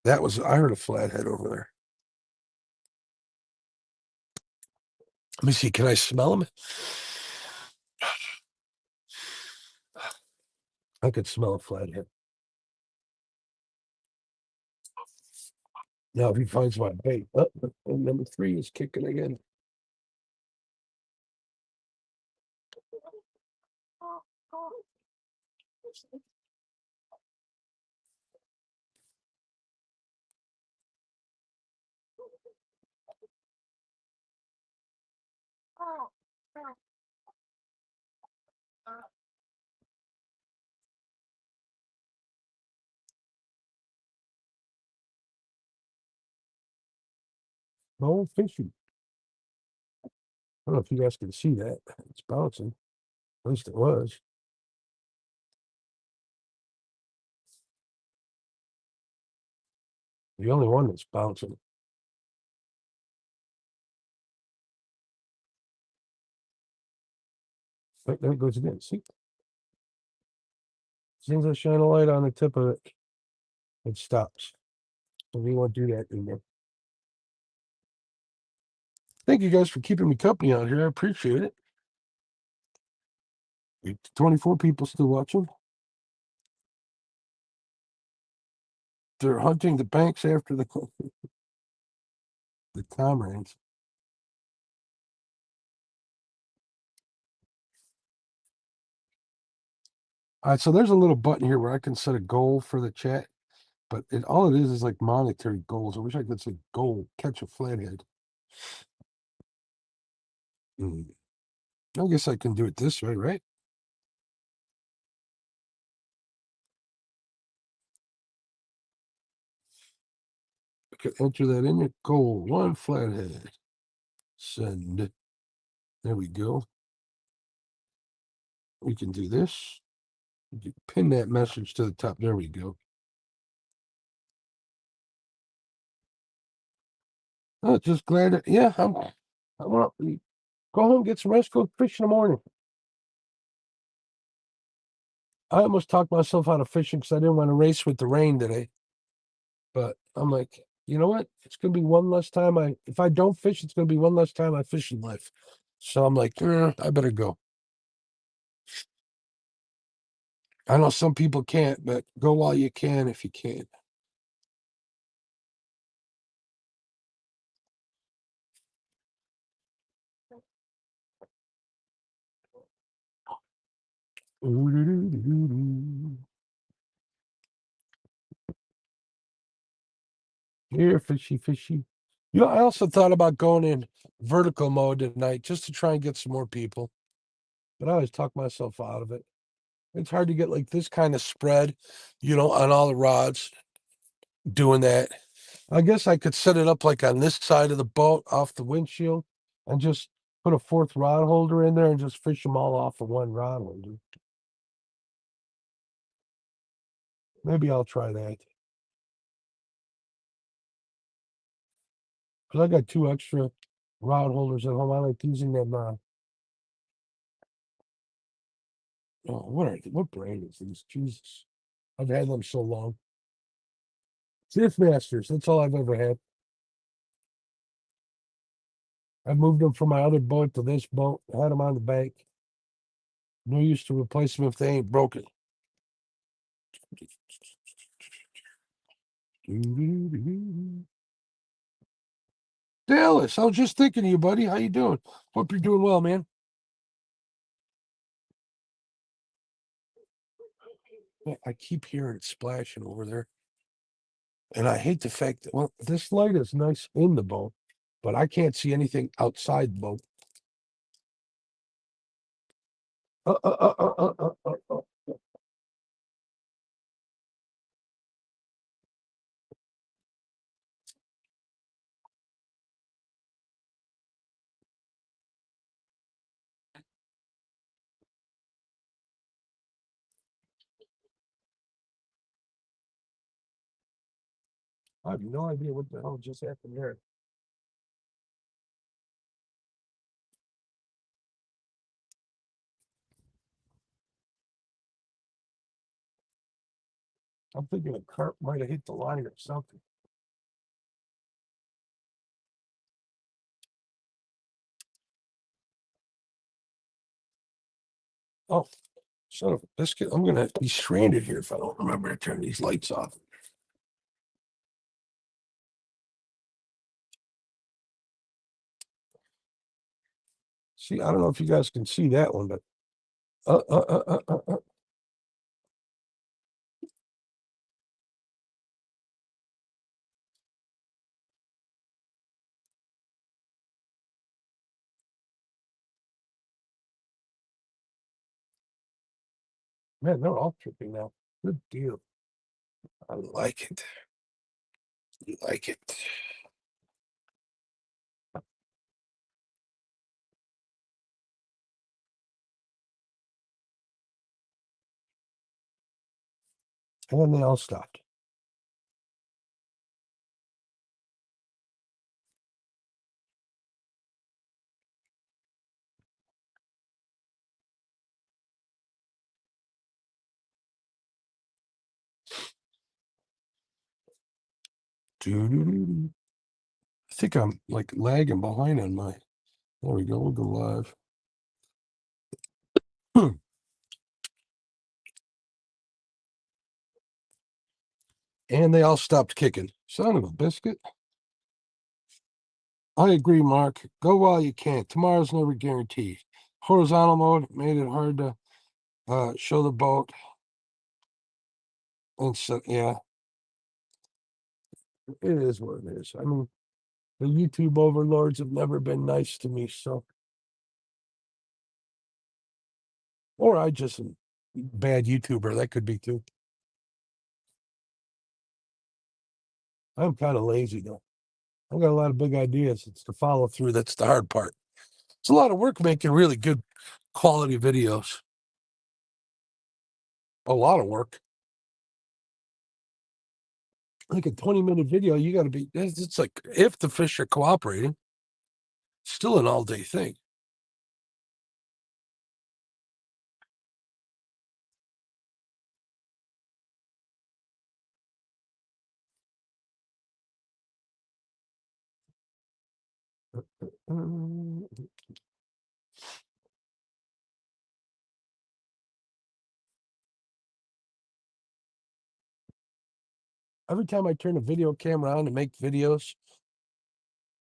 That was, I heard a flathead over there. Let me see. Can I smell him? I could smell a flathead. Now, if he finds my bait, number 3 is kicking again. No fishing. I don't know if you guys can see that. It's bouncing. At least it was. The only one that's bouncing. Right, there it goes again. See? As soon as I shine a light on the tip of it, it stops. So we won't do that anymore. Thank you guys for keeping me company out here. I appreciate it. 24 people still watching. They're hunting the banks after the comrades. All right, so there's a little button here where I can set a goal for the chat, but all it is like monetary goals. I wish I could say goal, catch a flathead. I guess I can do it this way, right? I could enter that in there. Goal, 1 flathead. Send. There we go. We can do this. We can pin that message to the top. There we go. Oh, just glad that, yeah, I want to go home, get some rest, go fish in the morning. I almost talked myself out of fishing because I didn't want to race with the rain today. But I'm like, you know what? It's gonna be one less time if I don't fish, it's gonna be one less time I fish in life. So I'm like, I better go. I know some people can't, but go while you can if you can. Here, fishy, fishy. You know, I also thought about going in vertical mode tonight just to try and get some more people. But I always talk myself out of it. It's hard to get like this kind of spread, on all the rods doing that. I guess I could set it up like on this side of the boat off the windshield and just put a 4th rod holder in there and just fish them all off of one rod holder. Maybe I'll try that. Because I got 2 extra rod holders at home. I like using them. What brand is these? Jesus. I've had them so long. Drift Masters. That's all I've ever had. I moved them from my other boat to this boat. I had them on the bank. No use to replace them if they ain't broken. Dallas, I was just thinking of you, buddy. How you doing? Hope you're doing well, man. I keep hearing it splashing over there. And I hate the fact that, well, this light is nice in the boat, but I can't see anything outside the boat. I have no idea what the hell just happened there. I'm thinking a carp might have hit the line or something. Oh, son of a biscuit. I'm going to be stranded here if I don't remember to turn these lights off. See, I don't know if you guys can see that one, but man, they're all tripping now. Good deal. I like it. I like it. And they all stopped. I think I'm like lagging behind on my. There we go. We'll go live. And they all stopped kicking. Son of a biscuit. I agree, Mark. Go while you can. Tomorrow's never guaranteed. Horizontal mode made it hard to show the boat. And so, yeah, it is what it is. I mean, the YouTube overlords have never been nice to me, so. Or I just am a bad YouTuber. That could be too. I'm kind of lazy, though. I've got a lot of big ideas. It's the follow through that's the hard part. It's a lot of work making really good quality videos. A lot of work. Like a 20-minute video, you got to be, it's like if the fish are cooperating, still an all day thing. Every time I turn a video camera on to make videos,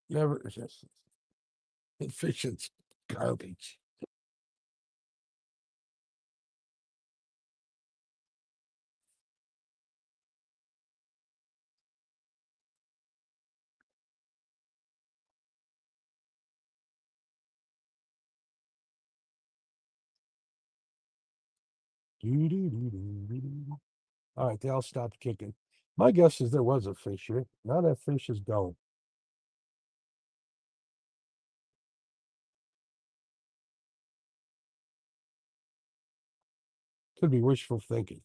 never, the fish is garbage. All right, they all stopped kicking. My guess is there was a fish here. Now that fish is gone. Could be wishful thinking.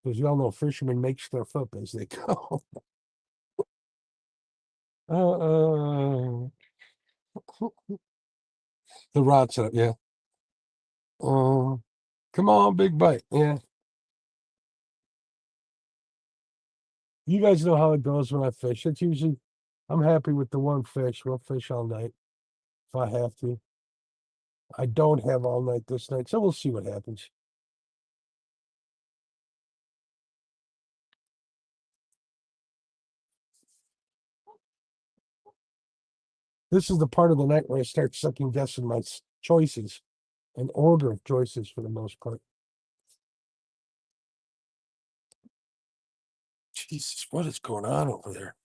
Because you all know fishermen make stuff up as they go. uh, the rod set up, yeah. Come on, big bite. Yeah. You guys know how it goes when I fish. It's usually, I'm happy with the one fish. We'll fish all night if I have to. I don't have all night this night, so we'll see what happens. This is the part of the night where I start second guessing my choices and order of choices for the most part. Jesus, what is going on over there?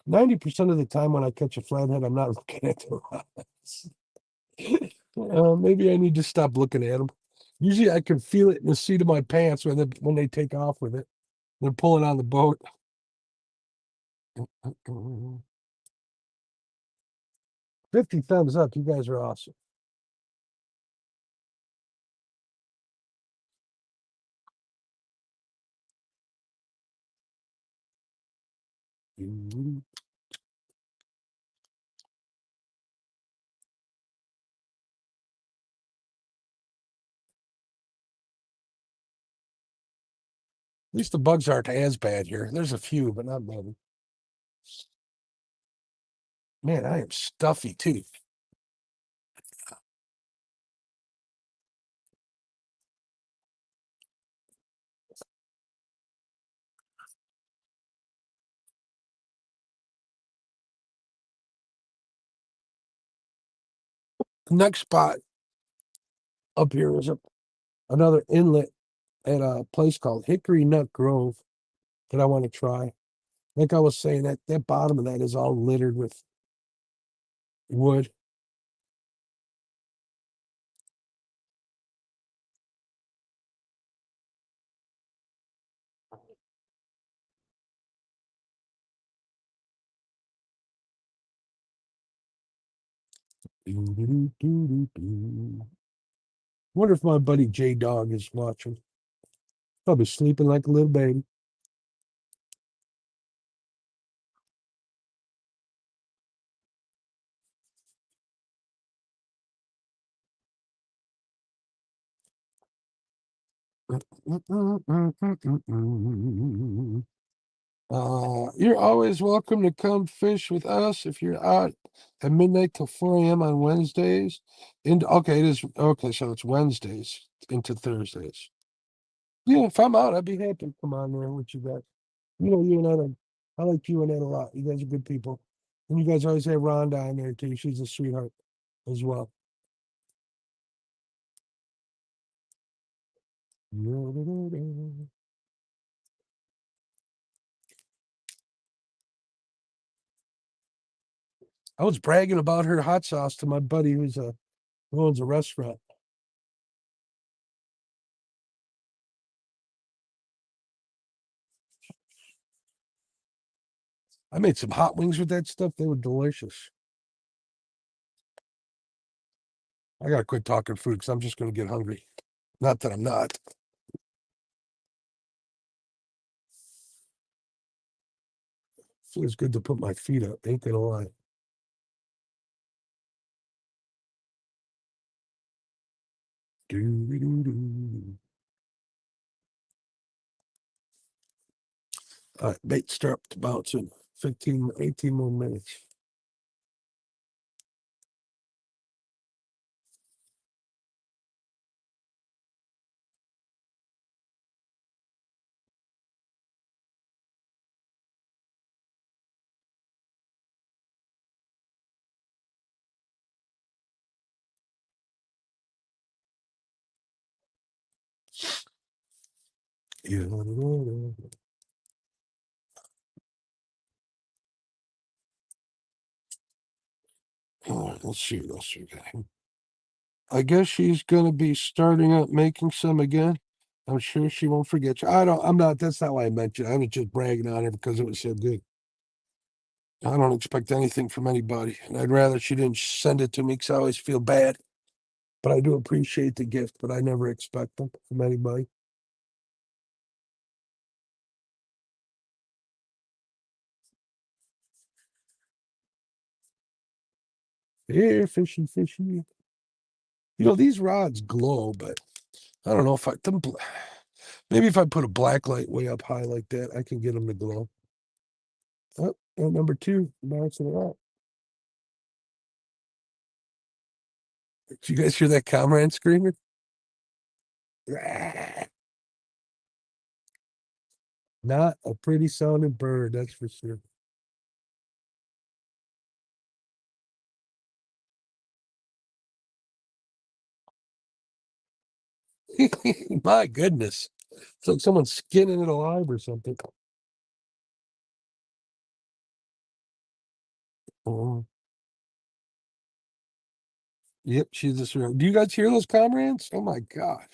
%90 of the time when I catch a flathead, I'm not looking at the rods. Maybe I need to stop looking at them. Usually I can feel it in the seat of my pants when they take off with it. They're pulling on the boat. 50 thumbs up. You guys are awesome. At least the bugs aren't as bad here. There's a few, but not many. Man, I am stuffy too. The next spot up here is another inlet at a place called Hickory Nut Grove that I want to try. Like I was saying, that bottom of that is all littered with wood. Wonder if my buddy J Dog is watching. Probably sleeping like a little baby. You're always welcome to come fish with us if you're out at midnight till 4 a.m. on Wednesdays. And okay, it is okay, so it's Wednesdays into Thursdays. Yeah, if I'm out, I'd be happy to come on there with you guys. You know, you and Ed, I like you and Ed a lot. You guys are good people. And you guys always have Rhonda on there too. She's a sweetheart as well. I was bragging about her hot sauce to my buddy who owns a restaurant. I made some hot wings with that stuff. They were delicious. I gotta quit talking food because I'm just gonna get hungry. Not that I'm not. Feels good to put my feet up. Ain't gonna lie. Doo-doo-doo. All right, bait start to bounce in 15, 18 more minutes. Yeah. All right, let's see what else we got. I guess she's gonna be starting up making some again. I'm sure she won't forget you. I'm not, that's not why I mentioned it. I was just bragging on her because it was so good. I don't expect anything from anybody. And I'd rather she didn't send it to me because I always feel bad. But I do appreciate the gift, but I never expect them from anybody. Here, fishy, fishy. You know, these rods glow, but I don't know if maybe if I put a black light way up high like that, I can get them to glow. Oh, and number two, bouncing it out. Did you guys hear that comrade screaming? Not a pretty sounding bird, that's for sure. My goodness. It's like someone's skinning it alive or something. Oh, yep, she's just around. Do you guys hear those comrades? Oh my God.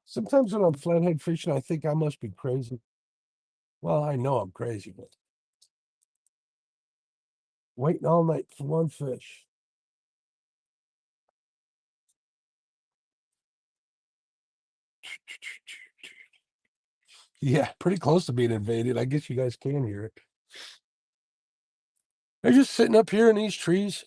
Sometimes when I'm flathead fishing, I think I must be crazy. Well, I know I'm crazy, but waiting all night for one fish. Yeah, pretty close to being invaded. I guess you guys can hear it. They're just sitting up here in these trees.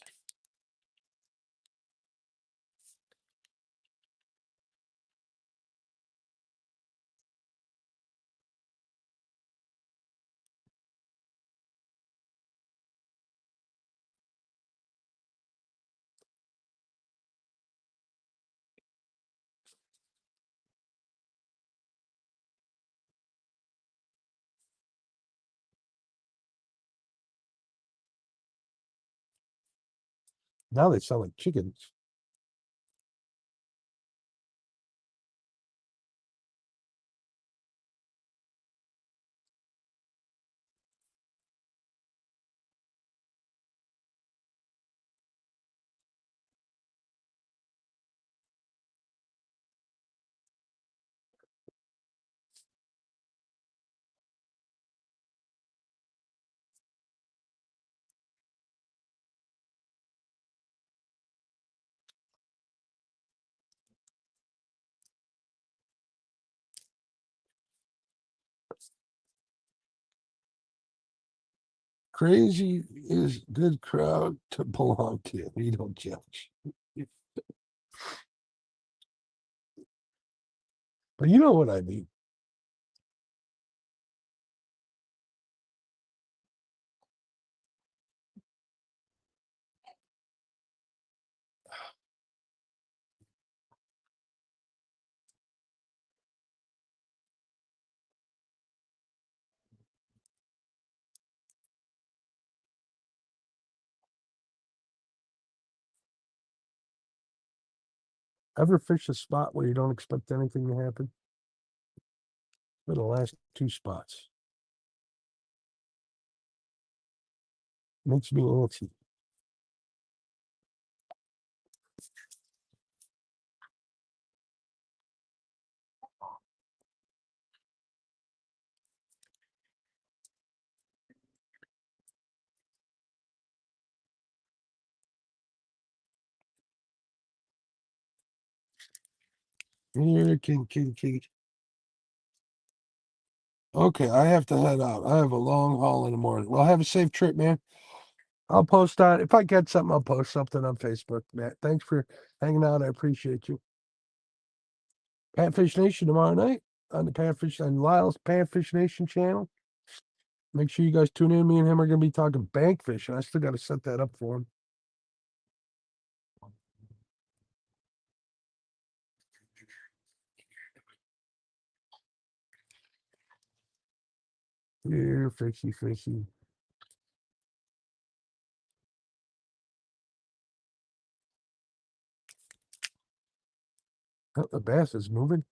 Now they sound like chickens. Crazy is good crowd to belong to. You don't judge. But you know what I mean. Ever fish a spot where you don't expect anything to happen? For the last two spots. Makes me antsy. Here, king. Okay, I have to head out. I have a long haul in the morning. Well, have a safe trip, man. I'll post on if I get something, I'll post something on Facebook, Matt. Thanks for hanging out. I appreciate you. Panfish Nation tomorrow night on the Panfish and Lyle's Panfish Nation channel. Make sure you guys tune in. Me and him are gonna be talking bank fishing. I still gotta set that up for him. Here, fishy. Oh, the bass is moving.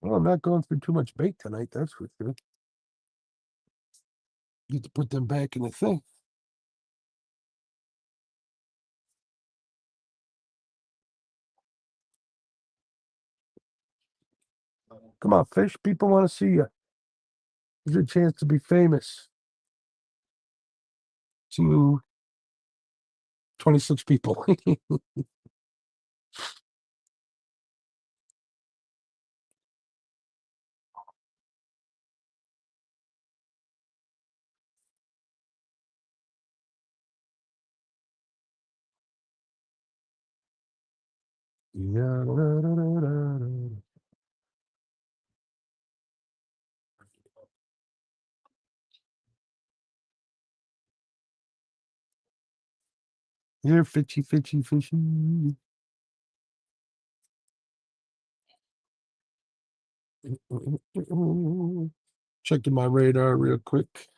Well, I'm not going through too much bait tonight, that's for sure. Need to put them back in the thing. Come on, fish. People want to see you. Here's your chance to be famous. To 26 people. You're fishy. Checking my radar real quick.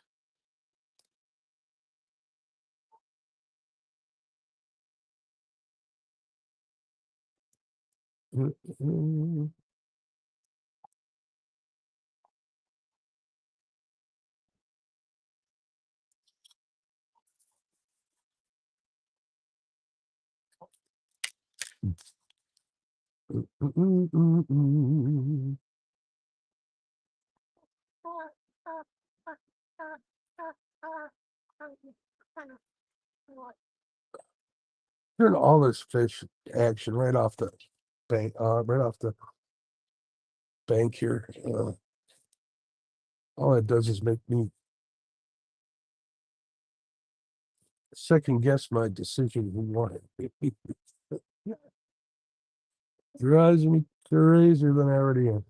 Hearing all this fish action right off the bank, right off the bank here. All it does is make me second guess my decision. Drives me crazier than I already am.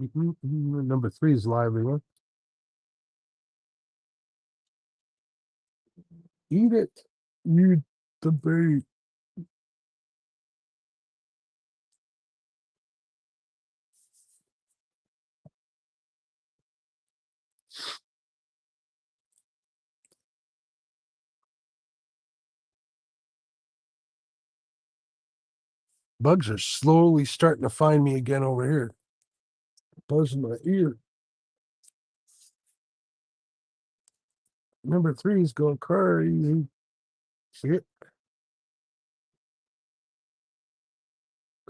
Number 3 is lively, huh? Eat it. You the bait. Bugs are slowly starting to find me again over here. Buzzing my ear. Number 3 is going crazy. See it?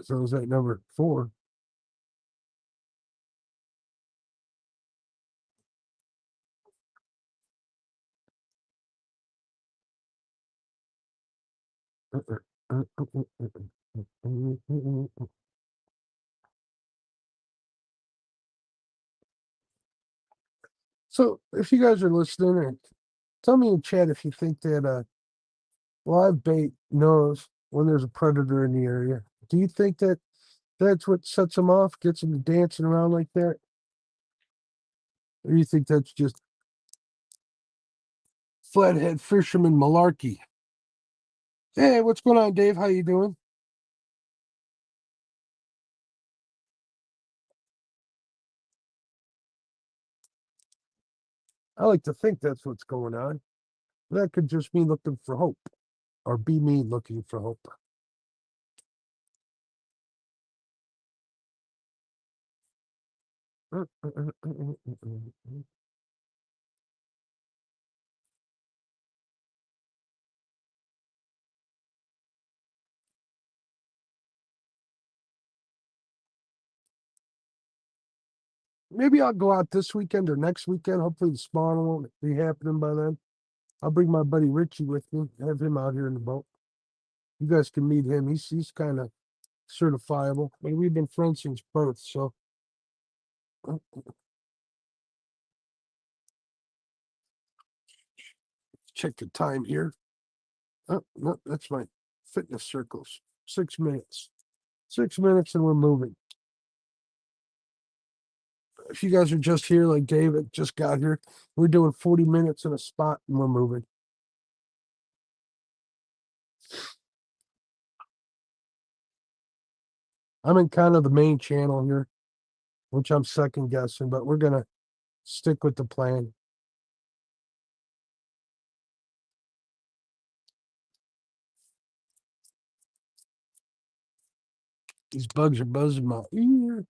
So is that number 4? So if you guys are listening, tell me in chat if you think that live bait knows when there's a predator in the area. Do you think that that's what sets them off, gets them dancing around like that? Or do you think that's just flathead fisherman malarkey? Hey, what's going on, Dave? How you doing? I like to think that's what's going on. That could just be looking for hope, or be me looking for hope. Maybe I'll go out this weekend or next weekend. Hopefully the spawn won't be happening by then. I'll bring my buddy Richie with me, have him out here in the boat. You guys can meet him. He's kind of certifiable. I mean, we've been friends since birth, so check the time here. Oh, no, that's my fitness circles. 6 minutes. 6 minutes and we're moving. If you guys are just here, like David just got here, we're doing 40 minutes in a spot and we're moving. I'm in kind of the main channel here, which I'm second guessing, but we're gonna stick with the plan. These bugs are buzzing my ear.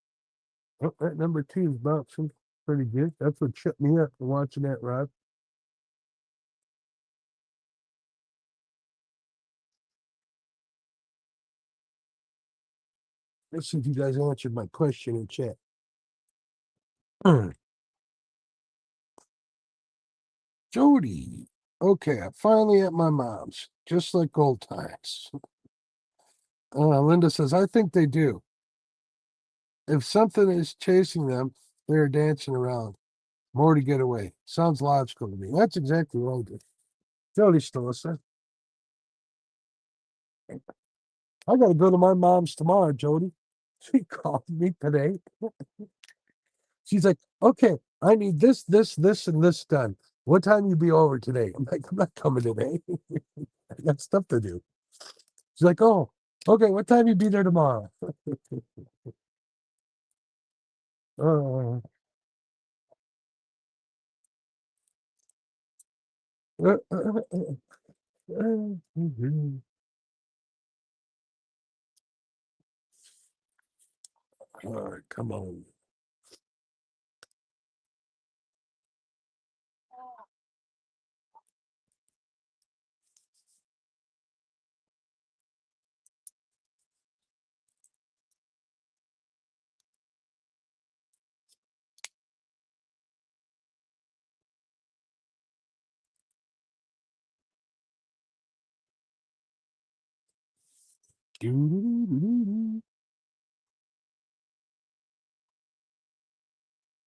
Oh, that number 2 is bouncing. pretty good. That's what tripped me up for watching that rod. Let's see if you guys answered my question in chat. Jody. Okay, I'm finally at my mom's, just like old times. Linda says, I think they do. If something is chasing them, they're dancing around. More to get away. Sounds logical to me. That's exactly what I did. Jody still listening. I got to go to my mom's tomorrow, Jody. She called me today. She's like, okay, I need this, and this done. What time you be over today? I'm like, I'm not coming today. I got stuff to do. She's like, oh, okay, what time you be there tomorrow? uh, All right, come on.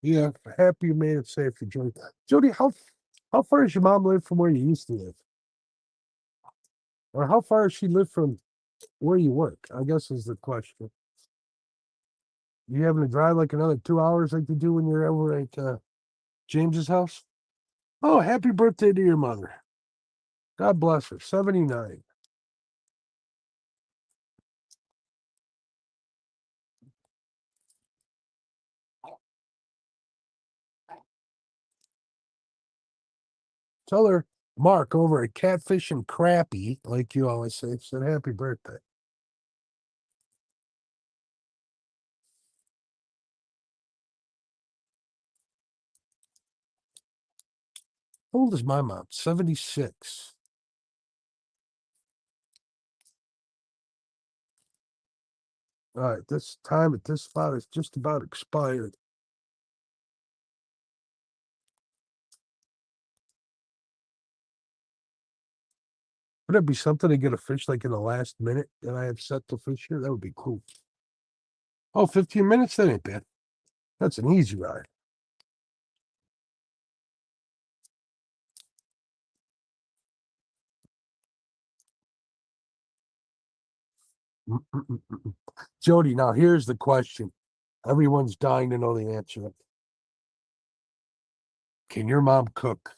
Yeah, happy you made it safely, Jody. Jody, how far does your mom live from where you used to live? Or how far does she live from where you work? I guess is the question. You having to drive like another 2 hours like you do when you're over at James's house? Oh, happy birthday to your mother. God bless her. 79. Tell her Mark over at Catfish and Crappie, like you always say, said happy birthday. How old is my mom? 76. All right, this time at this spot is just about expired. Would it be something to get a fish like in the last minute that I have set to fish here? That would be cool. Oh, 15 minutes? That ain't bad. That's an easy ride. Jody, now here's the question. Everyone's dying to know the answer. Can your mom cook?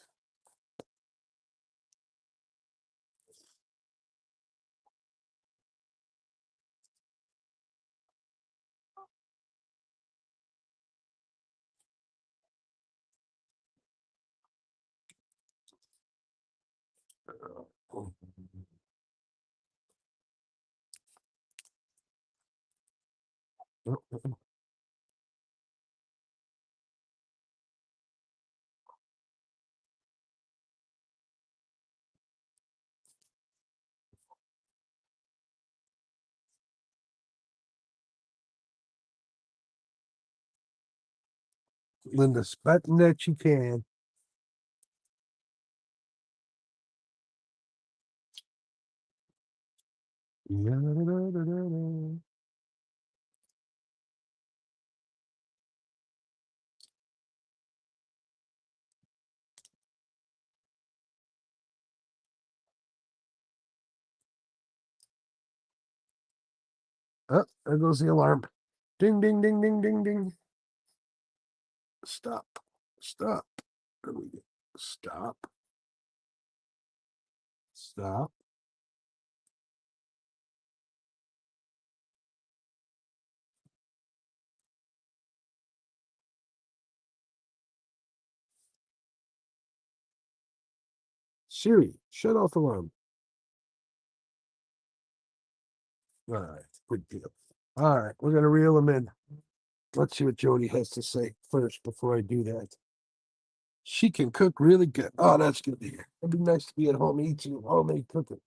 Linda's betting that she can. Oh, there goes the alarm. Ding, ding, ding, ding, ding, ding. Stop. Stop. There we go. Stop. Stop. Siri, shut off alarm. All right, good deal. All right, we're gonna reel them in. Let's see what Jody has to say first before I do that. She can cook really good. Oh, that's good to hear. It'd be nice to be at home eating homemade cooking.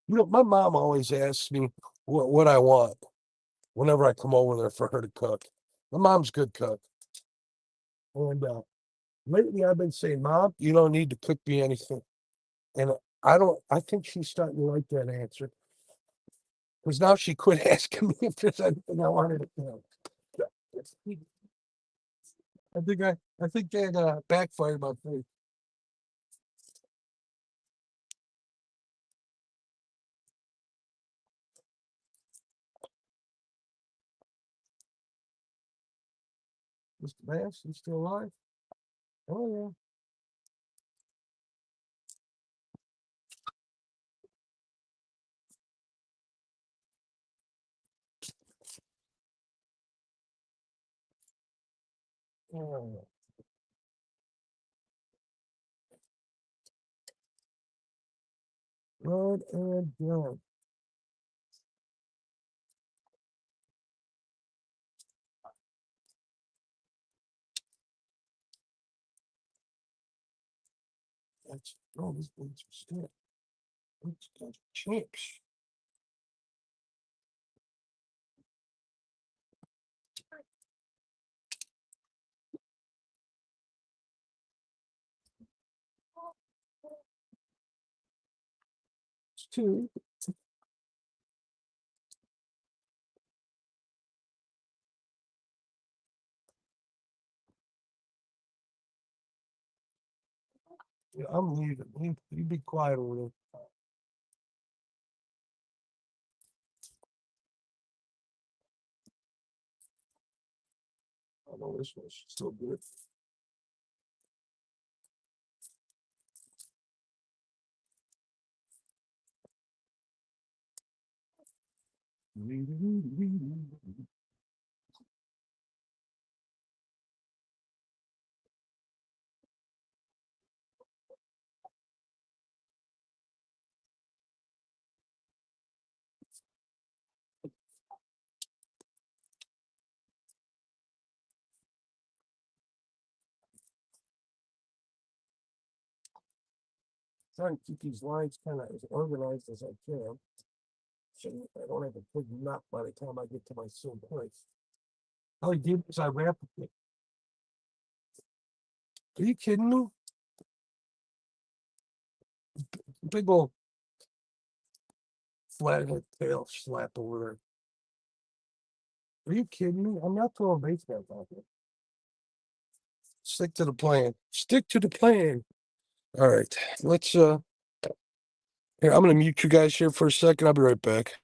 You know, my mom always asks me what I want whenever I come over there for her to cook. My mom's a good cook. And lately I've been saying, Mom, you don't need to cook me anything. And I think she's starting to like that answer. Because now she quit asking me if there's anything I wanted to cook. I think that backfired my face. Mr. Bass, you still alive? Oh yeah. Oh, run and gun. That's these things are still. It's got champs. It's two. Yeah, I'm leaving. You be quiet over there. I know this one's still good. Trying to keep these lines kind of as organized as I can. So I don't have a big knot by the time I get to my same place. All I did was I wrapped it. Are you kidding me? Big old flathead tail slap over there. Are you kidding me? I'm not throwing baseballs out there. Stick to the plan. Stick to the plan. All right. Let's here, I'm gonna mute you guys here for a second. I'll be right back.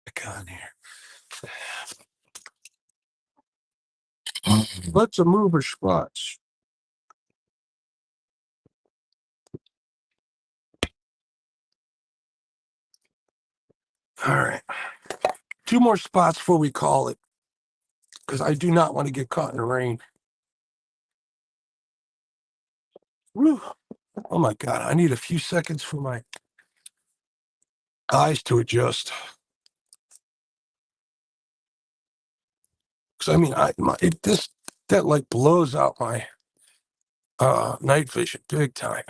Back on here. Let's move our spots. All right. Two more spots before we call it. Because I do not want to get caught in the rain. Whew. Oh my God. I need a few seconds for my eyes to adjust. Because I mean, that like blows out my Night fishing, big time.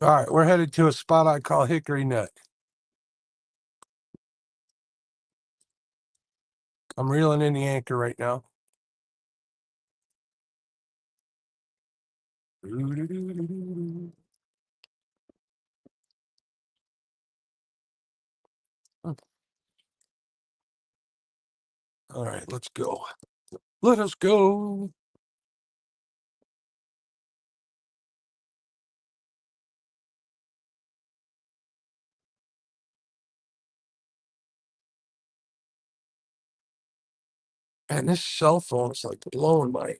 All right, we're headed to a spot I call Hickory Nut. I'm reeling in the anchor right now. All right, let's go. Let us go. And this cell phone is like blowing my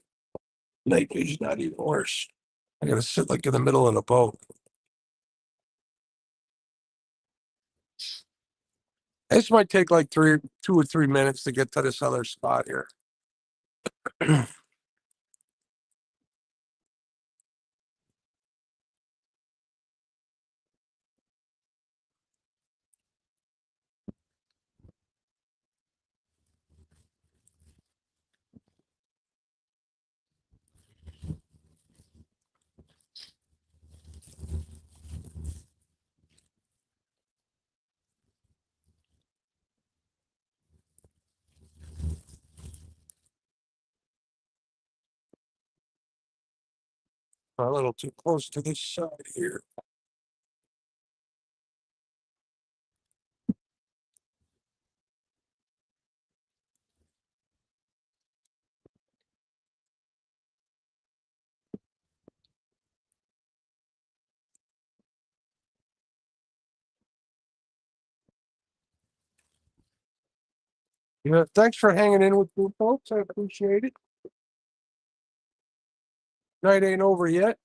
night vision not even worse. I gotta sit like in the middle of a boat. This might take like 2 or 3 minutes to get to this other spot here. A little too close to this side here. Yeah, thanks for hanging in with me, folks. I appreciate it. Night ain't over yet.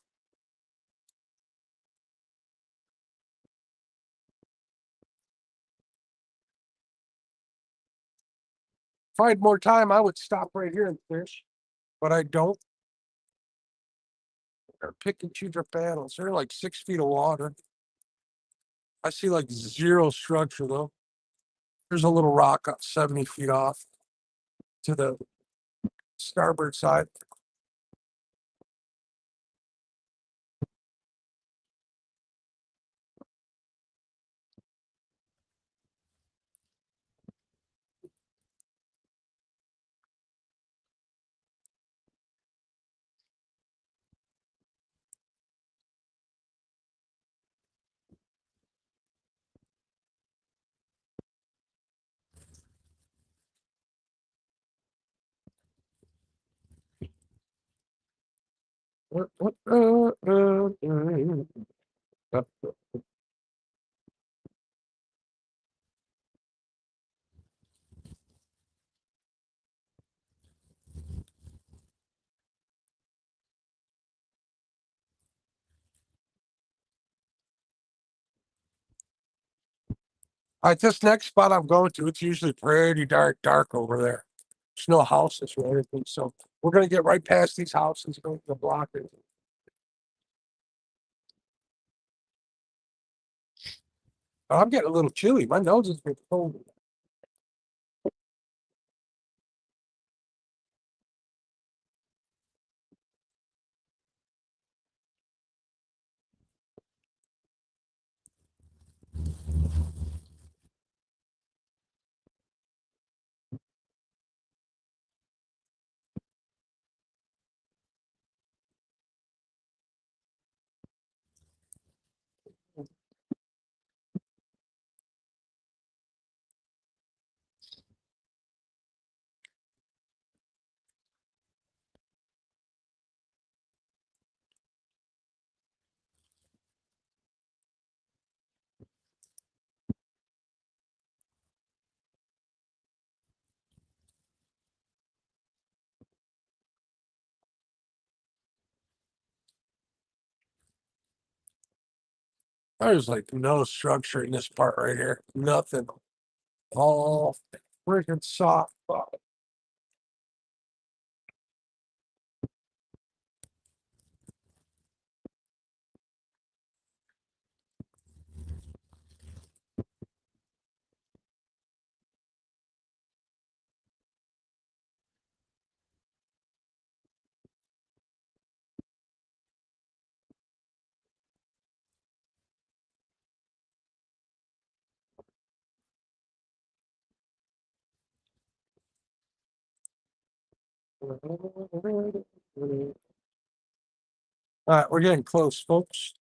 If I had more time, I would stop right here and fish, but I don't. They're pick and choose their paddles. They're like 6 feet of water. I see like zero structure though. There's a little rock 70 feet off to the starboard side. All right, this next spot I'm going to, it's usually pretty dark over there. There's no houses or anything, so we're gonna get right past these houses, go to the block. I'm getting a little chilly. My nose is getting cold. There's like no structure in this part right here. Nothing. All freaking soft. All right, we're getting close, folks.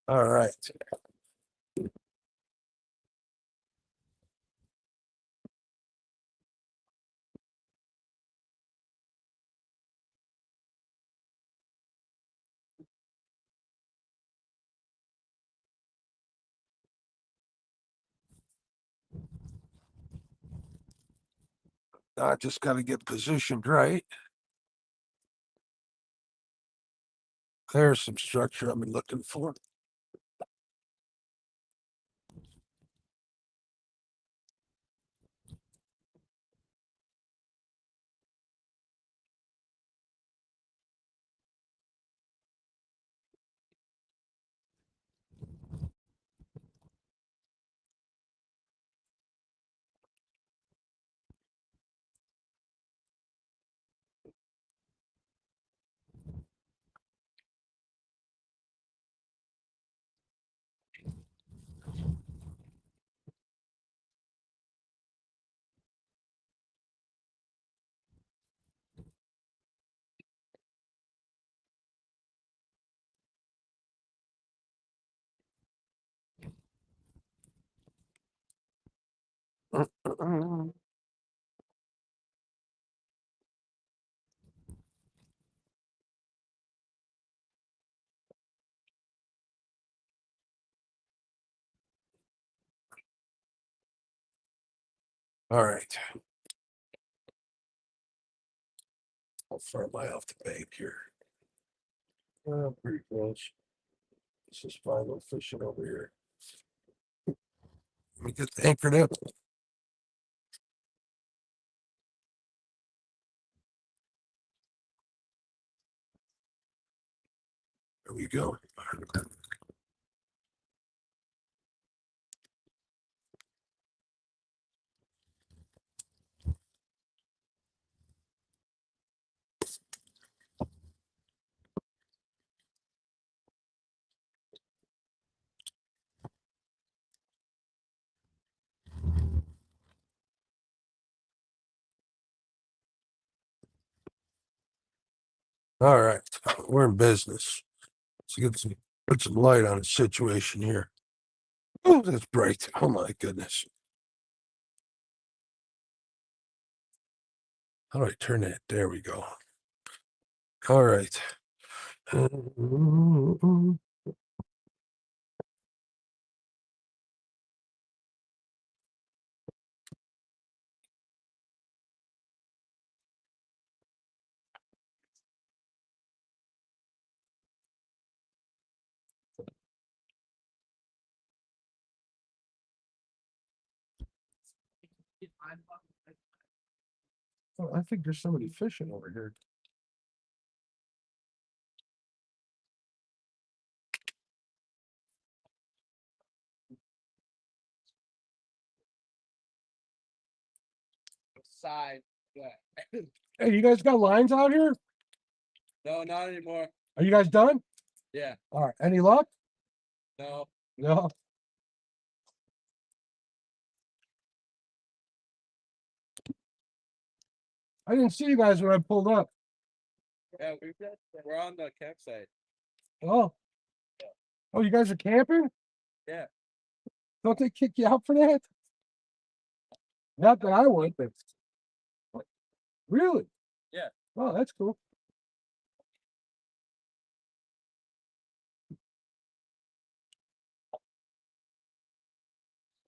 All right. I just got to get positioned right. There's some structure I've been looking for. All right. How far am I off the bank here? Pretty close. This is fine. We'll fish it over here. Let me get anchored up. There we go. All right. We're in business. Let's put some light on the situation here. Oh, that's bright. Oh my goodness. How do I turn that? There we go. All right. Oh, I think there's somebody fishing over here. Side. Yeah. Hey, you guys got lines out here? No, not anymore. Are you guys done? Yeah. All right. Any luck? No. No. I didn't see you guys when I pulled up. Yeah, we're on the campsite. Oh. Oh, you guys are camping? Yeah. Don't they kick you out for that? Not that I would, but really? Yeah. Oh, that's cool.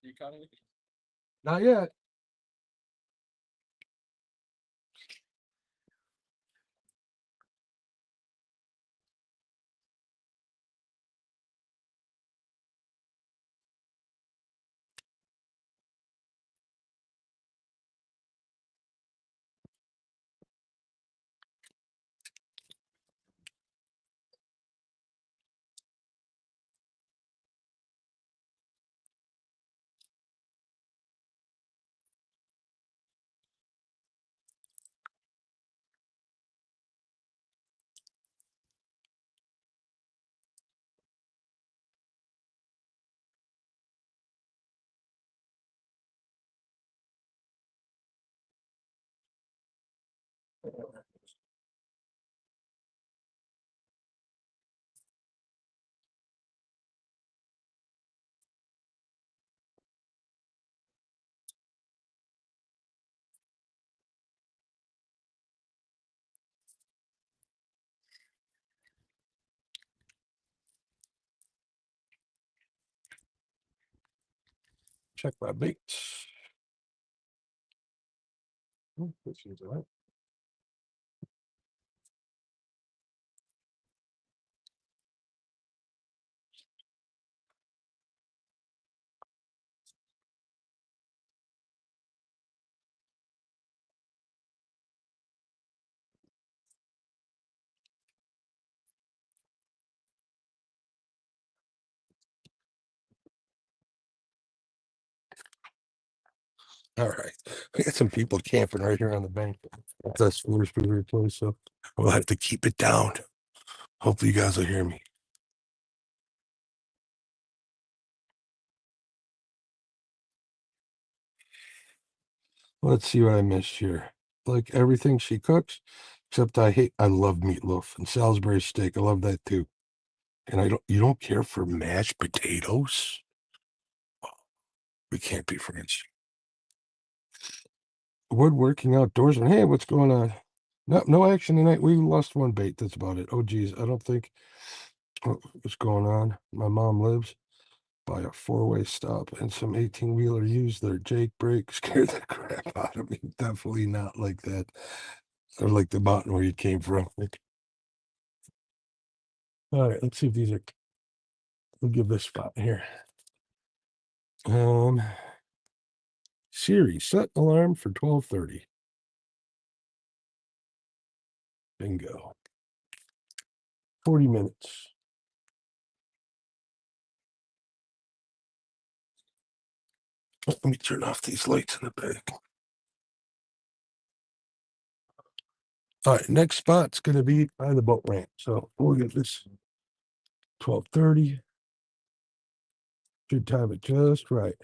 You caught it? Not yet. check my baits. Oh, this is all right. All right. We got some people camping right here on the bank. That's foolish to replace, so we'll have to keep it down. Hopefully you guys will hear me. Let's see what I missed here. Like everything she cooks, except I love meatloaf and Salisbury steak. I love that too. And you don't care for mashed potatoes? We can't be friends. Woodworking outdoorsman. Hey, what's going on? No action tonight. We lost one bait. That's about it. Oh, geez. I don't think what's going on. My mom lives by a four-way stop, and some 18-wheeler used their Jake brake, scared the crap out of me. Definitely not like that. Or like the mountain where you came from. All right, let's see if these are. We'll give this spot here. Siri, set alarm for 12:30. Bingo. 40 minutes. Let me turn off these lights in the back. All right, next spot's gonna be by the boat ramp. So we'll get this 12:30. Should time it just right.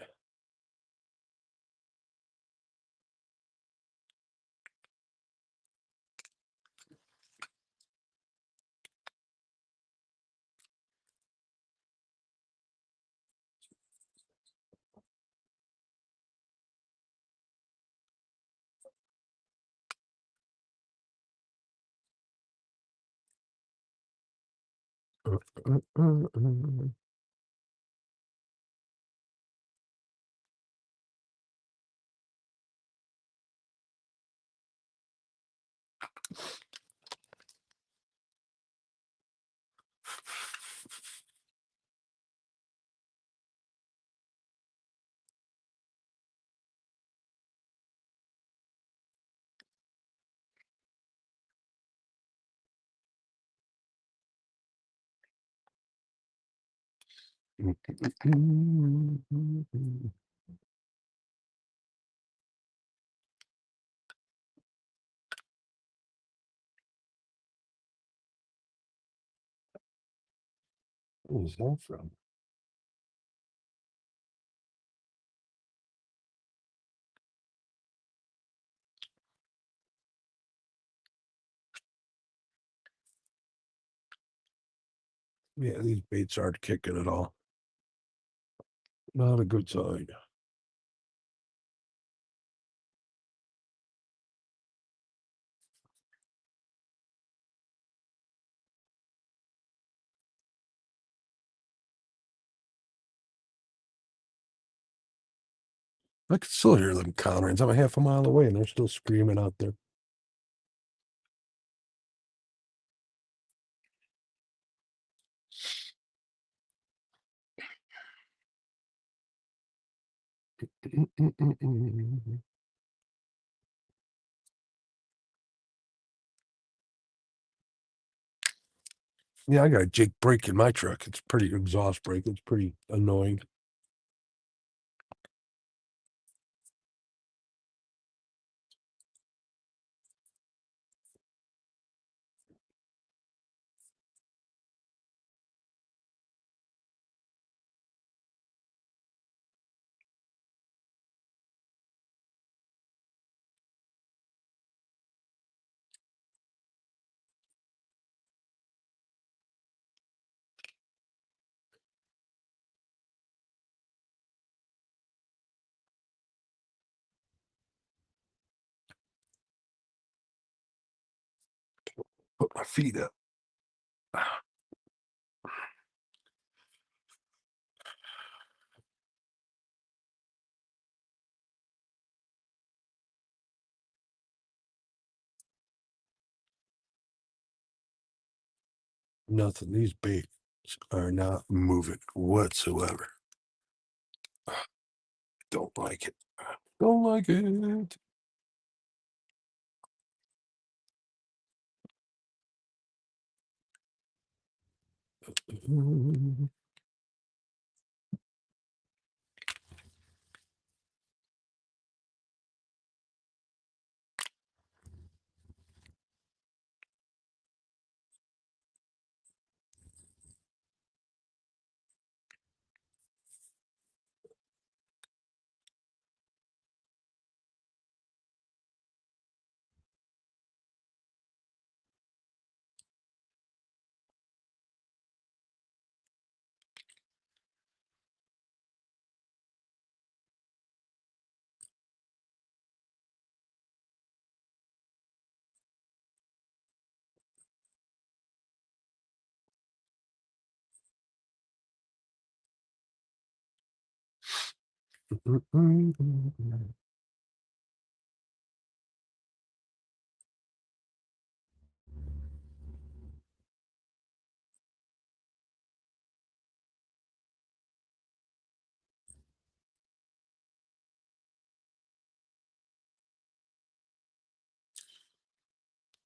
Where's that from? Yeah, these baits aren't kicking at all. Not a good sign. I can still hear them counterings. I'm a half a mile away and they're still screaming out there. Yeah, I got a Jake brake in my truck. It's pretty exhaust brake. It's pretty annoying. Put my feet up. Nothing. These baits are not moving whatsoever. Don't like it. Don't like it.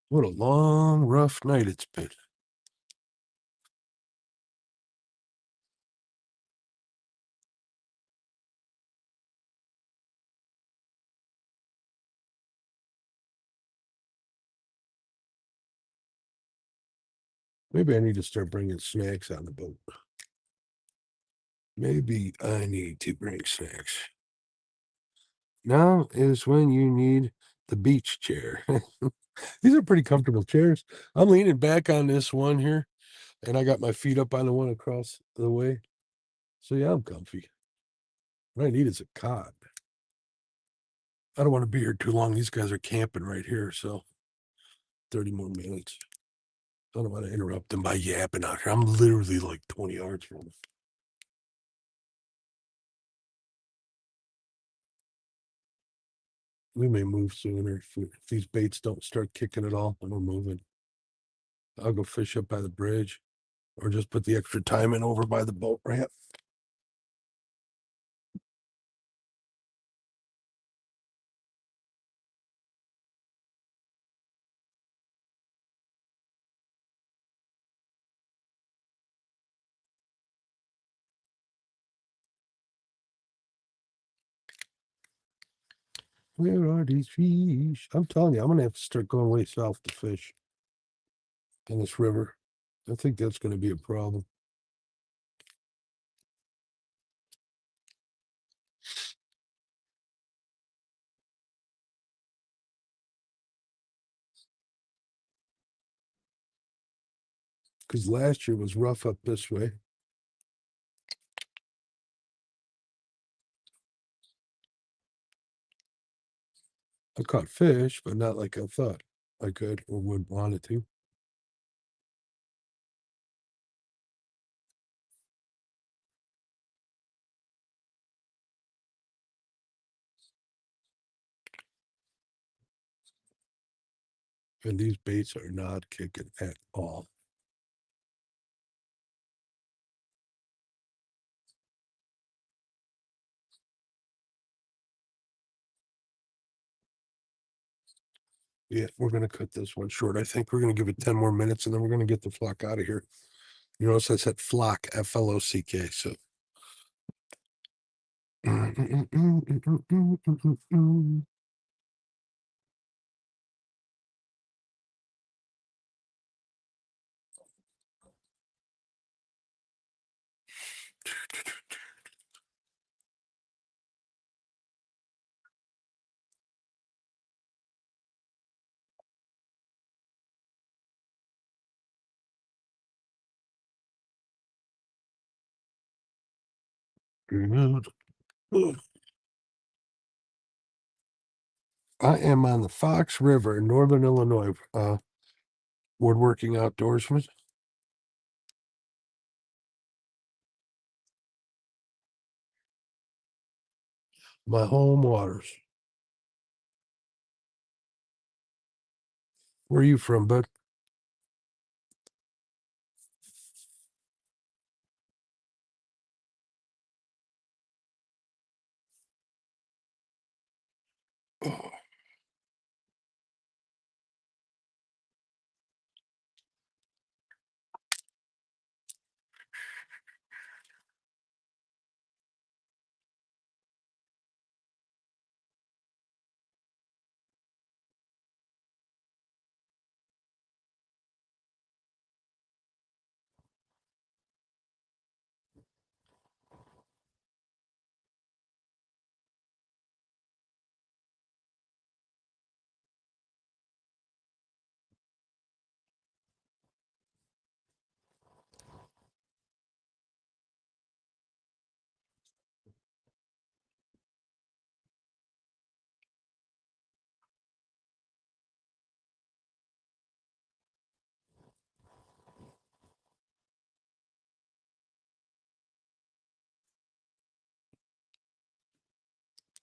What a long, rough night it's been. Maybe I need to start bringing snacks on the boat. Maybe I need to bring snacks. Now is when you need the beach chair. These are pretty comfortable chairs. I'm leaning back on this one here, and I got my feet up on the one across the way. So yeah, I'm comfy. What I need is a cot. I don't want to be here too long. These guys are camping right here, so 30 more minutes. I don't want to interrupt them by yapping out here. I'm literally like 20 yards from them. We may move sooner if these baits don't start kicking at all, and we're moving. I'll go fish up by the bridge or just put the extra time in over by the boat ramp. Where are these fish? I'm telling you, I'm going to have to start going way south to fish in this river. I think that's going to be a problem. Because last year was rough up this way. I caught fish, but not like I thought I could or would want it to. And these baits are not kicking at all. Yeah, we're going to cut this one short. I think we're going to give it 10 more minutes and then we're going to get the flock out of here. You notice I said flock, F-L-O-C-K. So. I am on the Fox River in northern Illinois, woodworking outdoorsman. My home waters. Where are you from, bud?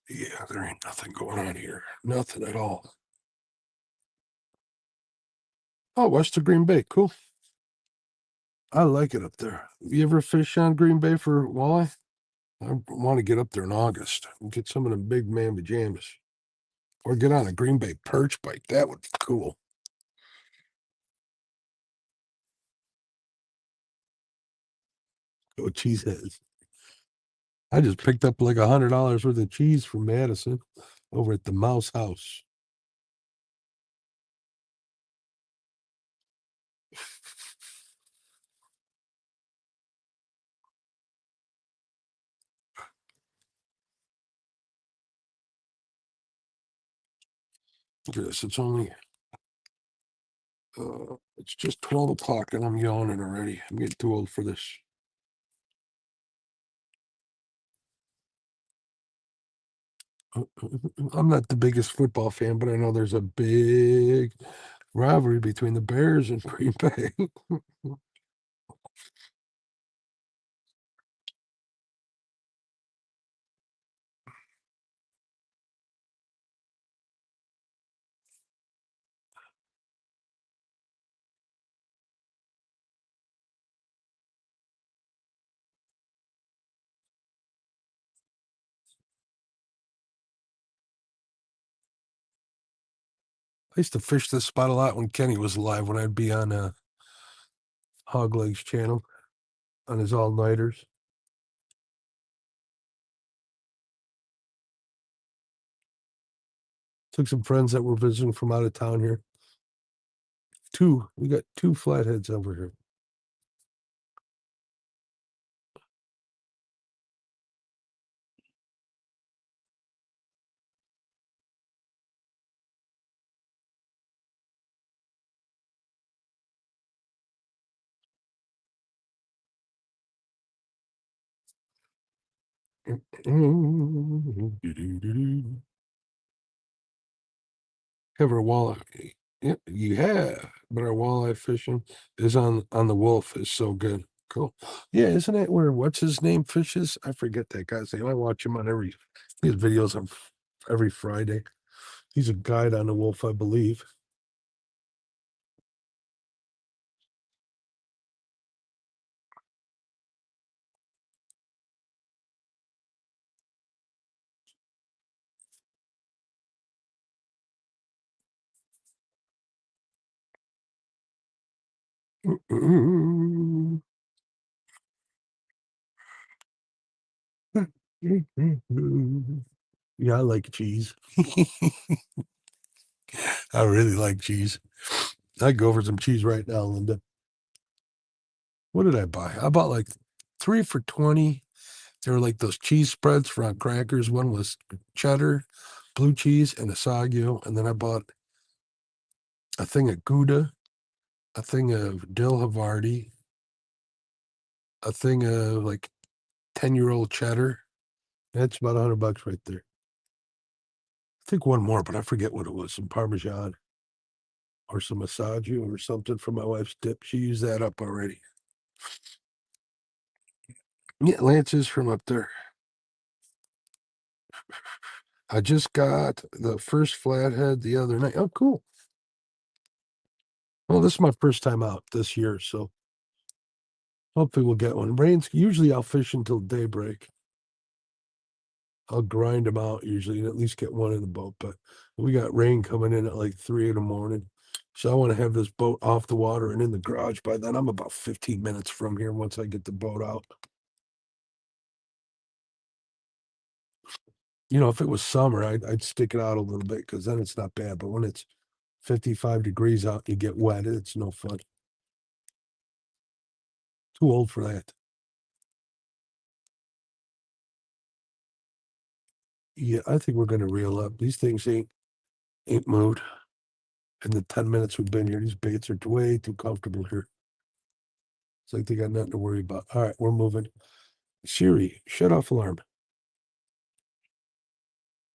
Yeah, there ain't nothing going on here. Nothing at all. Oh, west of Green Bay. Cool. I like it up there. You ever fish on Green Bay for walleye? I want to get up there in August and get some of the big man pajamas. Or get on a Green Bay perch bike. That would be cool. Oh, cheeseheads. I just picked up like $100 worth of cheese from Madison over at the Mouse House. Look at this. It's just 12 o'clock and I'm yawning already. I'm getting too old for this. I'm not the biggest football fan, but I know there's a big rivalry between the Bears and Green Bay. I used to fish this spot a lot when Kenny was alive, when I'd be on Hog Legs channel on his all-nighters. Took some friends that were visiting from out of town here. We got two flatheads over here. Ever walleye? Yeah, you have, but our walleye fishing is on the Wolf is so good. Cool. Yeah, isn't it where what's his name fishes? I forget that guy's name. I watch him on his videos on every Friday. He's a guide on the Wolf, I believe. Yeah, I like cheese. I really like cheese. I'd go for some cheese right now, Linda. What did I buy? I bought like 3 for 20. They were like those cheese spreads for on crackers. One was cheddar, blue cheese, and Asagio. And then I bought a thing of Gouda, a thing of dill Havarti, a thing of like 10-year-old cheddar. That's about $100 right there. I think one more, but I forget what it was. Some Parmesan or some Asagio or something for my wife's dip. She used that up already. Yeah, Lance is from up there. I just got the first flathead the other night. Oh, cool. Well, this is my first time out this year, so hopefully we'll get one. Usually I'll fish until daybreak. I'll grind them out usually and at least get one in the boat. But we got rain coming in at like 3 in the morning. So I want to have this boat off the water and in the garage by then. I'm about 15 minutes from here once I get the boat out. If it was summer, I'd stick it out a little bit because then it's not bad. But when it's 55 degrees out, you get wet. It's no fun. Too old for that. Yeah, I think we're gonna reel up. These things ain't moved. In the 10 minutes we've been here, these baits are way too comfortable here. It's like they got nothing to worry about. All right, we're moving. Siri, shut off alarm.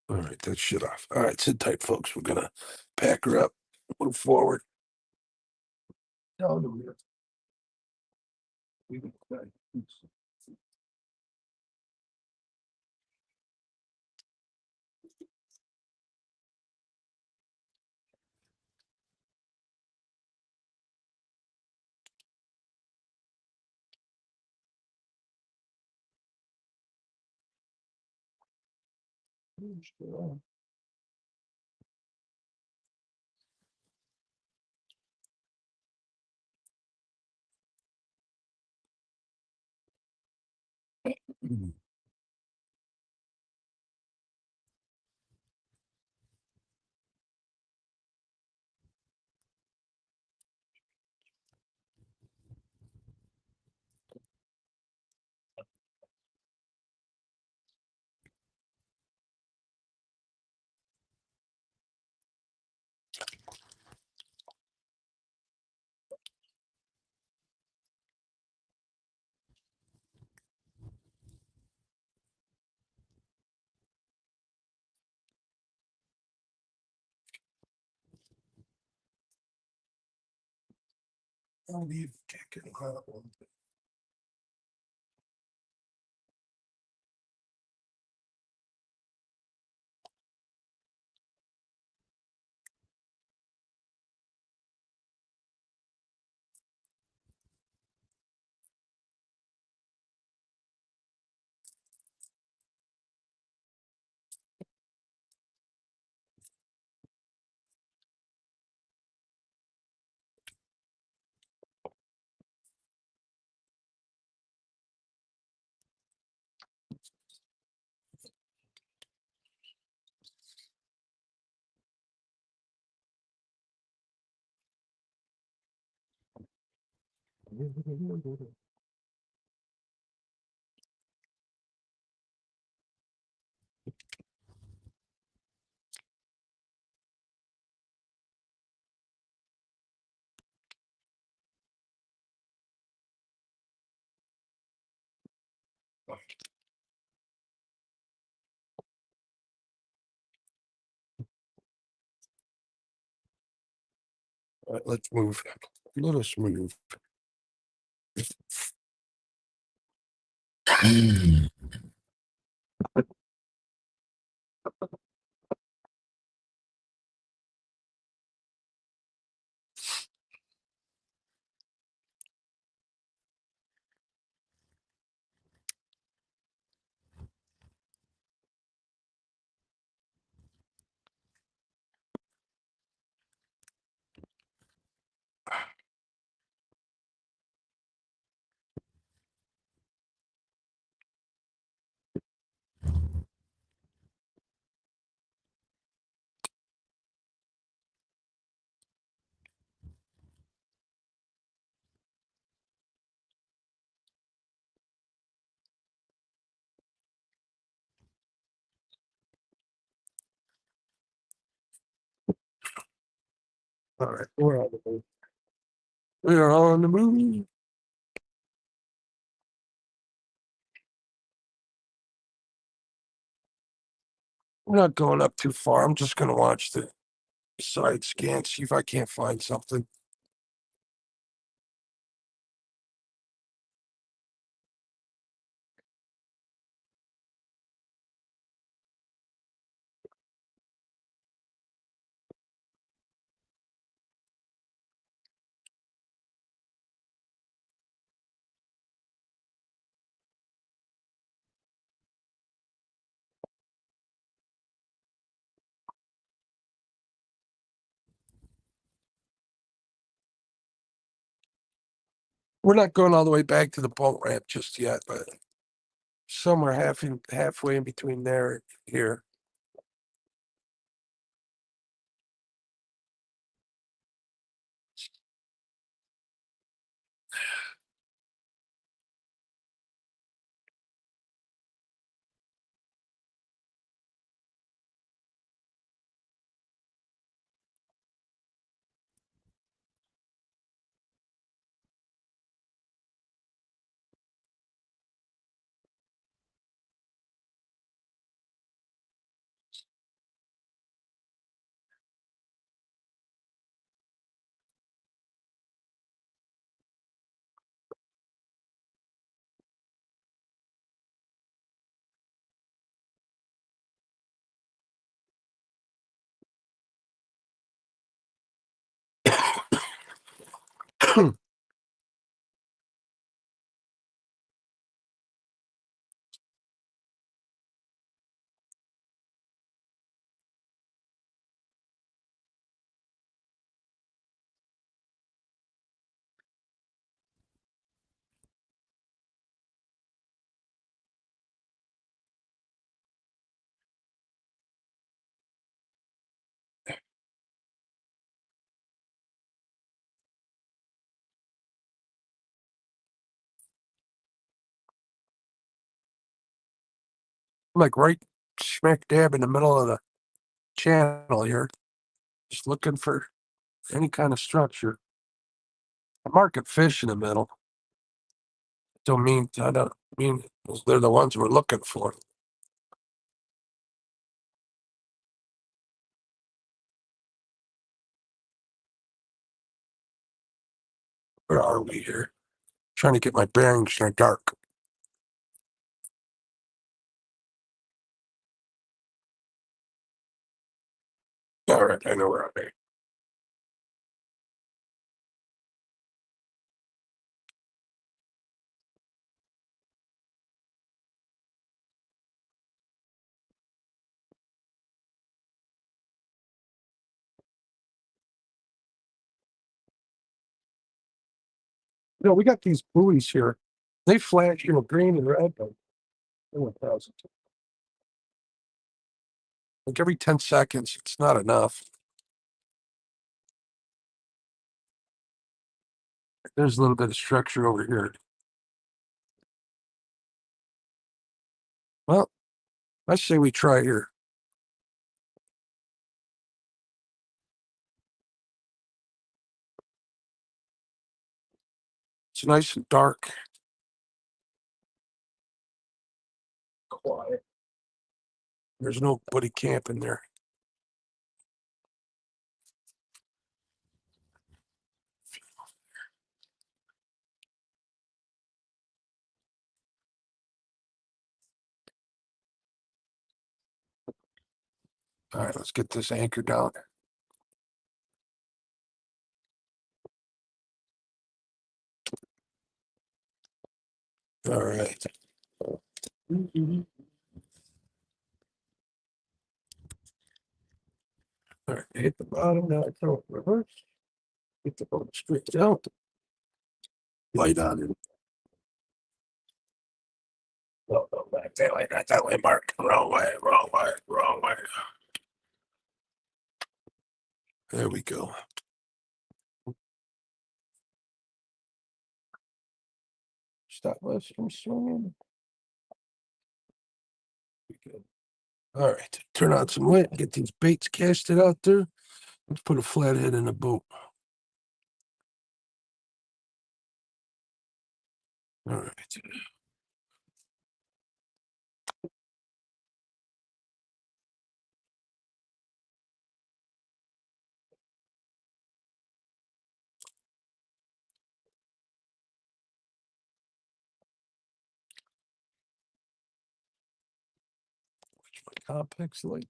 All right, that's shut off. All right, sit tight, folks. We're gonna pack her up, move forward. Down to here. I'll leave kicking out one. All right, let's move. Let us move. All right, we're on the move. We are on the move. I'm not going up too far. I'm just going to watch the side scan, see if I can't find something. We're not going all the way back to the boat ramp just yet, but somewhere halfway in between there and here. I'm like right smack dab in the middle of the channel here. Just looking for any kind of structure. I market fish in the middle. I don't mean they're the ones we're looking for. Where are we here? Trying to get my bearings in the dark. All right, I know where I'm at. We got these buoys here. They flash, green and red, but they're 1,000. Like every 10 seconds, it's not enough. There's a little bit of structure over here. Well, I say we try here. It's nice and dark. Quiet. There's nobody camping there. All right, let's get this anchor down. All right. All right, hit the bottom. Now I throw it reverse. Get the boat straight out. Light on it. No, back that way, not that way, Mark. Wrong way, wrong way, wrong way. There we go. Stop us from swinging. Good. All right, turn on some light, get these baits casted out there. Let's put a flathead in the boat. All right. Watch my complex light.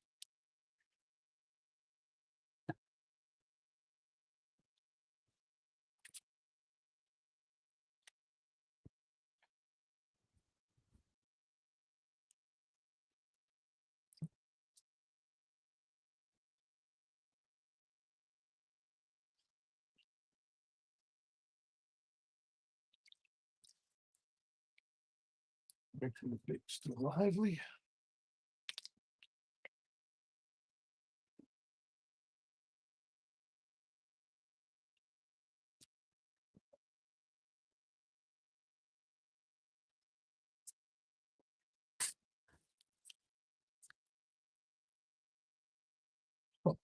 Make sure the bait's still lively.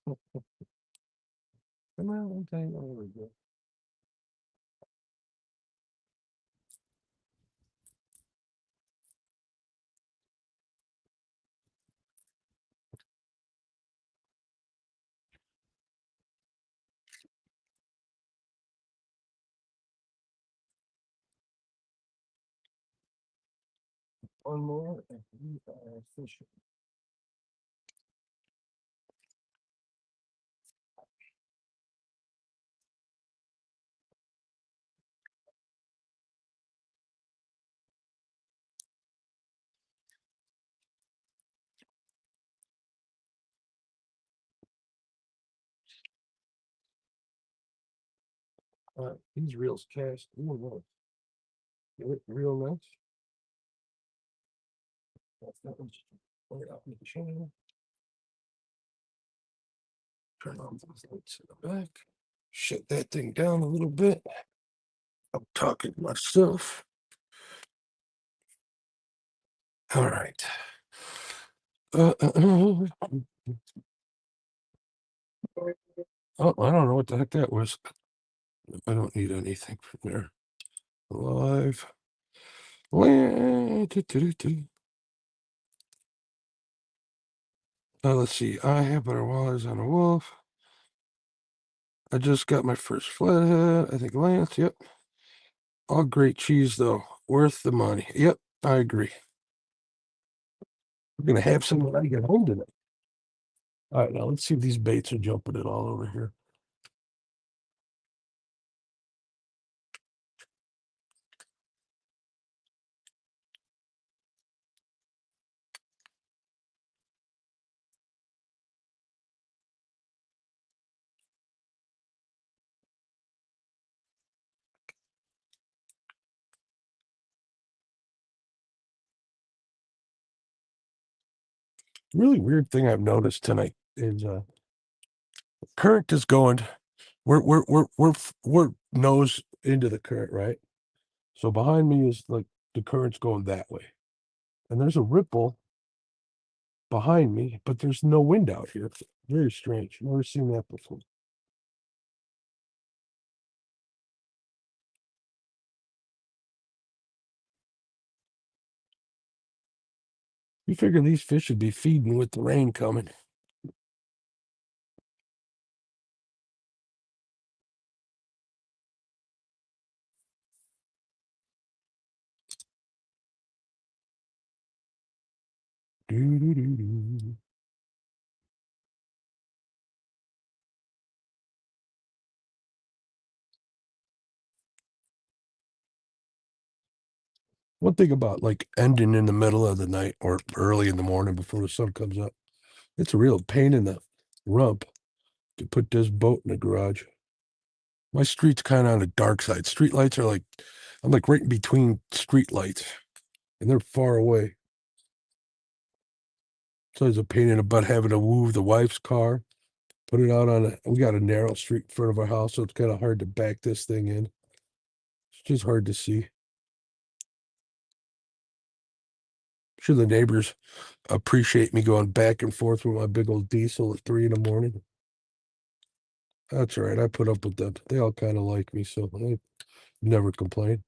Come on, one time. There we go. One more and we are fishing. All right, these reels cast. Ooh, nice. Get it real nice. That's that one's right up in the channel. Turn on those lights in the back. Shut that thing down a little bit. I'm talking to myself. All right. Oh, I don't know what the heck that was. I don't need anything from there. Live. Let's see. I have better walleyes on a wolf. I just got my first flathead. I think Lance. Yep. All great cheese though. Worth the money. Yep. I agree. We're gonna have some when I get home tonight. All right, now let's see if these baits are jumping it all over here. Really weird thing I've noticed tonight is current is going. We're nose into the current, right? So behind me is like the current's going that way, and there's a ripple behind me, but there's no wind out here. Very strange. Never seen that before. You figure these fish should be feeding with the rain coming. Doo, doo, doo, doo. One thing about like ending in the middle of the night or early in the morning before the sun comes up, it's a real pain in the rump to put this boat in the garage. My street's kind of on the dark side. Street lights are like, I'm like right in between street lights, and they're far away. So it's a pain in the butt having to move the wife's car, put it out on we got a narrow street in front of our house, so it's kind of hard to back this thing in. It's just hard to see. Sure, the neighbors appreciate me going back and forth with my big old diesel at 3 in the morning. That's all right. I put up with that. They all kind of like me, so I never complain.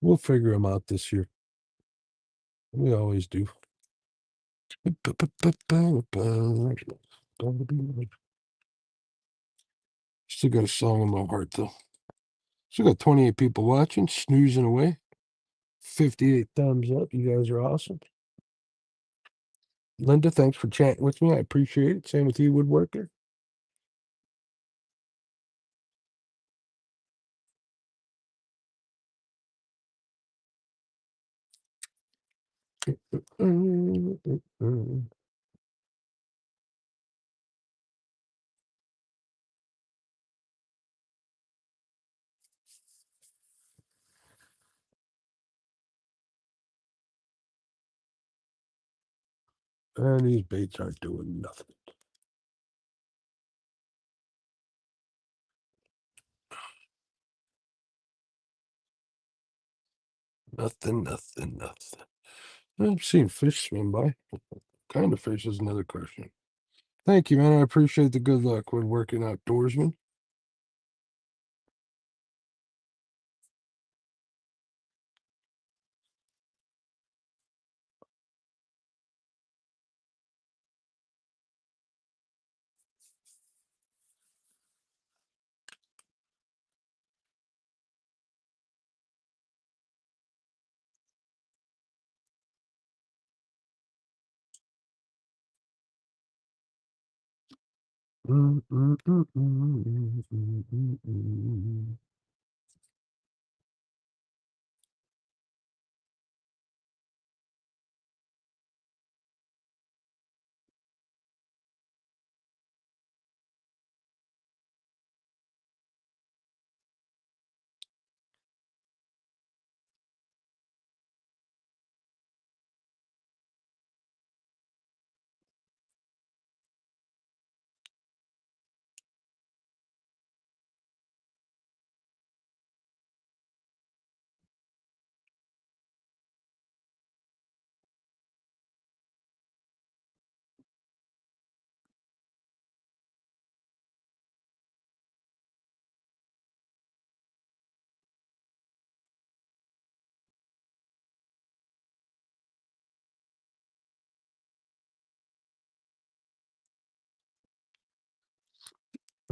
We'll figure them out this year. We always do. Still got a song in my heart, though. Still got 28 people watching, snoozing away. 58 thumbs up. You guys are awesome. Linda, thanks for chatting with me. I appreciate it. Same with you, Woodworker. And these baits aren't doing nothing. Nothing. I've seen fish swim by. What kind of fish is another question. Thank you, man. I appreciate the good luck when working outdoorsman.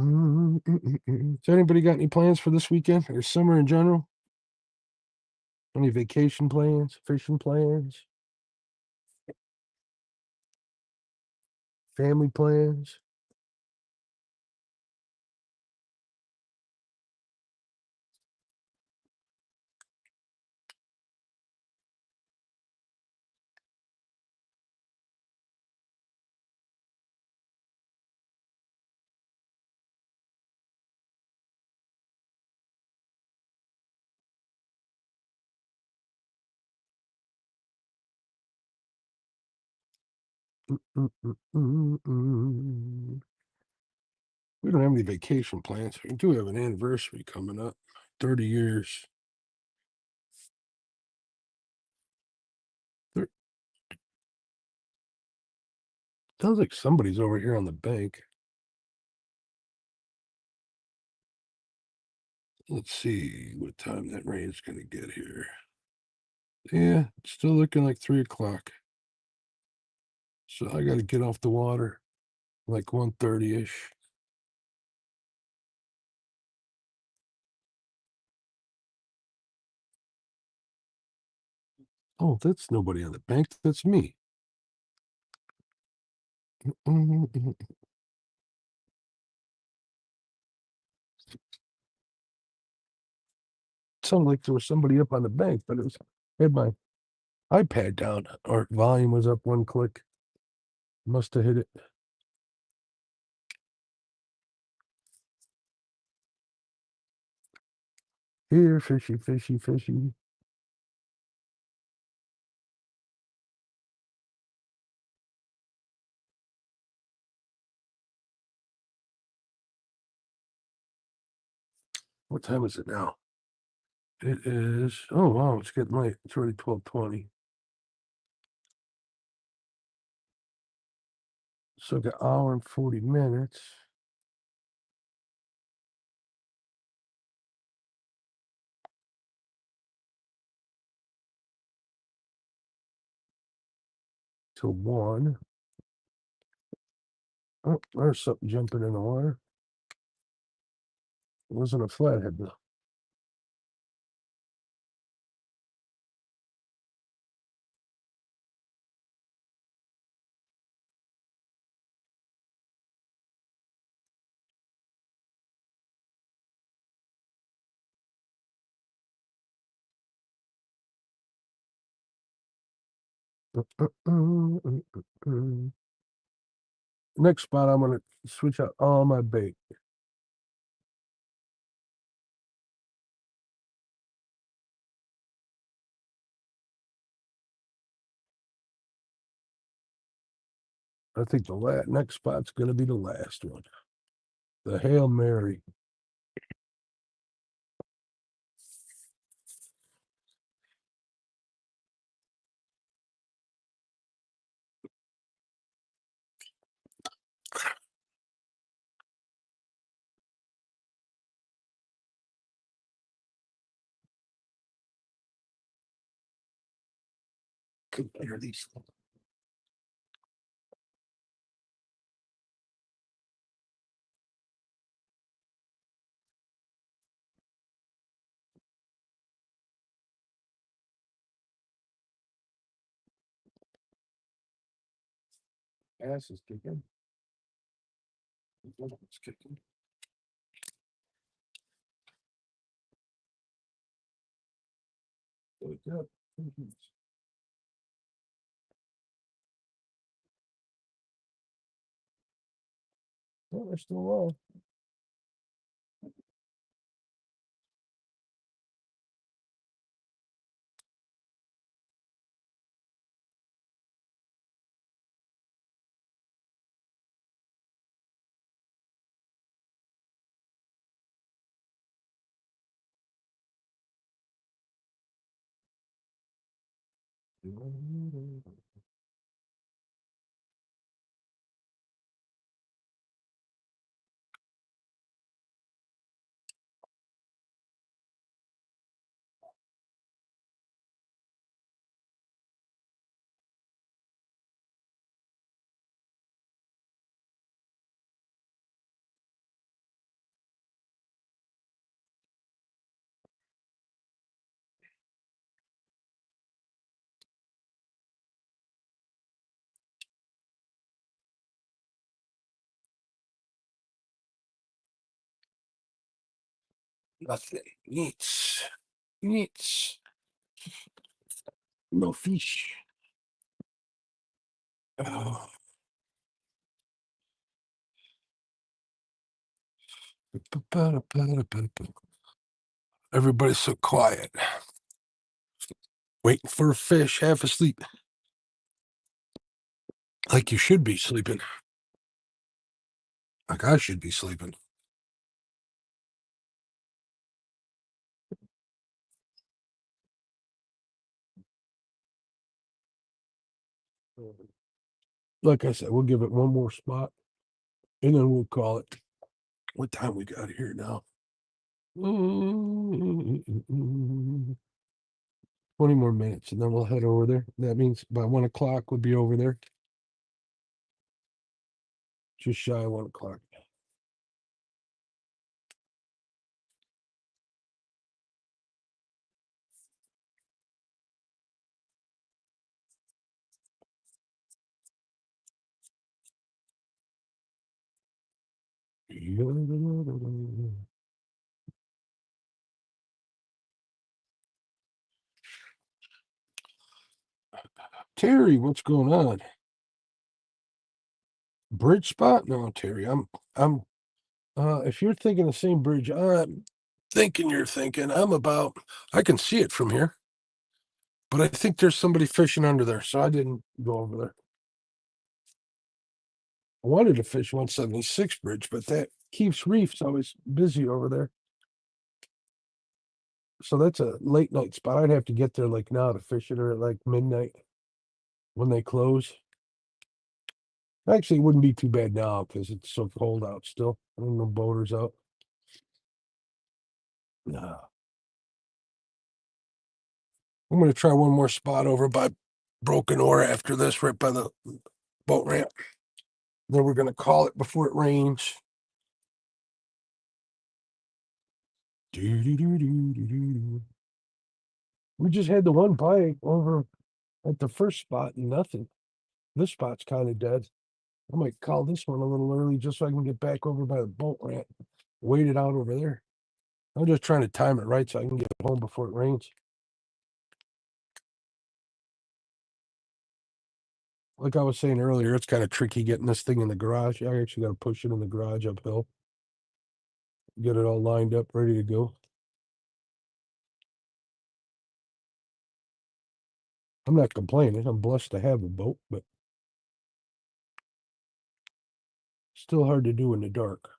So anybody got any plans for this weekend or summer in general? Any vacation plans, fishing plans, family plans? We don't have any vacation plans. We do have an anniversary coming up, 30 years. Sounds like somebody's over here on the bank. Let's see what time that rain's gonna get here. Yeah, it's still looking like 3 o'clock. So I gotta get off the water like 1:30-ish. Oh, that's nobody on the bank. That's me. Sounded like there was somebody up on the bank, but it was I had my iPad down or volume was up 1 click. Must have hit it. Here, fishy, fishy, fishy. What time is it now? It is, oh wow, it's getting late. It's already 12:20. So I got hour and 40 minutes. Till 1. Oh, there's something jumping in the water. It wasn't a flathead though. Next spot, I'm gonna switch out all my bait. I think the next spot's gonna be the last one. The Hail Mary. Could hear these. Ass is kicking. It's kicking. Wake up. Oh, they're still low. Nothing. Neats. Neats. No fish. Oh. Everybody's so quiet. Waiting for a fish, half asleep. Like you should be sleeping. Like I should be sleeping. Like I said, we'll give it one more spot and then we'll call it. What time we got here now? 20 more minutes and then we'll head over there. That means by 1 o'clock we'll be over there. Just shy of 1 o'clock. Terry, what's going on? Bridge spot? No, Terry, I'm if you're thinking the same bridge I'm thinking you're thinking, I can see it from here. But I think there's somebody fishing under there, so I didn't go over there. I wanted to fish 176 bridge, but that Keeps Reef's always busy over there. So that's a late night spot. I'd have to get there like now to fish it, or at like midnight when they close. Actually, it wouldn't be too bad now because it's so cold out still. And no boaters out. No. I'm going to try one more spot over by Broken Oar after this, right by the boat ramp. Then we're going to call it before it rains. We just had the one bite over at the first spot and nothing. This spot's kind of dead. I might call this one a little early just so I can get back over by the boat ramp. Wait it out over there. I'm just trying to time it right so I can get home before it rains. Like I was saying earlier, it's kind of tricky getting this thing in the garage. I actually got to push it in the garage uphill. Get it all lined up, ready to go. I'm not complaining. I'm blessed to have a boat, but still hard to do in the dark.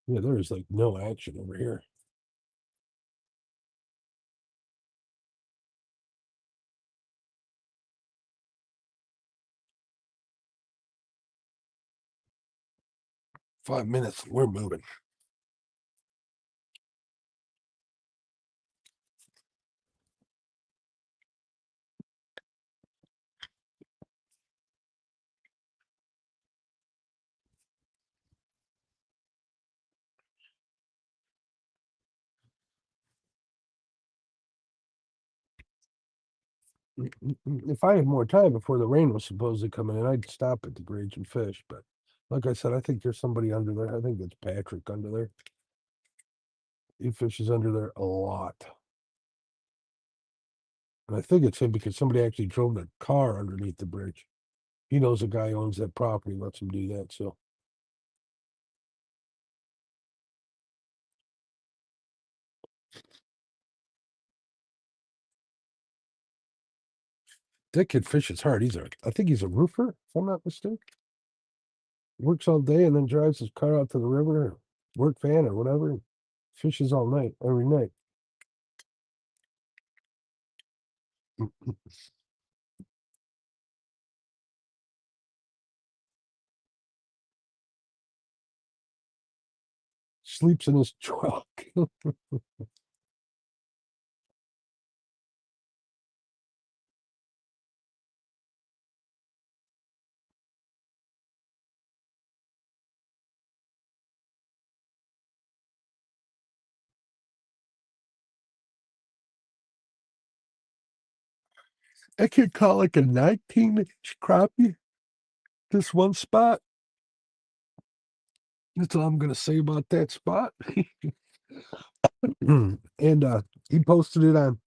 Yeah, there is like no action over here. Five minutes, we're moving. If I had more time before the rain was supposed to come in, I'd stop at the bridge and fish. But like I said, I think there's somebody under there. I think it's Patrick under there. He fishes under there a lot. And I think it's him because somebody actually drove their car underneath the bridge. He knows a guy owns that property, lets him do that. So that kid fishes hard. I think he's a roofer, if I'm not mistaken. Works all day and then drives his car out to the river, or work van or whatever, and fishes all night, every night. Sleeps in his truck. I could call like a 19-inch crappie. This one spot. That's all I'm gonna say about that spot. And he posted it on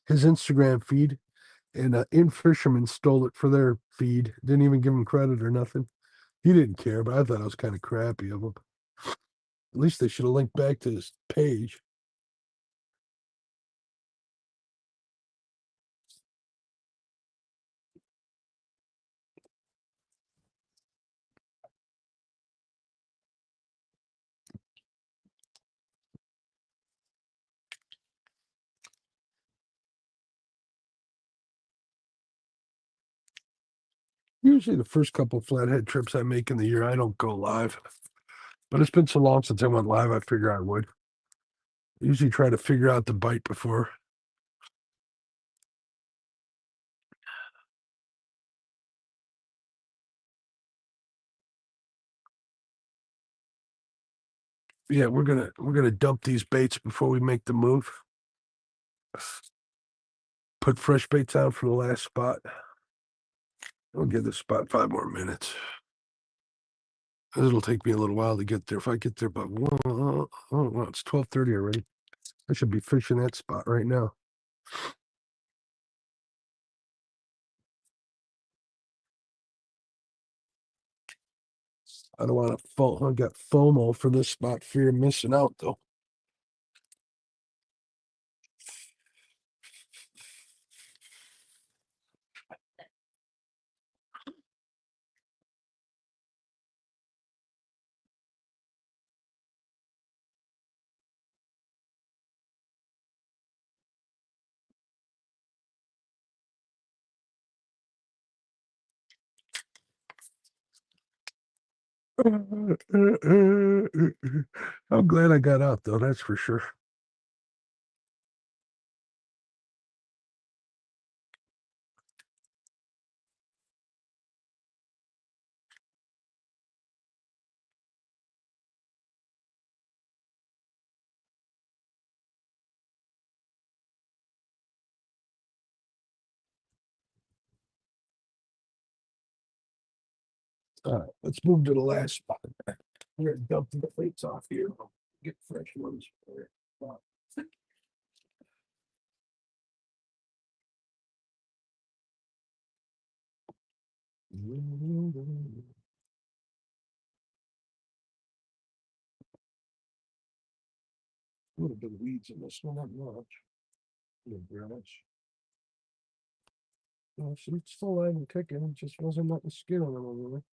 his Instagram feed, and In Fisherman stole it for their feed. Didn't even give him credit or nothing. He didn't care, but I thought it was kind of crappy of him. At least they should have linked back to his page. Usually the first couple flathead trips I make in the year, I don't go live. But it's been so long since I went live, I figure I would. Usually try to figure out the bite before. Yeah, we're gonna dump these baits before we make the move. Put fresh baits out for the last spot. I'll give this spot 5 more minutes. It'll take me a little while to get there. If I get there, but oh, well, it's 12:30 already. I should be fishing that spot right now. I don't want to I got FOMO for this spot, fear of missing out though. I'm glad I got out though, that's for sure. All right, let's move to the last spot. We're gonna dump the plates off here. Get fresh ones for it. A little bit of weeds in this one, not much. A little grass. Oh, so it's still alive and kicking. It just wasn't nothing skin on them over there.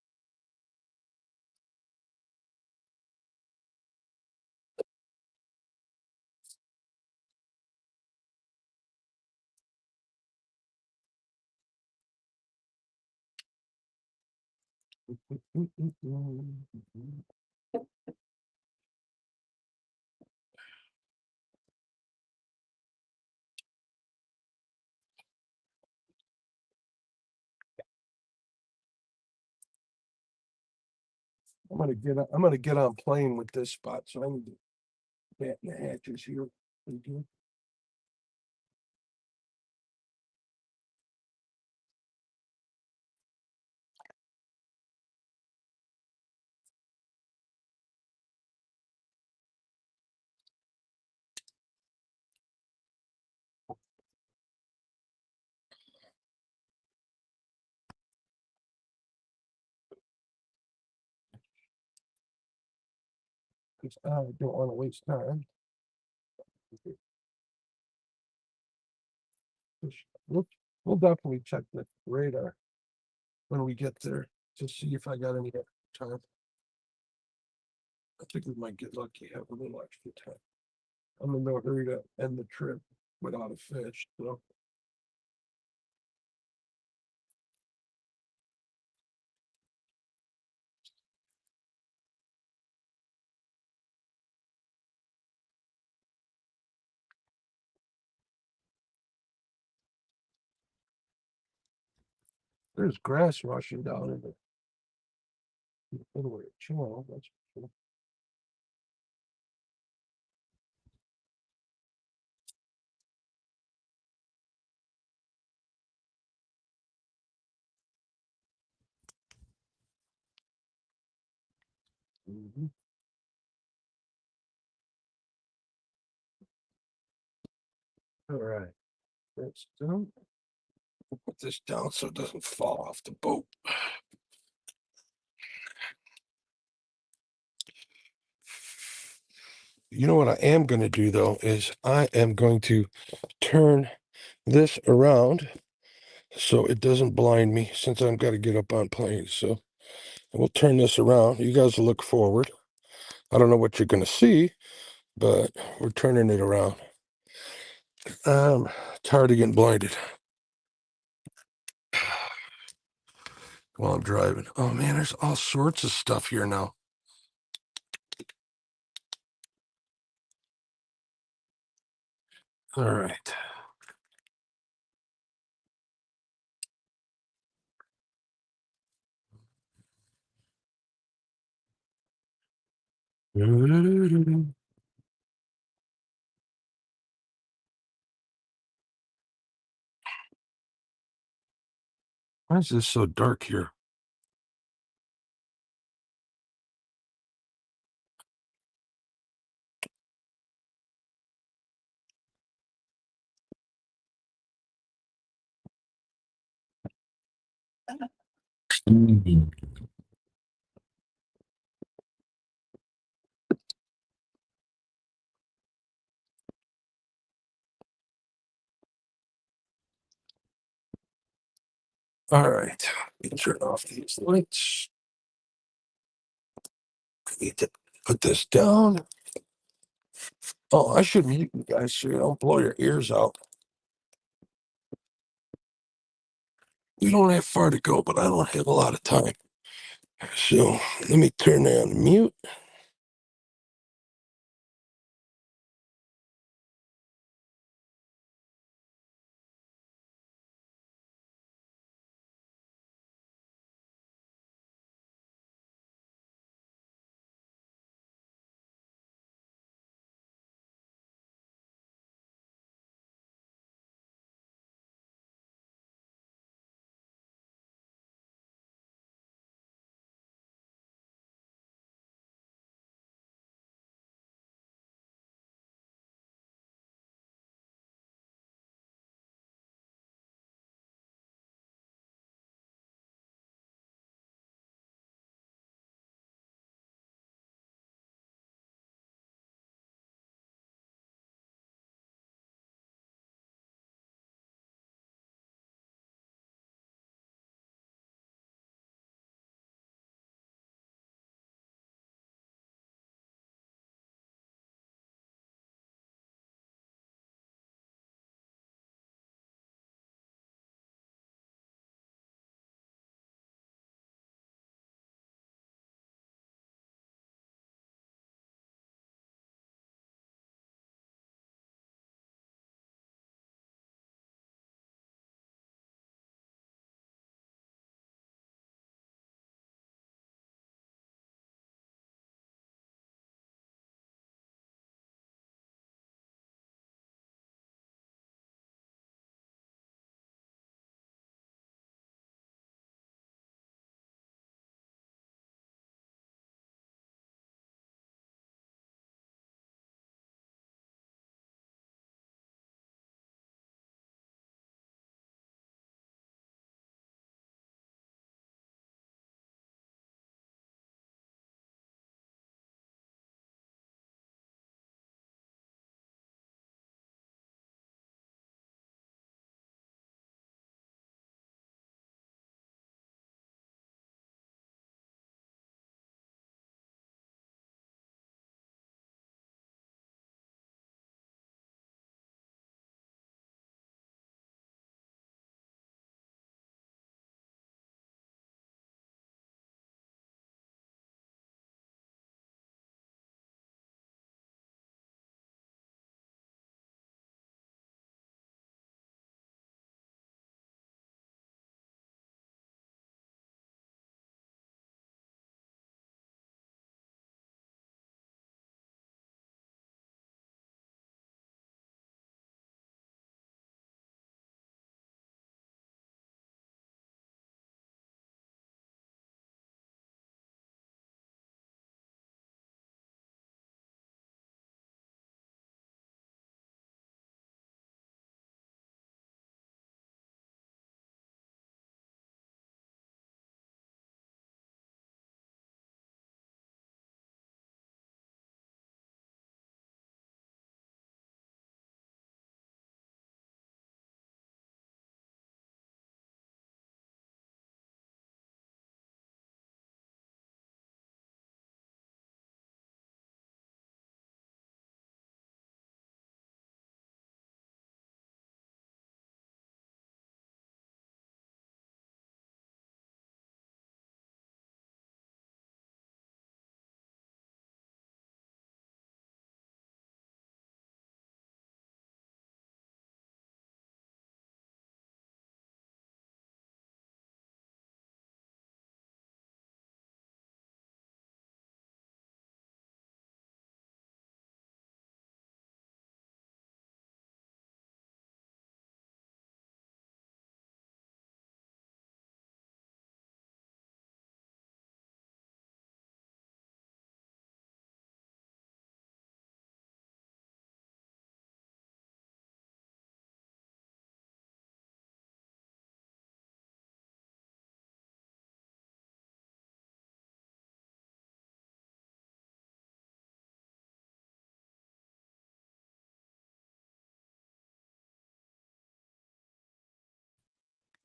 I'm gonna get on plane with this spot, so I need to batten the hatches here. Okay. Because I don't want to waste time. We'll, we'll definitely check the radar when we get there to see if I got any extra time. I think we might get lucky, have a little extra time. I'm in no hurry to end the trip without a fish, so. There's grass rushing down in the middle of the channel. That's for sure. All right. That's done. We'll put this down so it doesn't fall off the boat. You know what I am going to do though is I am going to turn this around so it doesn't blind me since I've got to get up on planes. So we'll turn this around. You guys will look forward. I don't know what you're going to see, but we're turning it around. Tired of getting blinded while I'm driving. Oh man, there's all sorts of stuff here now. All right. Why is this so dark here? All right. Let me turn off these lights. I need to put this down. Oh, I should mute you guys so you don't blow your ears out. We don't have far to go, but I don't have a lot of time. So let me turn on mute.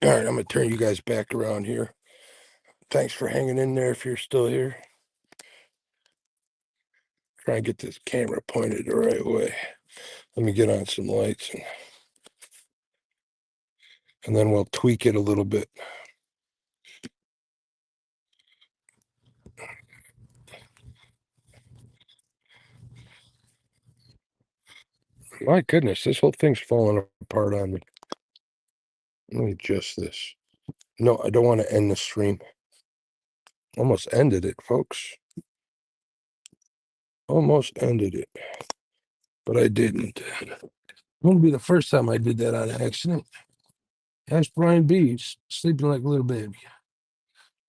All right, I'm gonna turn you guys back around here. Thanks for hanging in there if you're still here. Try and get this camera pointed the right way. Let me get on some lights and then we'll tweak it a little bit. My goodness, this whole thing's falling apart on me. Let me adjust this. No, I don't want to end the stream. Almost ended it, folks. Almost ended it, but I didn't. It wouldn't be the first time I did that on accident. Ask Brian B. He's sleeping like a little baby.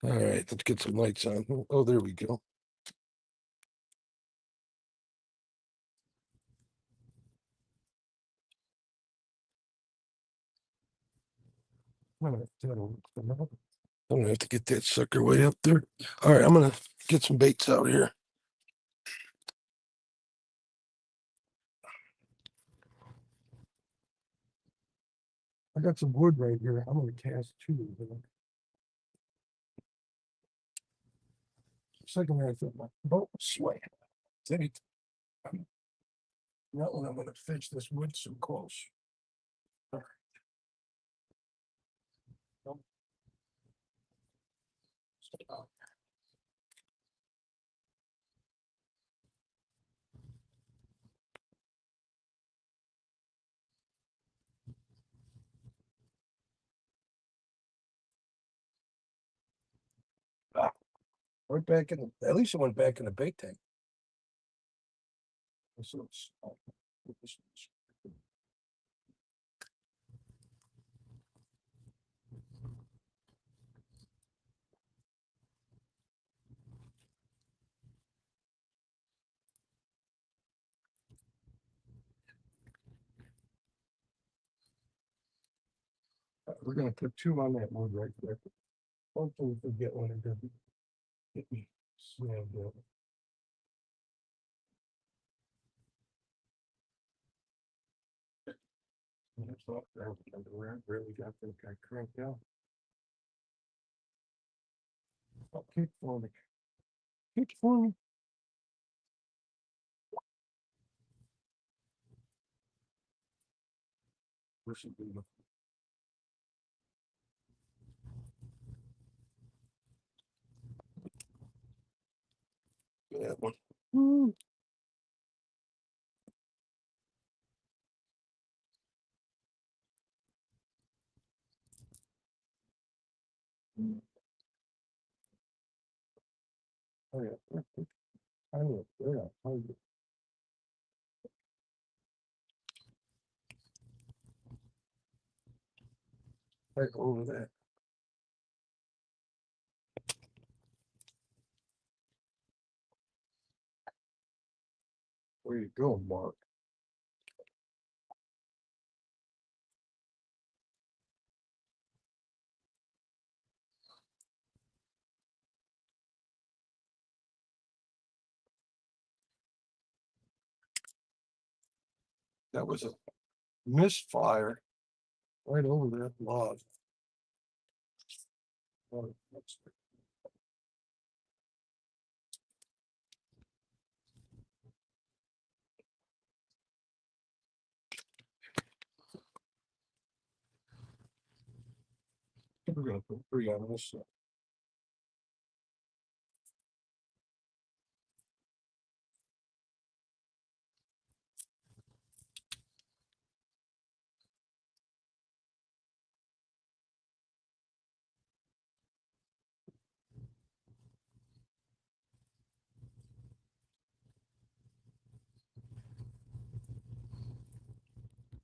All right, let's get some lights on. Oh, there we go. I'm gonna have to get that sucker way up there. All right, I'm gonna get some baits out here. I got some wood right here. I'm gonna cast two. Second, I feel my boat sway. That one, I'm gonna fish this wood so close. All right. Right back in, at least it went back in the bait tank. We're gonna put two on that wood right there. Hopefully we get one and doesn't get me slammed up. That's all there. Really got that guy cranked out. Oh, keep for me. Keep for me. Where should we look? That one. Woo. Oh yeah. I look. Yeah. Right over there. Where you go, Mark? That was a misfire right over that log. Oh, that's we're gonna put three on this side.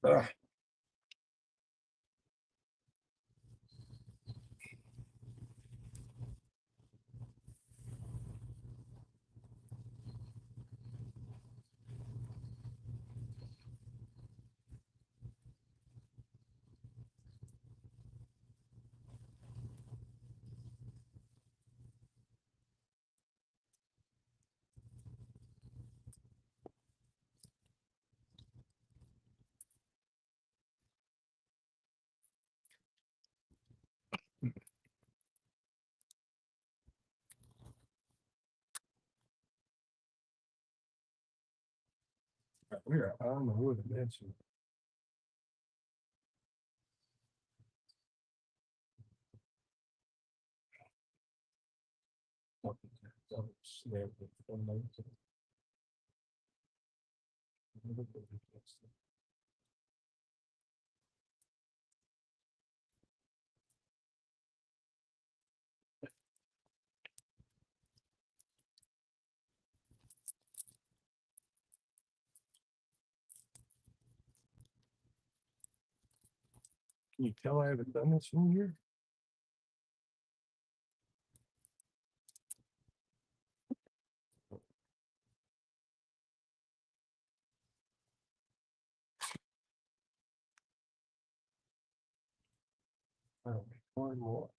Ah, We're on the wood, that's Can you tell I haven't done this in here? All right, one more.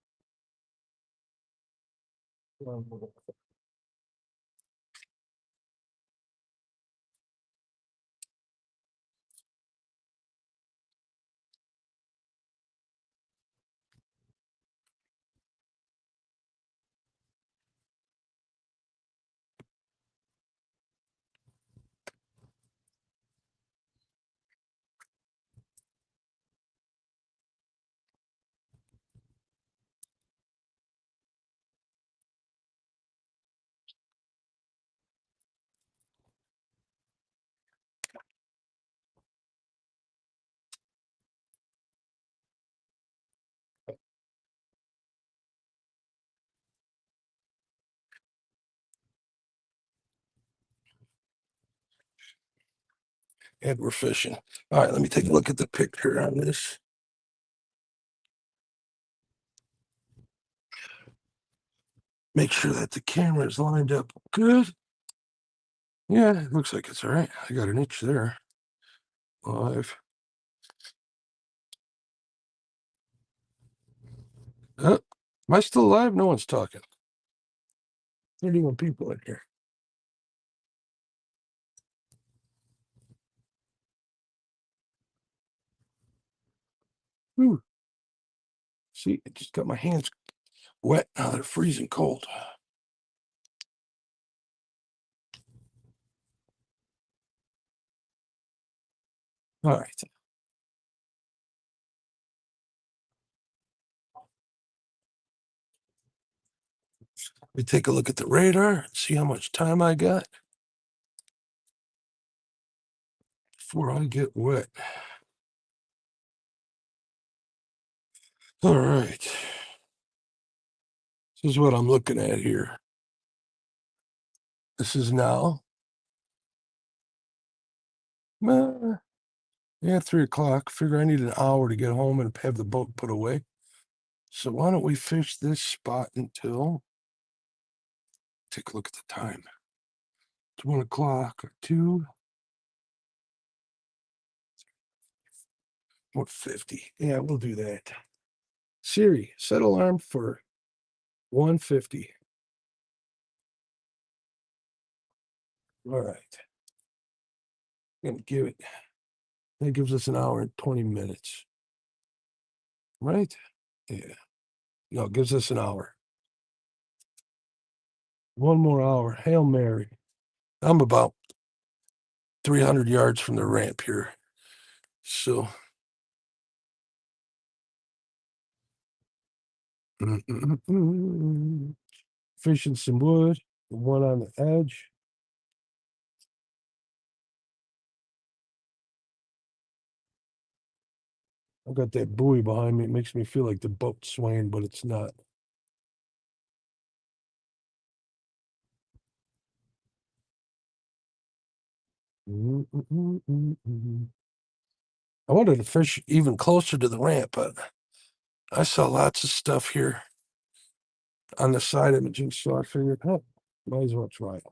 One more. And we're fishing. All right, let me take a look at the picture on this. Make sure that the camera is lined up good. Yeah, it looks like it's all right. I got an itch there. Live. Am I still alive? No one's talking. 31 people in here. Whew. See, I just got my hands wet. Now they're freezing cold. All right. Let me take a look at the radar and see how much time I got before I get wet. All right. This is what I'm looking at here. This is now. Yeah, 3 o'clock. Figure I need an hour to get home and have the boat put away. So why don't we fish this spot until, take a look at the time. It's 1 o'clock or 2. 1:50. Yeah, we'll do that. Siri, set alarm for 1:50. All right. Gonna give it. That gives us an hour and 20 minutes. Right? Yeah. No, it gives us an hour. One more hour. Hail Mary. I'm about 300 yards from the ramp here. So fishing some wood, one on the edge. I got that buoy behind me. It makes me feel like the boat's swaying, but it's not. I wanted to fish even closer to the ramp, but I saw lots of stuff here on the side of it, so I figured, oh, might as well try it.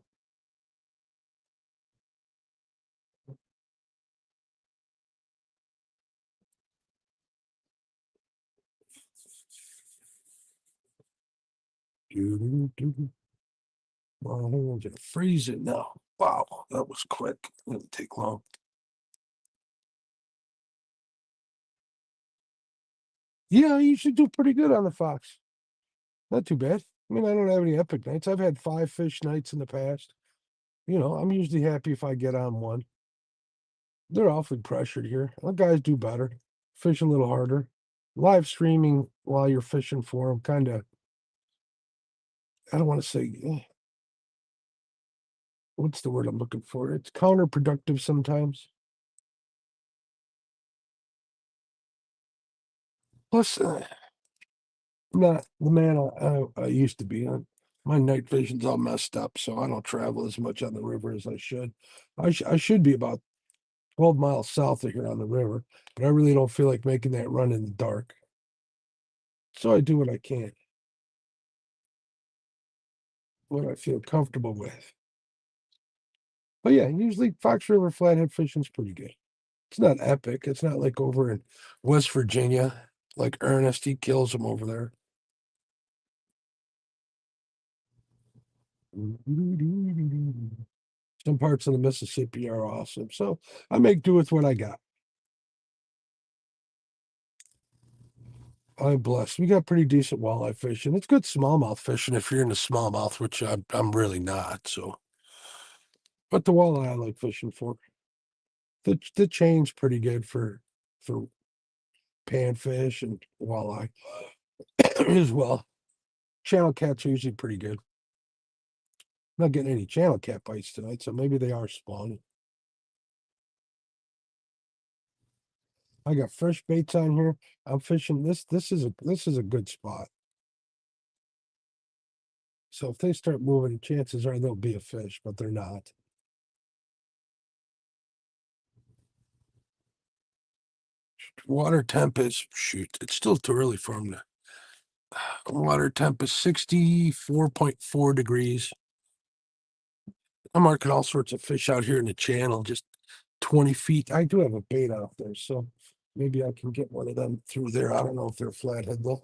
My hands are freezing now. Wow, that was quick. Didn't take long. Yeah, you should do pretty good on the Fox. Not too bad. I mean, I don't have any epic nights. I've had 5 fish nights in the past. You know, I'm usually happy if I get on one. They're awfully pressured here. The guys do better. Fish a little harder. Live streaming while you're fishing for them, kind of. I don't want to say. What's the word I'm looking for? It's counterproductive sometimes. Plus, I'm not the man I used to be. My night vision's all messed up, so I don't travel as much on the river as I should. I should be about 12 miles south of here on the river, but I really don't feel like making that run in the dark. So I do what I can, what I feel comfortable with. But yeah, usually Fox River flathead fishing's pretty good. It's not epic. It's not like over in West Virginia, like Ernest, he kills them over there. Some parts of the Mississippi are awesome. So I make do with what I got. I'm blessed. We got pretty decent walleye fishing. It's good smallmouth fishing if you're into smallmouth, which I'm really not. So, but the walleye I like fishing for. The chain's pretty good for panfish and walleye as well. Channel cat's usually pretty good. Not getting any channel cat bites tonight, so maybe they are spawning. I got fresh baits on here. I'm fishing this. This is a good spot. So if they start moving, chances are there'll be a fish, but they're not. Water temp is shoot. It's still too early for them to. Water temp is 64.4 degrees. I'm marking all sorts of fish out here in the channel, just 20 feet. I do have a bait out there, so maybe I can get one of them through there. I don't know if they're flathead though.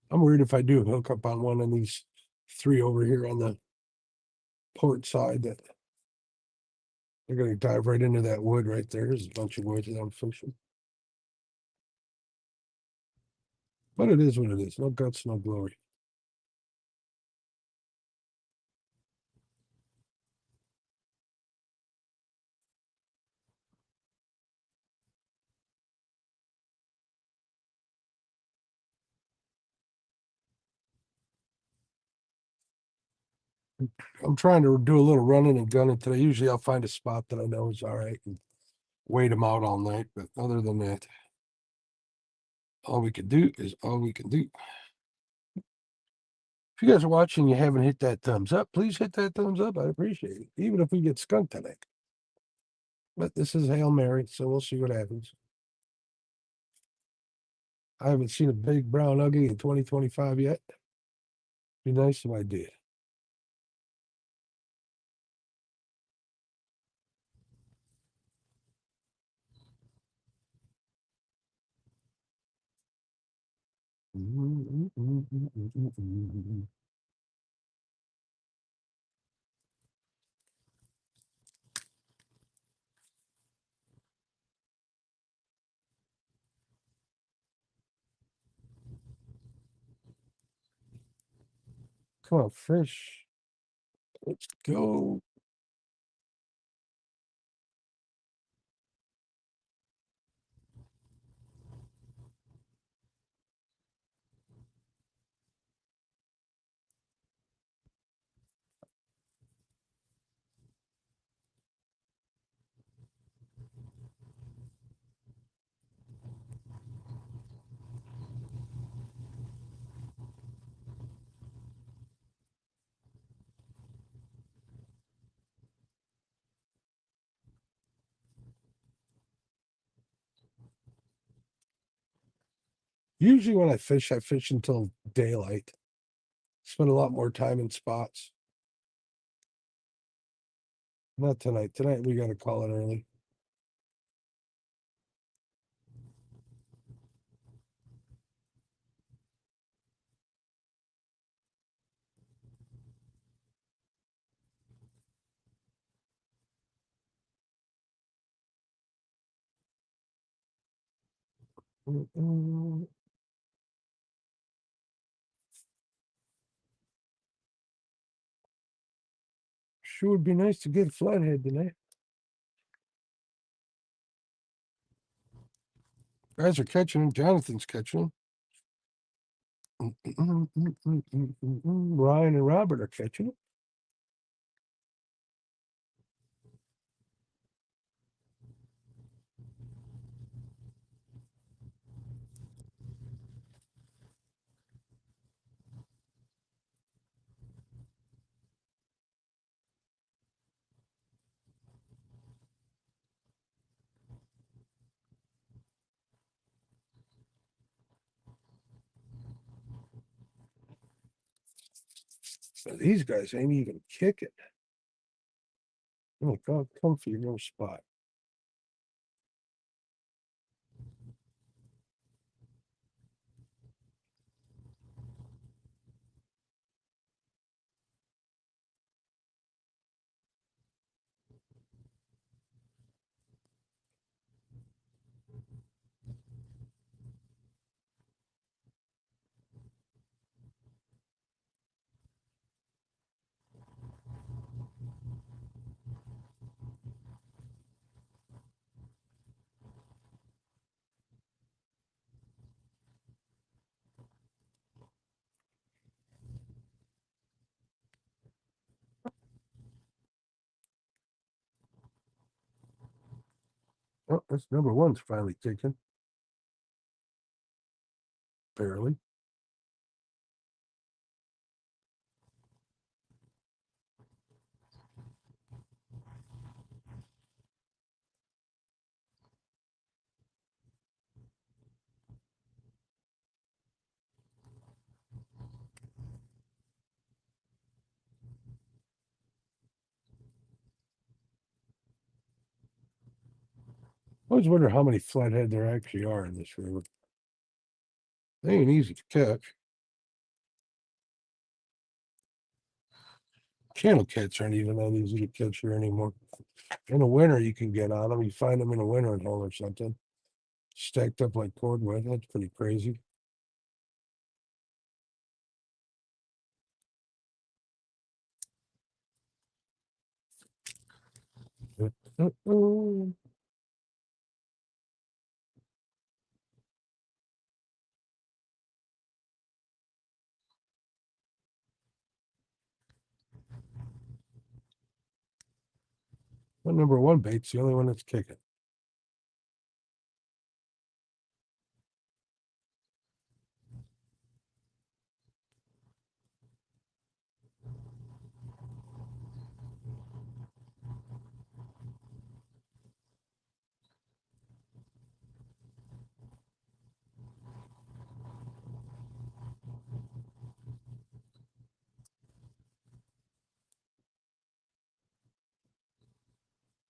I'm worried if I do hook up on one of these three over here on the port side that they're going to dive right into that wood right there. There's a bunch of wood that I'm fishing. But it is what it is. No guts, no glory. I'm trying to do a little running and gunning today. Usually I'll find a spot that I know is all right and wait them out all night. But other than that, all we can do is all we can do. If you guys are watching, you haven't hit that thumbs up, please hit that thumbs up. I appreciate it. Even if we get skunked tonight. But this is Hail Mary, so we'll see what happens. I haven't seen a big brown ugly in 2025 yet. Be nice if I did. Come on, fish. Let's go. Usually when I fish until daylight. Spend a lot more time in spots. Not tonight. Tonight we got to call it early. Sure would be nice to get a flathead tonight. Guys are catching them. Jonathan's catching them. Ryan and Robert are catching them. But these guys ain't even kicking. Oh my God, comfy, no spot. Oh, that's number one's finally kicking. Barely. I always wonder how many flathead there actually are in this river. They ain't easy to catch. Channel cats aren't even that easy to catch here anymore. In the winter, you can get on them. You find them in a wintering hole or something, stacked up like cordwood. That's pretty crazy. Well, number one bait's the only one that's kicking.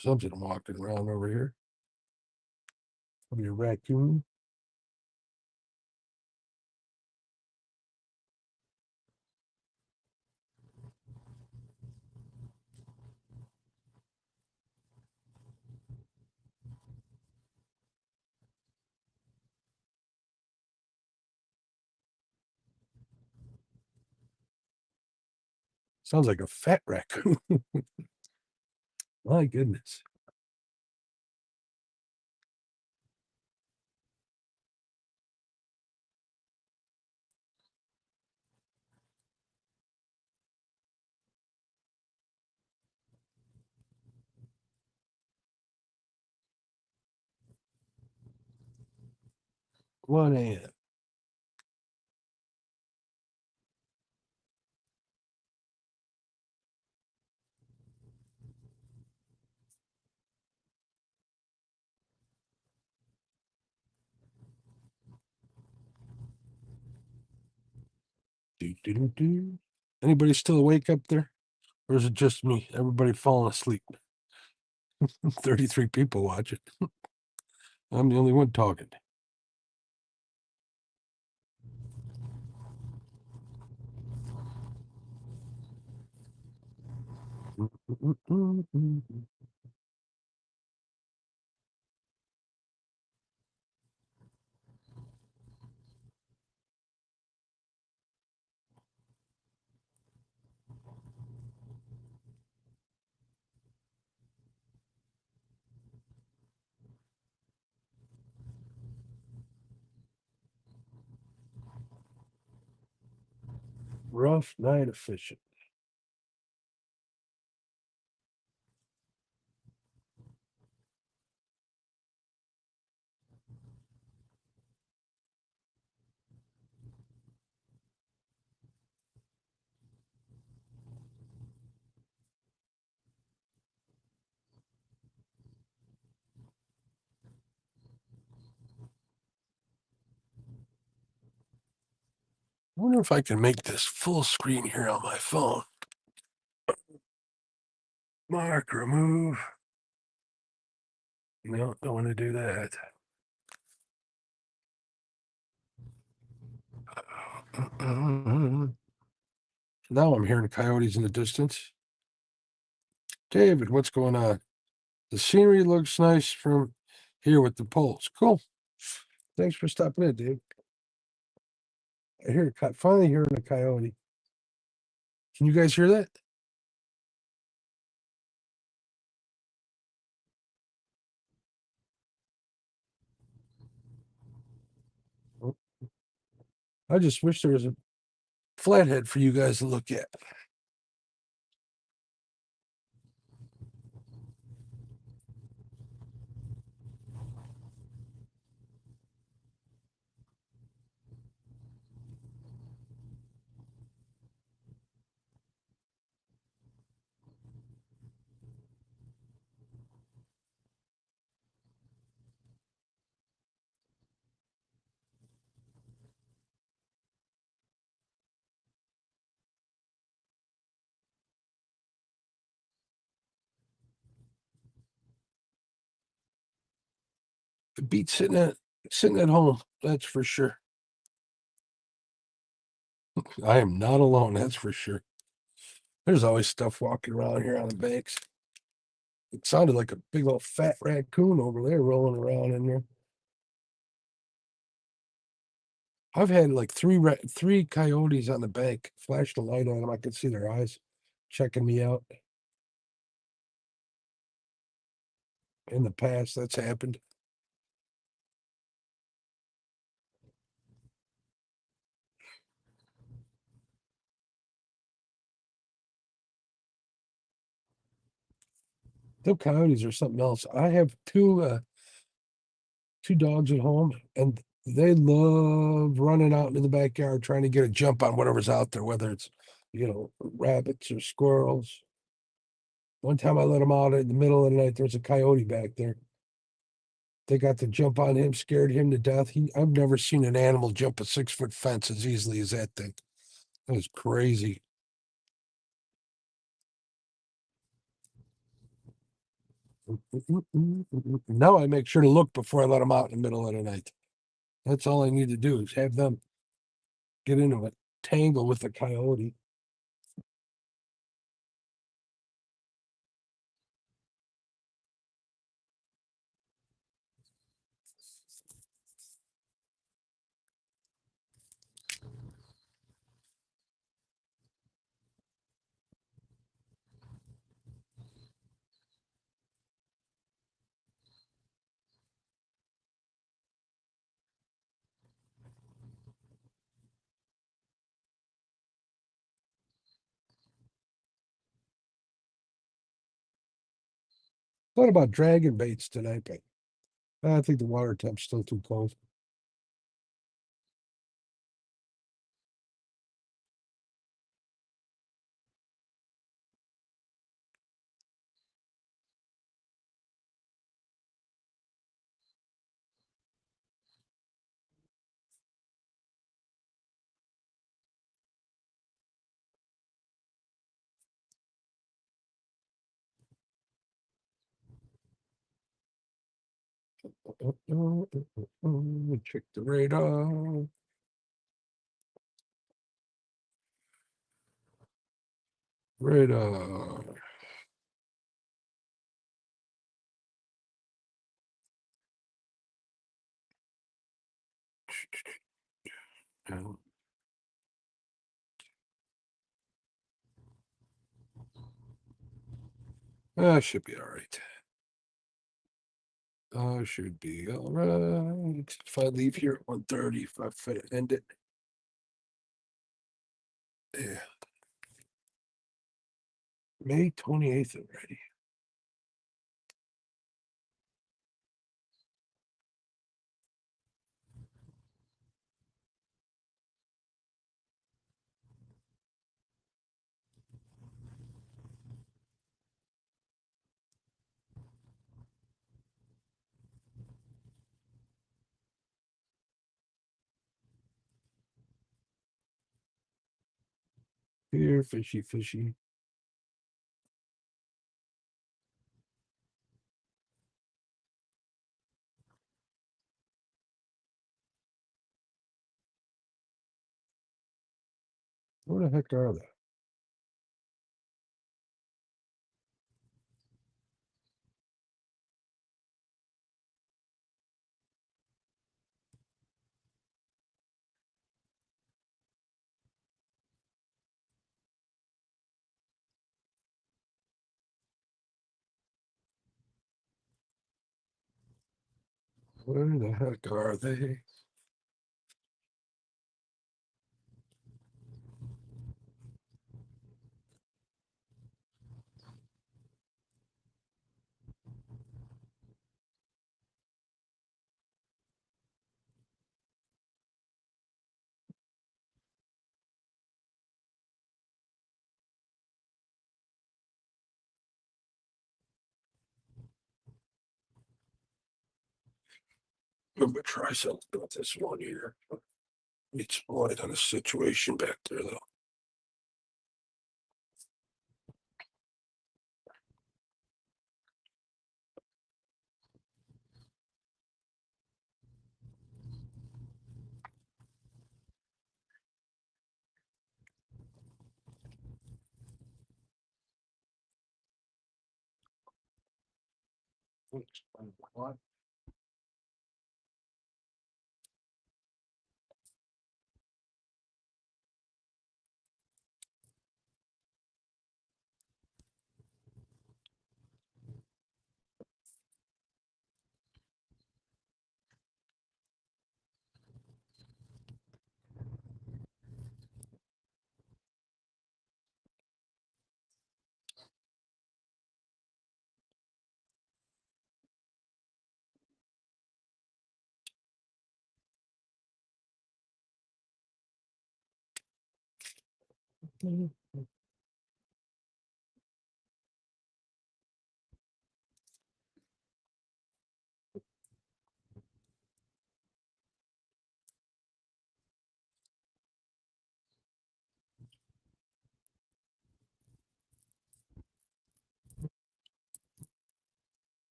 Something walking around over here. Probably a raccoon. Sounds like a fat raccoon. My goodness. One AM. Do. Anybody still awake up there? Or is it just me? Everybody falling asleep. 33 people watching. I'm the only one talking. Rough night of fishing. I wonder if I can make this full screen here on my phone. Mark, remove. No, don't want to do that. Now I'm hearing coyotes in the distance. David, what's going on? The scenery looks nice from here with the poles. Cool. Thanks for stopping in, Dave. I hear finally hearing a coyote. Can you guys hear that? Oh, I just wish there was a flathead for you guys to look at. It beats sitting at home, that's for sure. I am not alone, that's for sure. There's always stuff walking around here on the banks. It sounded like a big old fat raccoon over there rolling around in there. I've had like three coyotes on the bank. Flashed a light on them. I could see their eyes checking me out. In the past, that's happened. The coyotes are something else. I have two dogs at home, and they love running out into the backyard trying to get a jump on whatever's out there, whether it's rabbits or squirrels. One time I let them out in the middle of the night. There was a coyote back there. They got to jump on him, scared him to death. I've never seen an animal jump a 6-foot fence as easily as that thing. That was crazy. Now I make sure to look before I let them out in the middle of the night. That's all I need to do is have them get into a tangle with a coyote. Thought about dragon baits tonight, but I think the water temp's still too cold. Check the radar. Radar. Should be all right. Should be all right. If I leave here at 1:30, if I end it. Yeah. May 28th already. Here, fishy, fishy. What the heck are they? Where the heck are they? I'm gonna try something with this one here. It's light on a situation back there, though. What?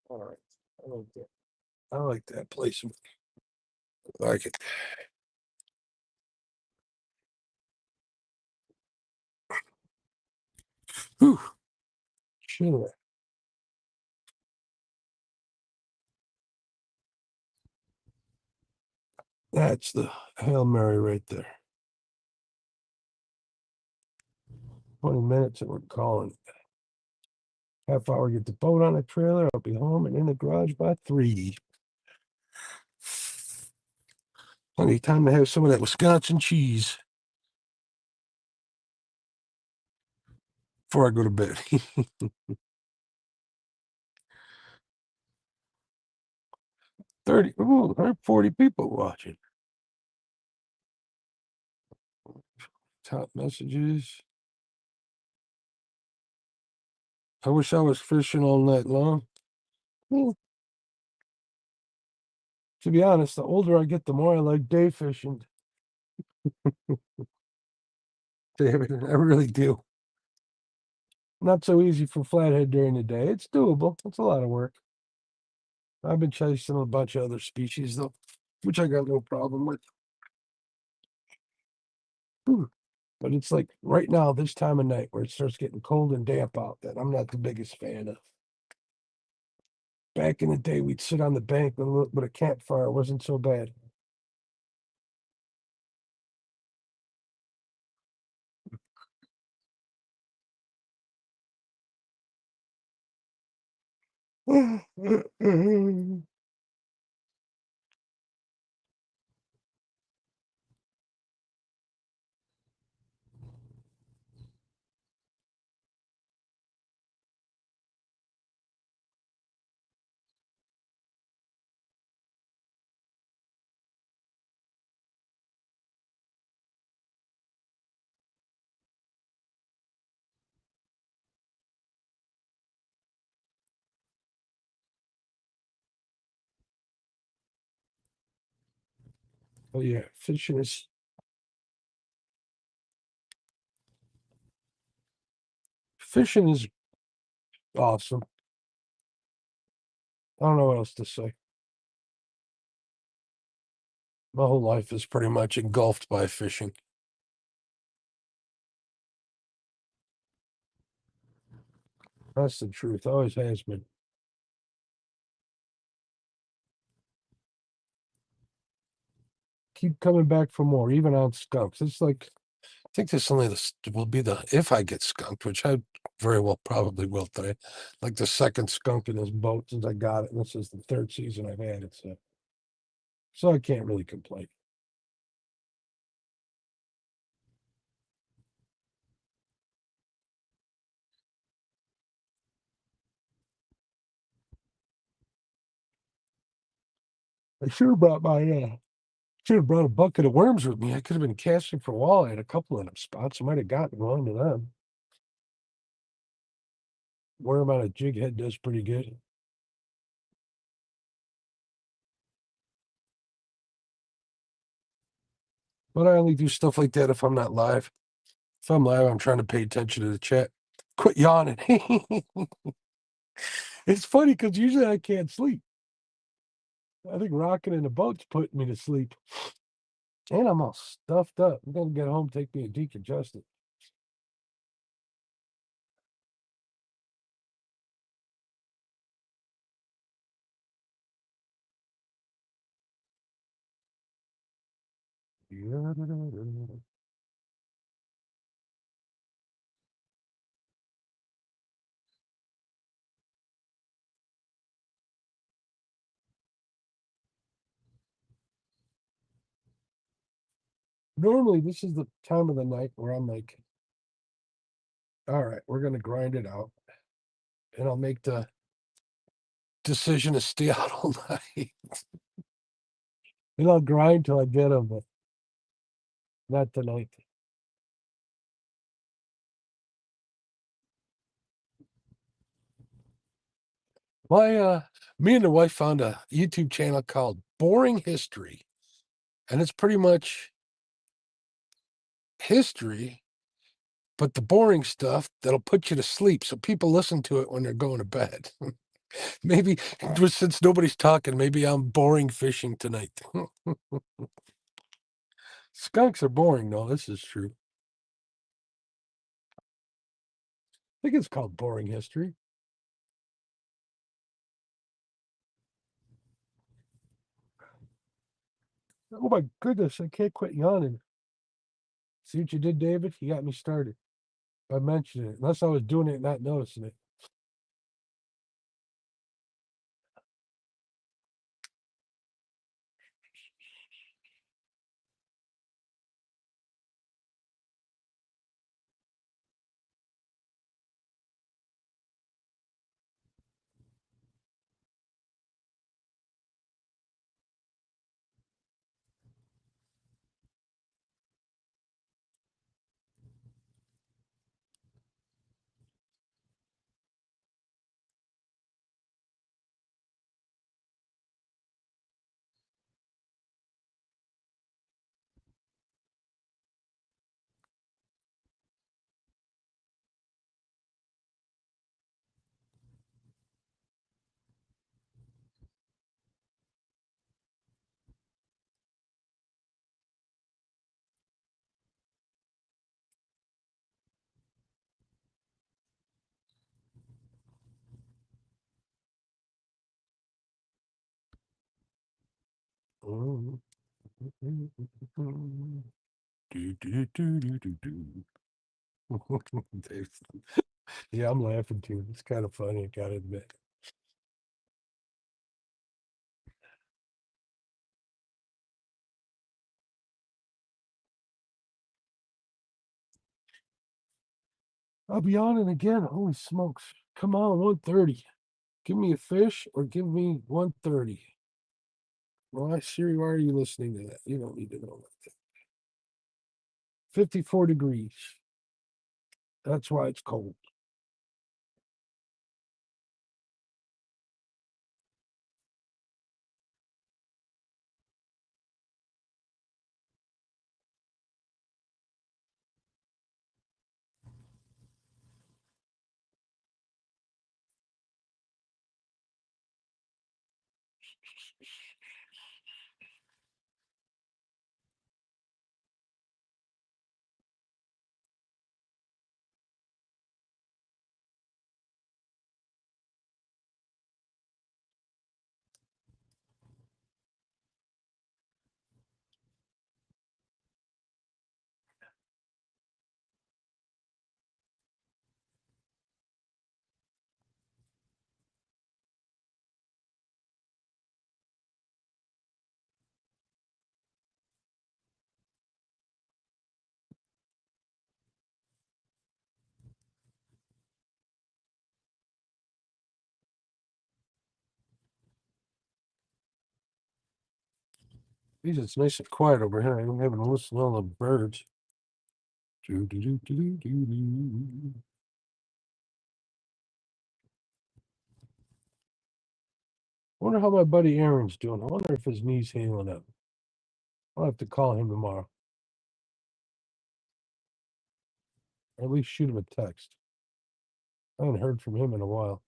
All right. I like that. I like that placement. I like it. Whew. Sure. That's the Hail Mary right there. 20 minutes and we're calling it. Half hour, get the boat on the trailer. I'll be home and in the garage by 3. Plenty of time to have some of that Wisconsin cheese before I go to bed. 30, ooh, 140 people watching. Top messages. I wish I was fishing all night long. Well, to be honest, the older I get, the more I like day fishing. Damn it, I really do. Not so easy for flathead during the day. It's doable. It's a lot of work. I've been chasing a bunch of other species though, which I got no problem with. Whew. But it's like right now, this time of night where it starts getting cold and damp out, that I'm not the biggest fan of. Back in the day, we'd sit on the bank with a campfire. It wasn't so bad. Oh yeah, fishing is awesome. I don't know what else to say. My whole life is pretty much engulfed by fishing. That's the truth. Always has been. Keep coming back for more, even on skunks. It's like I think this only this will be the if I get skunked, which I very well probably will today. Like the second skunk in this boat since I got it. And this is the third season I've had it, so I can't really complain. I should have brought a bucket of worms with me. I could have been casting for walleye at a couple of them spots. I might have gotten one to them. Worm on a jig head does pretty good. But I only do stuff like that if I'm not live. If I'm live, I'm trying to pay attention to the chat. Quit yawning. It's funny because usually I can't sleep. I think rocking in the boat's putting me to sleep. And I'm all stuffed up. I'm gonna get home, take me a decongestant. Normally, this is the time of the night where I'm like, all right, we're gonna grind it out. And I'll make the decision to stay out all night. And I'll grind till I get them, but not tonight. My me and the wife found a YouTube channel called Boring History. And it's pretty much history, but the boring stuff that'll put you to sleep. So people listen to it when they're going to bed. Maybe since nobody's talking, maybe I'm boring fishing tonight. Skunks are boring, though. This is true. I think it's called Boring History. Oh my goodness, I can't quit yawning. See what you did, David? You got me started by mentioning it, unless I was doing it and not noticing it. Do, do, do, do, do, do. Dave's- yeah, I'm laughing too. It's kind of funny, I gotta admit. I'll be on it again. Holy smokes. Come on, 130. Give me a fish or give me 130. Well, Siri, why are you listening to that? You don't need to know that. 54 degrees. That's why it's cold. Geez, it's nice and quiet over here. I'm having to listen to all the birds. Do, do, do, do, do, do. I wonder how my buddy Aaron's doing. I wonder if his knee's healing up. I'll have to call him tomorrow. Or at least shoot him a text. I haven't heard from him in a while.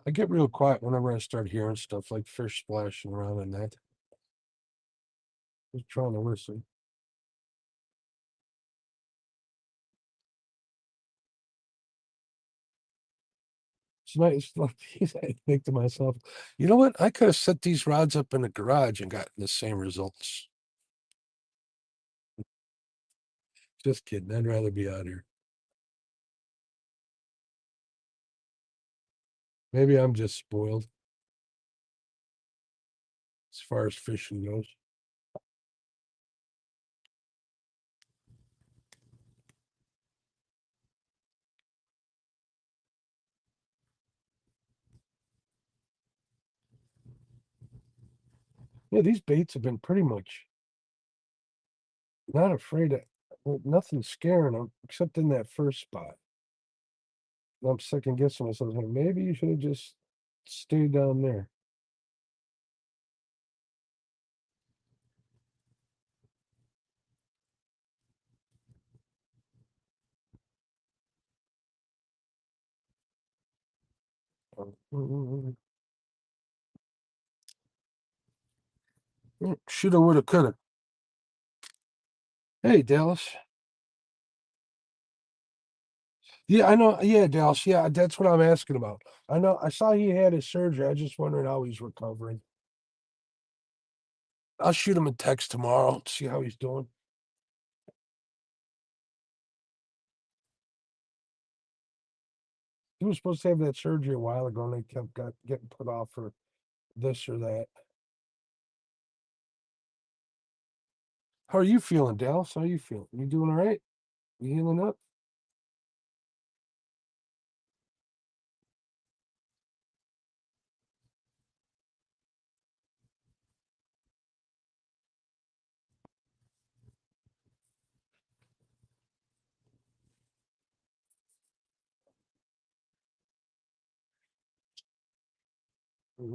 I get real quiet whenever I start hearing stuff like fish splashing around and that. Just trying to listen. It's nice. Like I think to myself, you know what? I could have set these rods up in the garage and gotten the same results. Just kidding. I'd rather be out here. Maybe I'm just spoiled as far as fishing goes. Yeah, these baits have been pretty much not afraid of nothing scaring them except in that first spot. I'm second guessing myself. Like, maybe you should have just stayed down there. Shoulda, woulda, coulda. Hey, Dallas. Yeah, I know. Yeah, Dallas. Yeah, that's what I'm asking about. I know. I saw he had his surgery. I just wondering how he's recovering. I'll shoot him a text tomorrow. See how he's doing. He was supposed to have that surgery a while ago, and they kept getting put off for this or that. How are you feeling, Dallas? How are you feeling? You doing all right? You healing up? All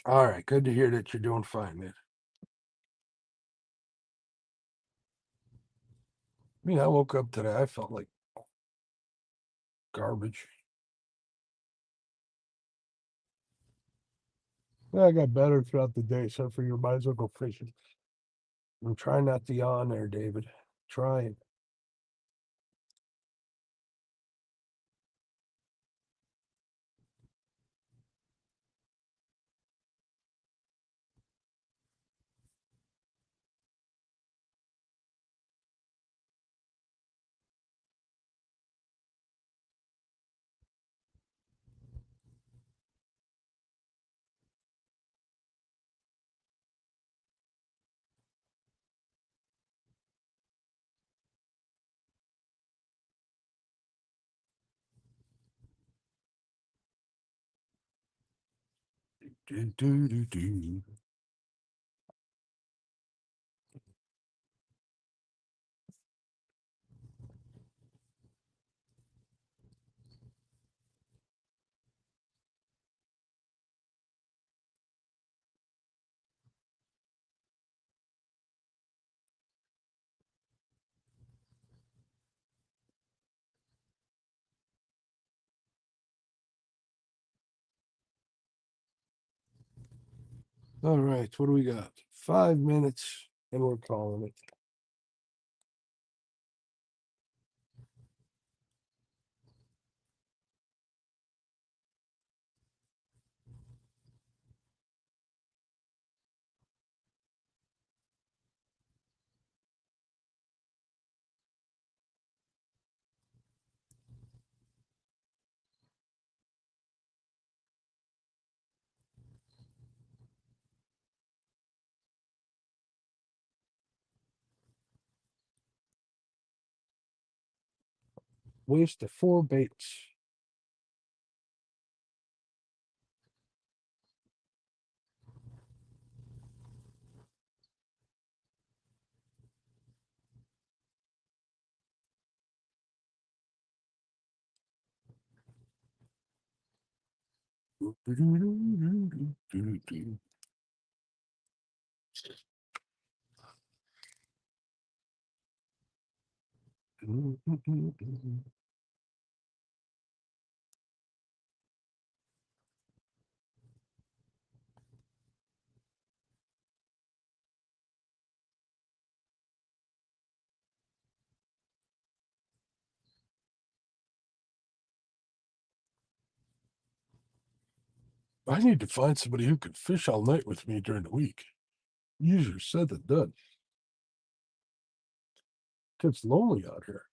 right, good to hear that you're doing fine, man. I mean, I woke up today, I felt like garbage. Yeah, I got better throughout the day, so for your might as well go fishing. I'm trying not to yawn there, David. Trying. Do, do, do, do. All right, what do we got? 5 minutes, and we're calling it. Waste of 4 baits. Do, do, do, do, do, do, do. Do, do, do, do. I need to find somebody who can fish all night with me during the week. Easier said than done. Gets lonely out here.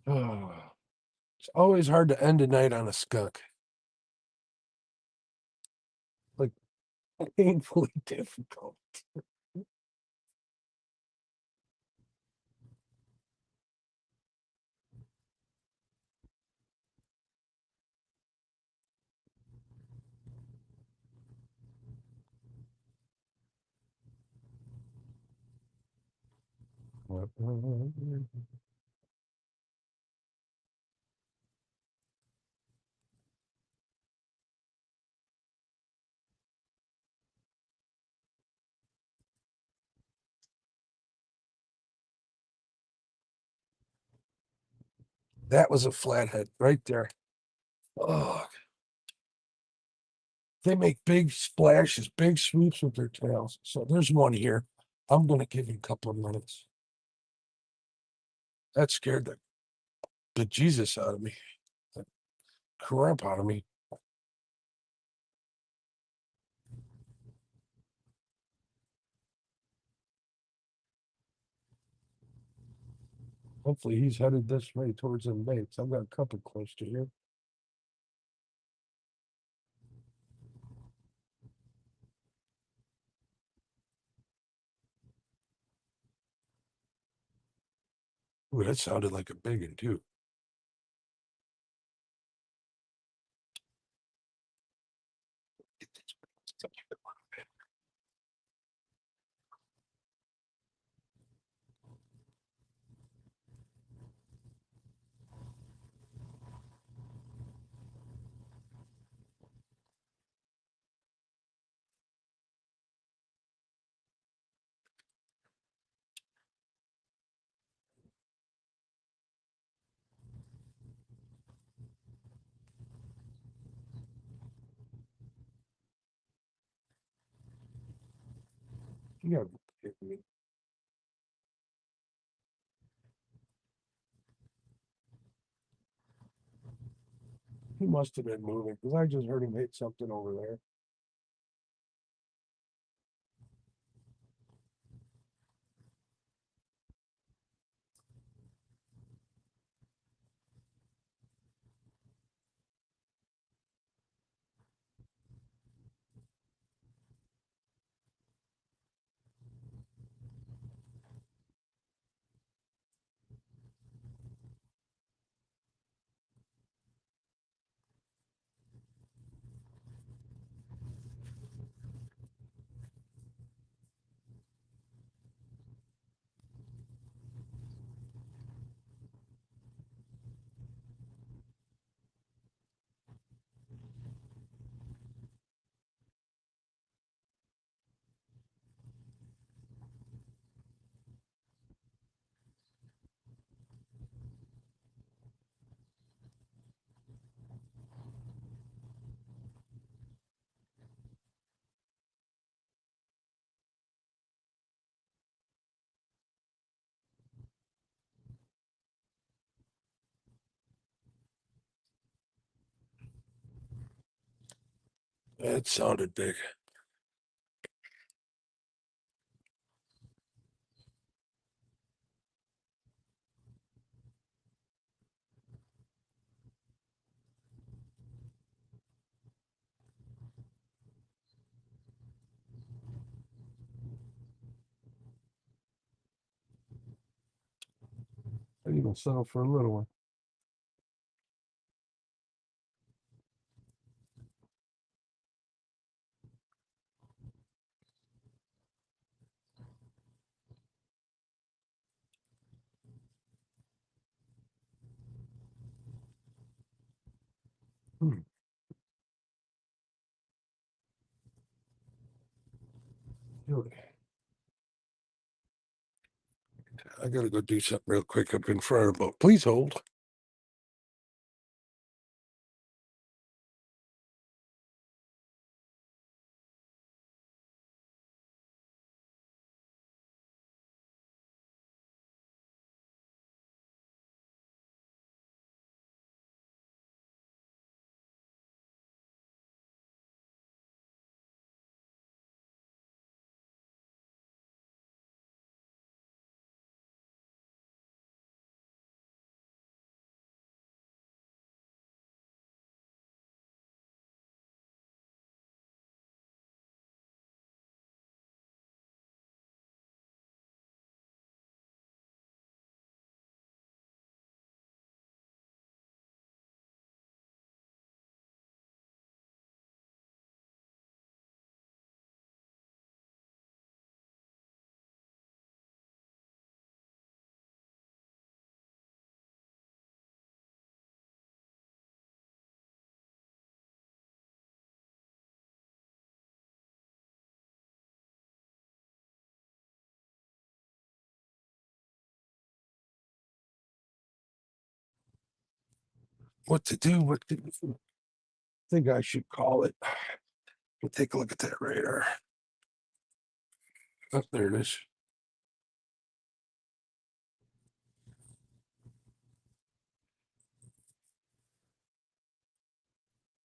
It's always hard to end a night on a skunk. Like painfully difficult. That was a flathead right there. Oh, they make big splashes, big swoops with their tails. So there's one here. I'm going to give it a couple of minutes. That scared the Jesus out of me, the crap out of me. Hopefully he's headed this way towards the lakes. I've got a couple close to here. Ooh, that sounded like a big one too. You gotta be kidding me. He must have been moving because I just heard him hit something over there. That sounded big. I didn't even settle for a little one. Hmm. Really? I gotta go do something real quick up in front of the boat. Please hold. what to do. What to do. I think I should call it. We'll take a look at that radar. Oh, there it is.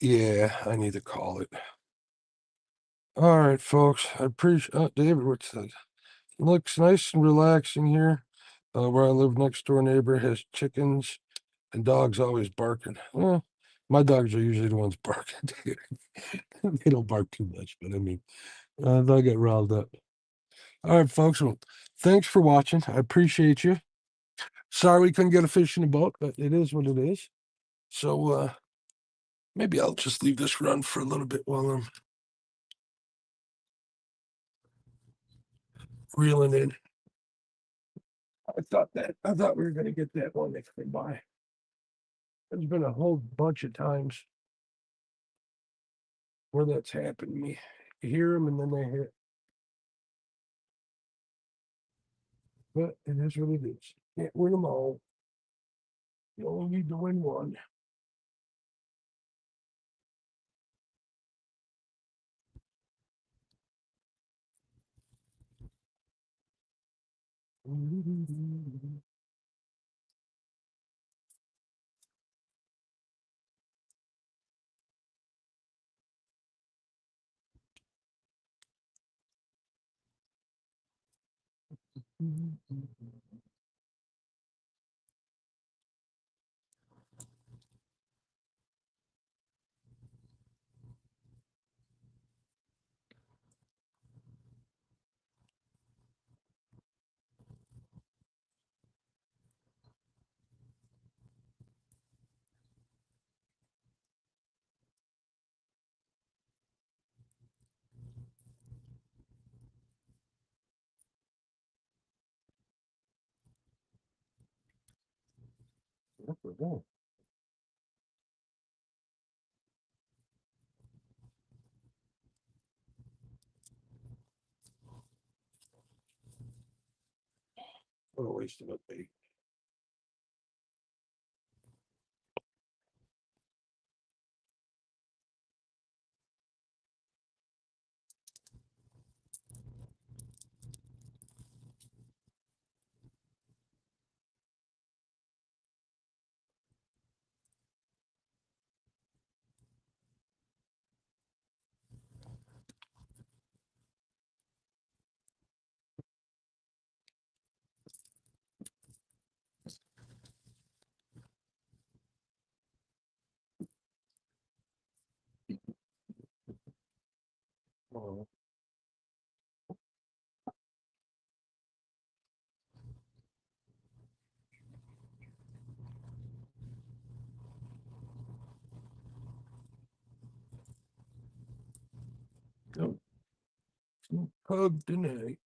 Yeah, I need to call it. All right, folks. I appreciate David. What's that? Looks nice and relaxing here. Where I live, next door neighbor has chickens and dogs always barking. Well, my dogs are usually the ones barking. They don't bark too much, but I mean, they'll get riled up. All right, folks. Well, thanks for watching. I appreciate you. Sorry we couldn't get a fish in the boat, but it is what it is. So maybe I'll just leave this run for a little bit while I'm reeling in. I thought we were gonna get that one that came by. There's been a whole bunch of times where that's happened to me. You hear them and then they hit. But it is what it is. Can't win them all. You only need to win one. What a waste of a bait. Oh. No, pub tonight.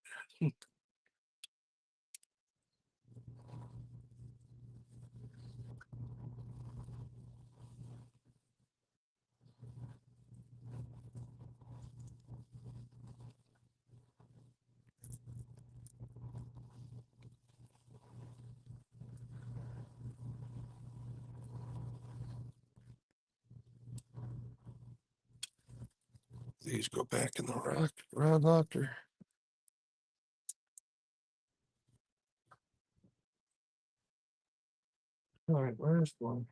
These go back in the rod locker. All right, where's one?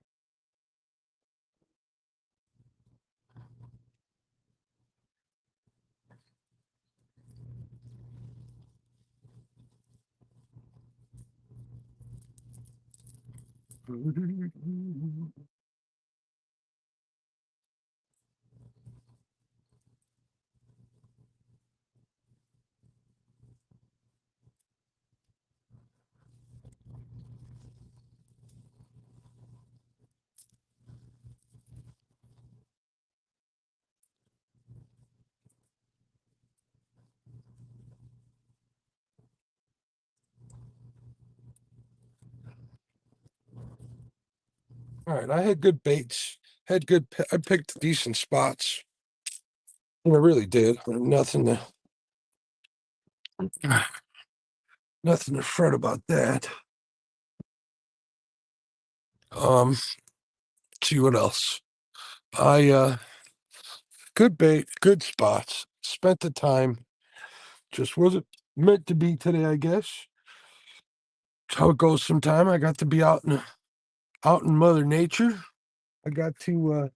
All right, I had good baits. I picked decent spots. And I really did. Nothing to fret about that. see what else. Good bait, good spots. Spent the time. Just wasn't meant to be today, I guess. That's how it goes sometime. I got to be out in Mother Nature. I got to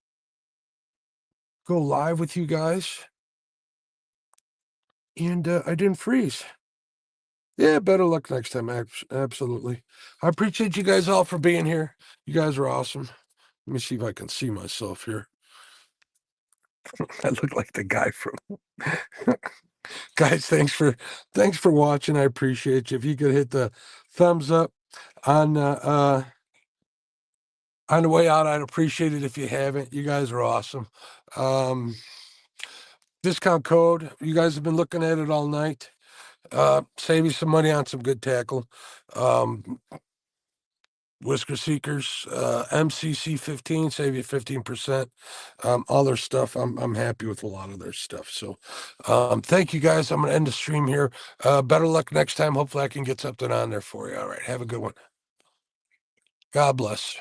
go live with you guys. And I didn't freeze. Yeah, better luck next time. Absolutely. I appreciate you guys all for being here. You guys are awesome. Let me see if I can see myself here. I look like the guy from guys. Thanks for watching. I appreciate you. If you could hit the thumbs up on the way out, I'd appreciate it. If you haven't, you guys are awesome. Discount code. You guys have been looking at it all night. Save you some money on some good tackle. Whisker Seekers, MCC 15, save you 15%. All their stuff. I'm happy with a lot of their stuff. So thank you guys. I'm gonna end the stream here. Better luck next time. Hopefully I can get something on there for you. All right. Have a good one. God bless.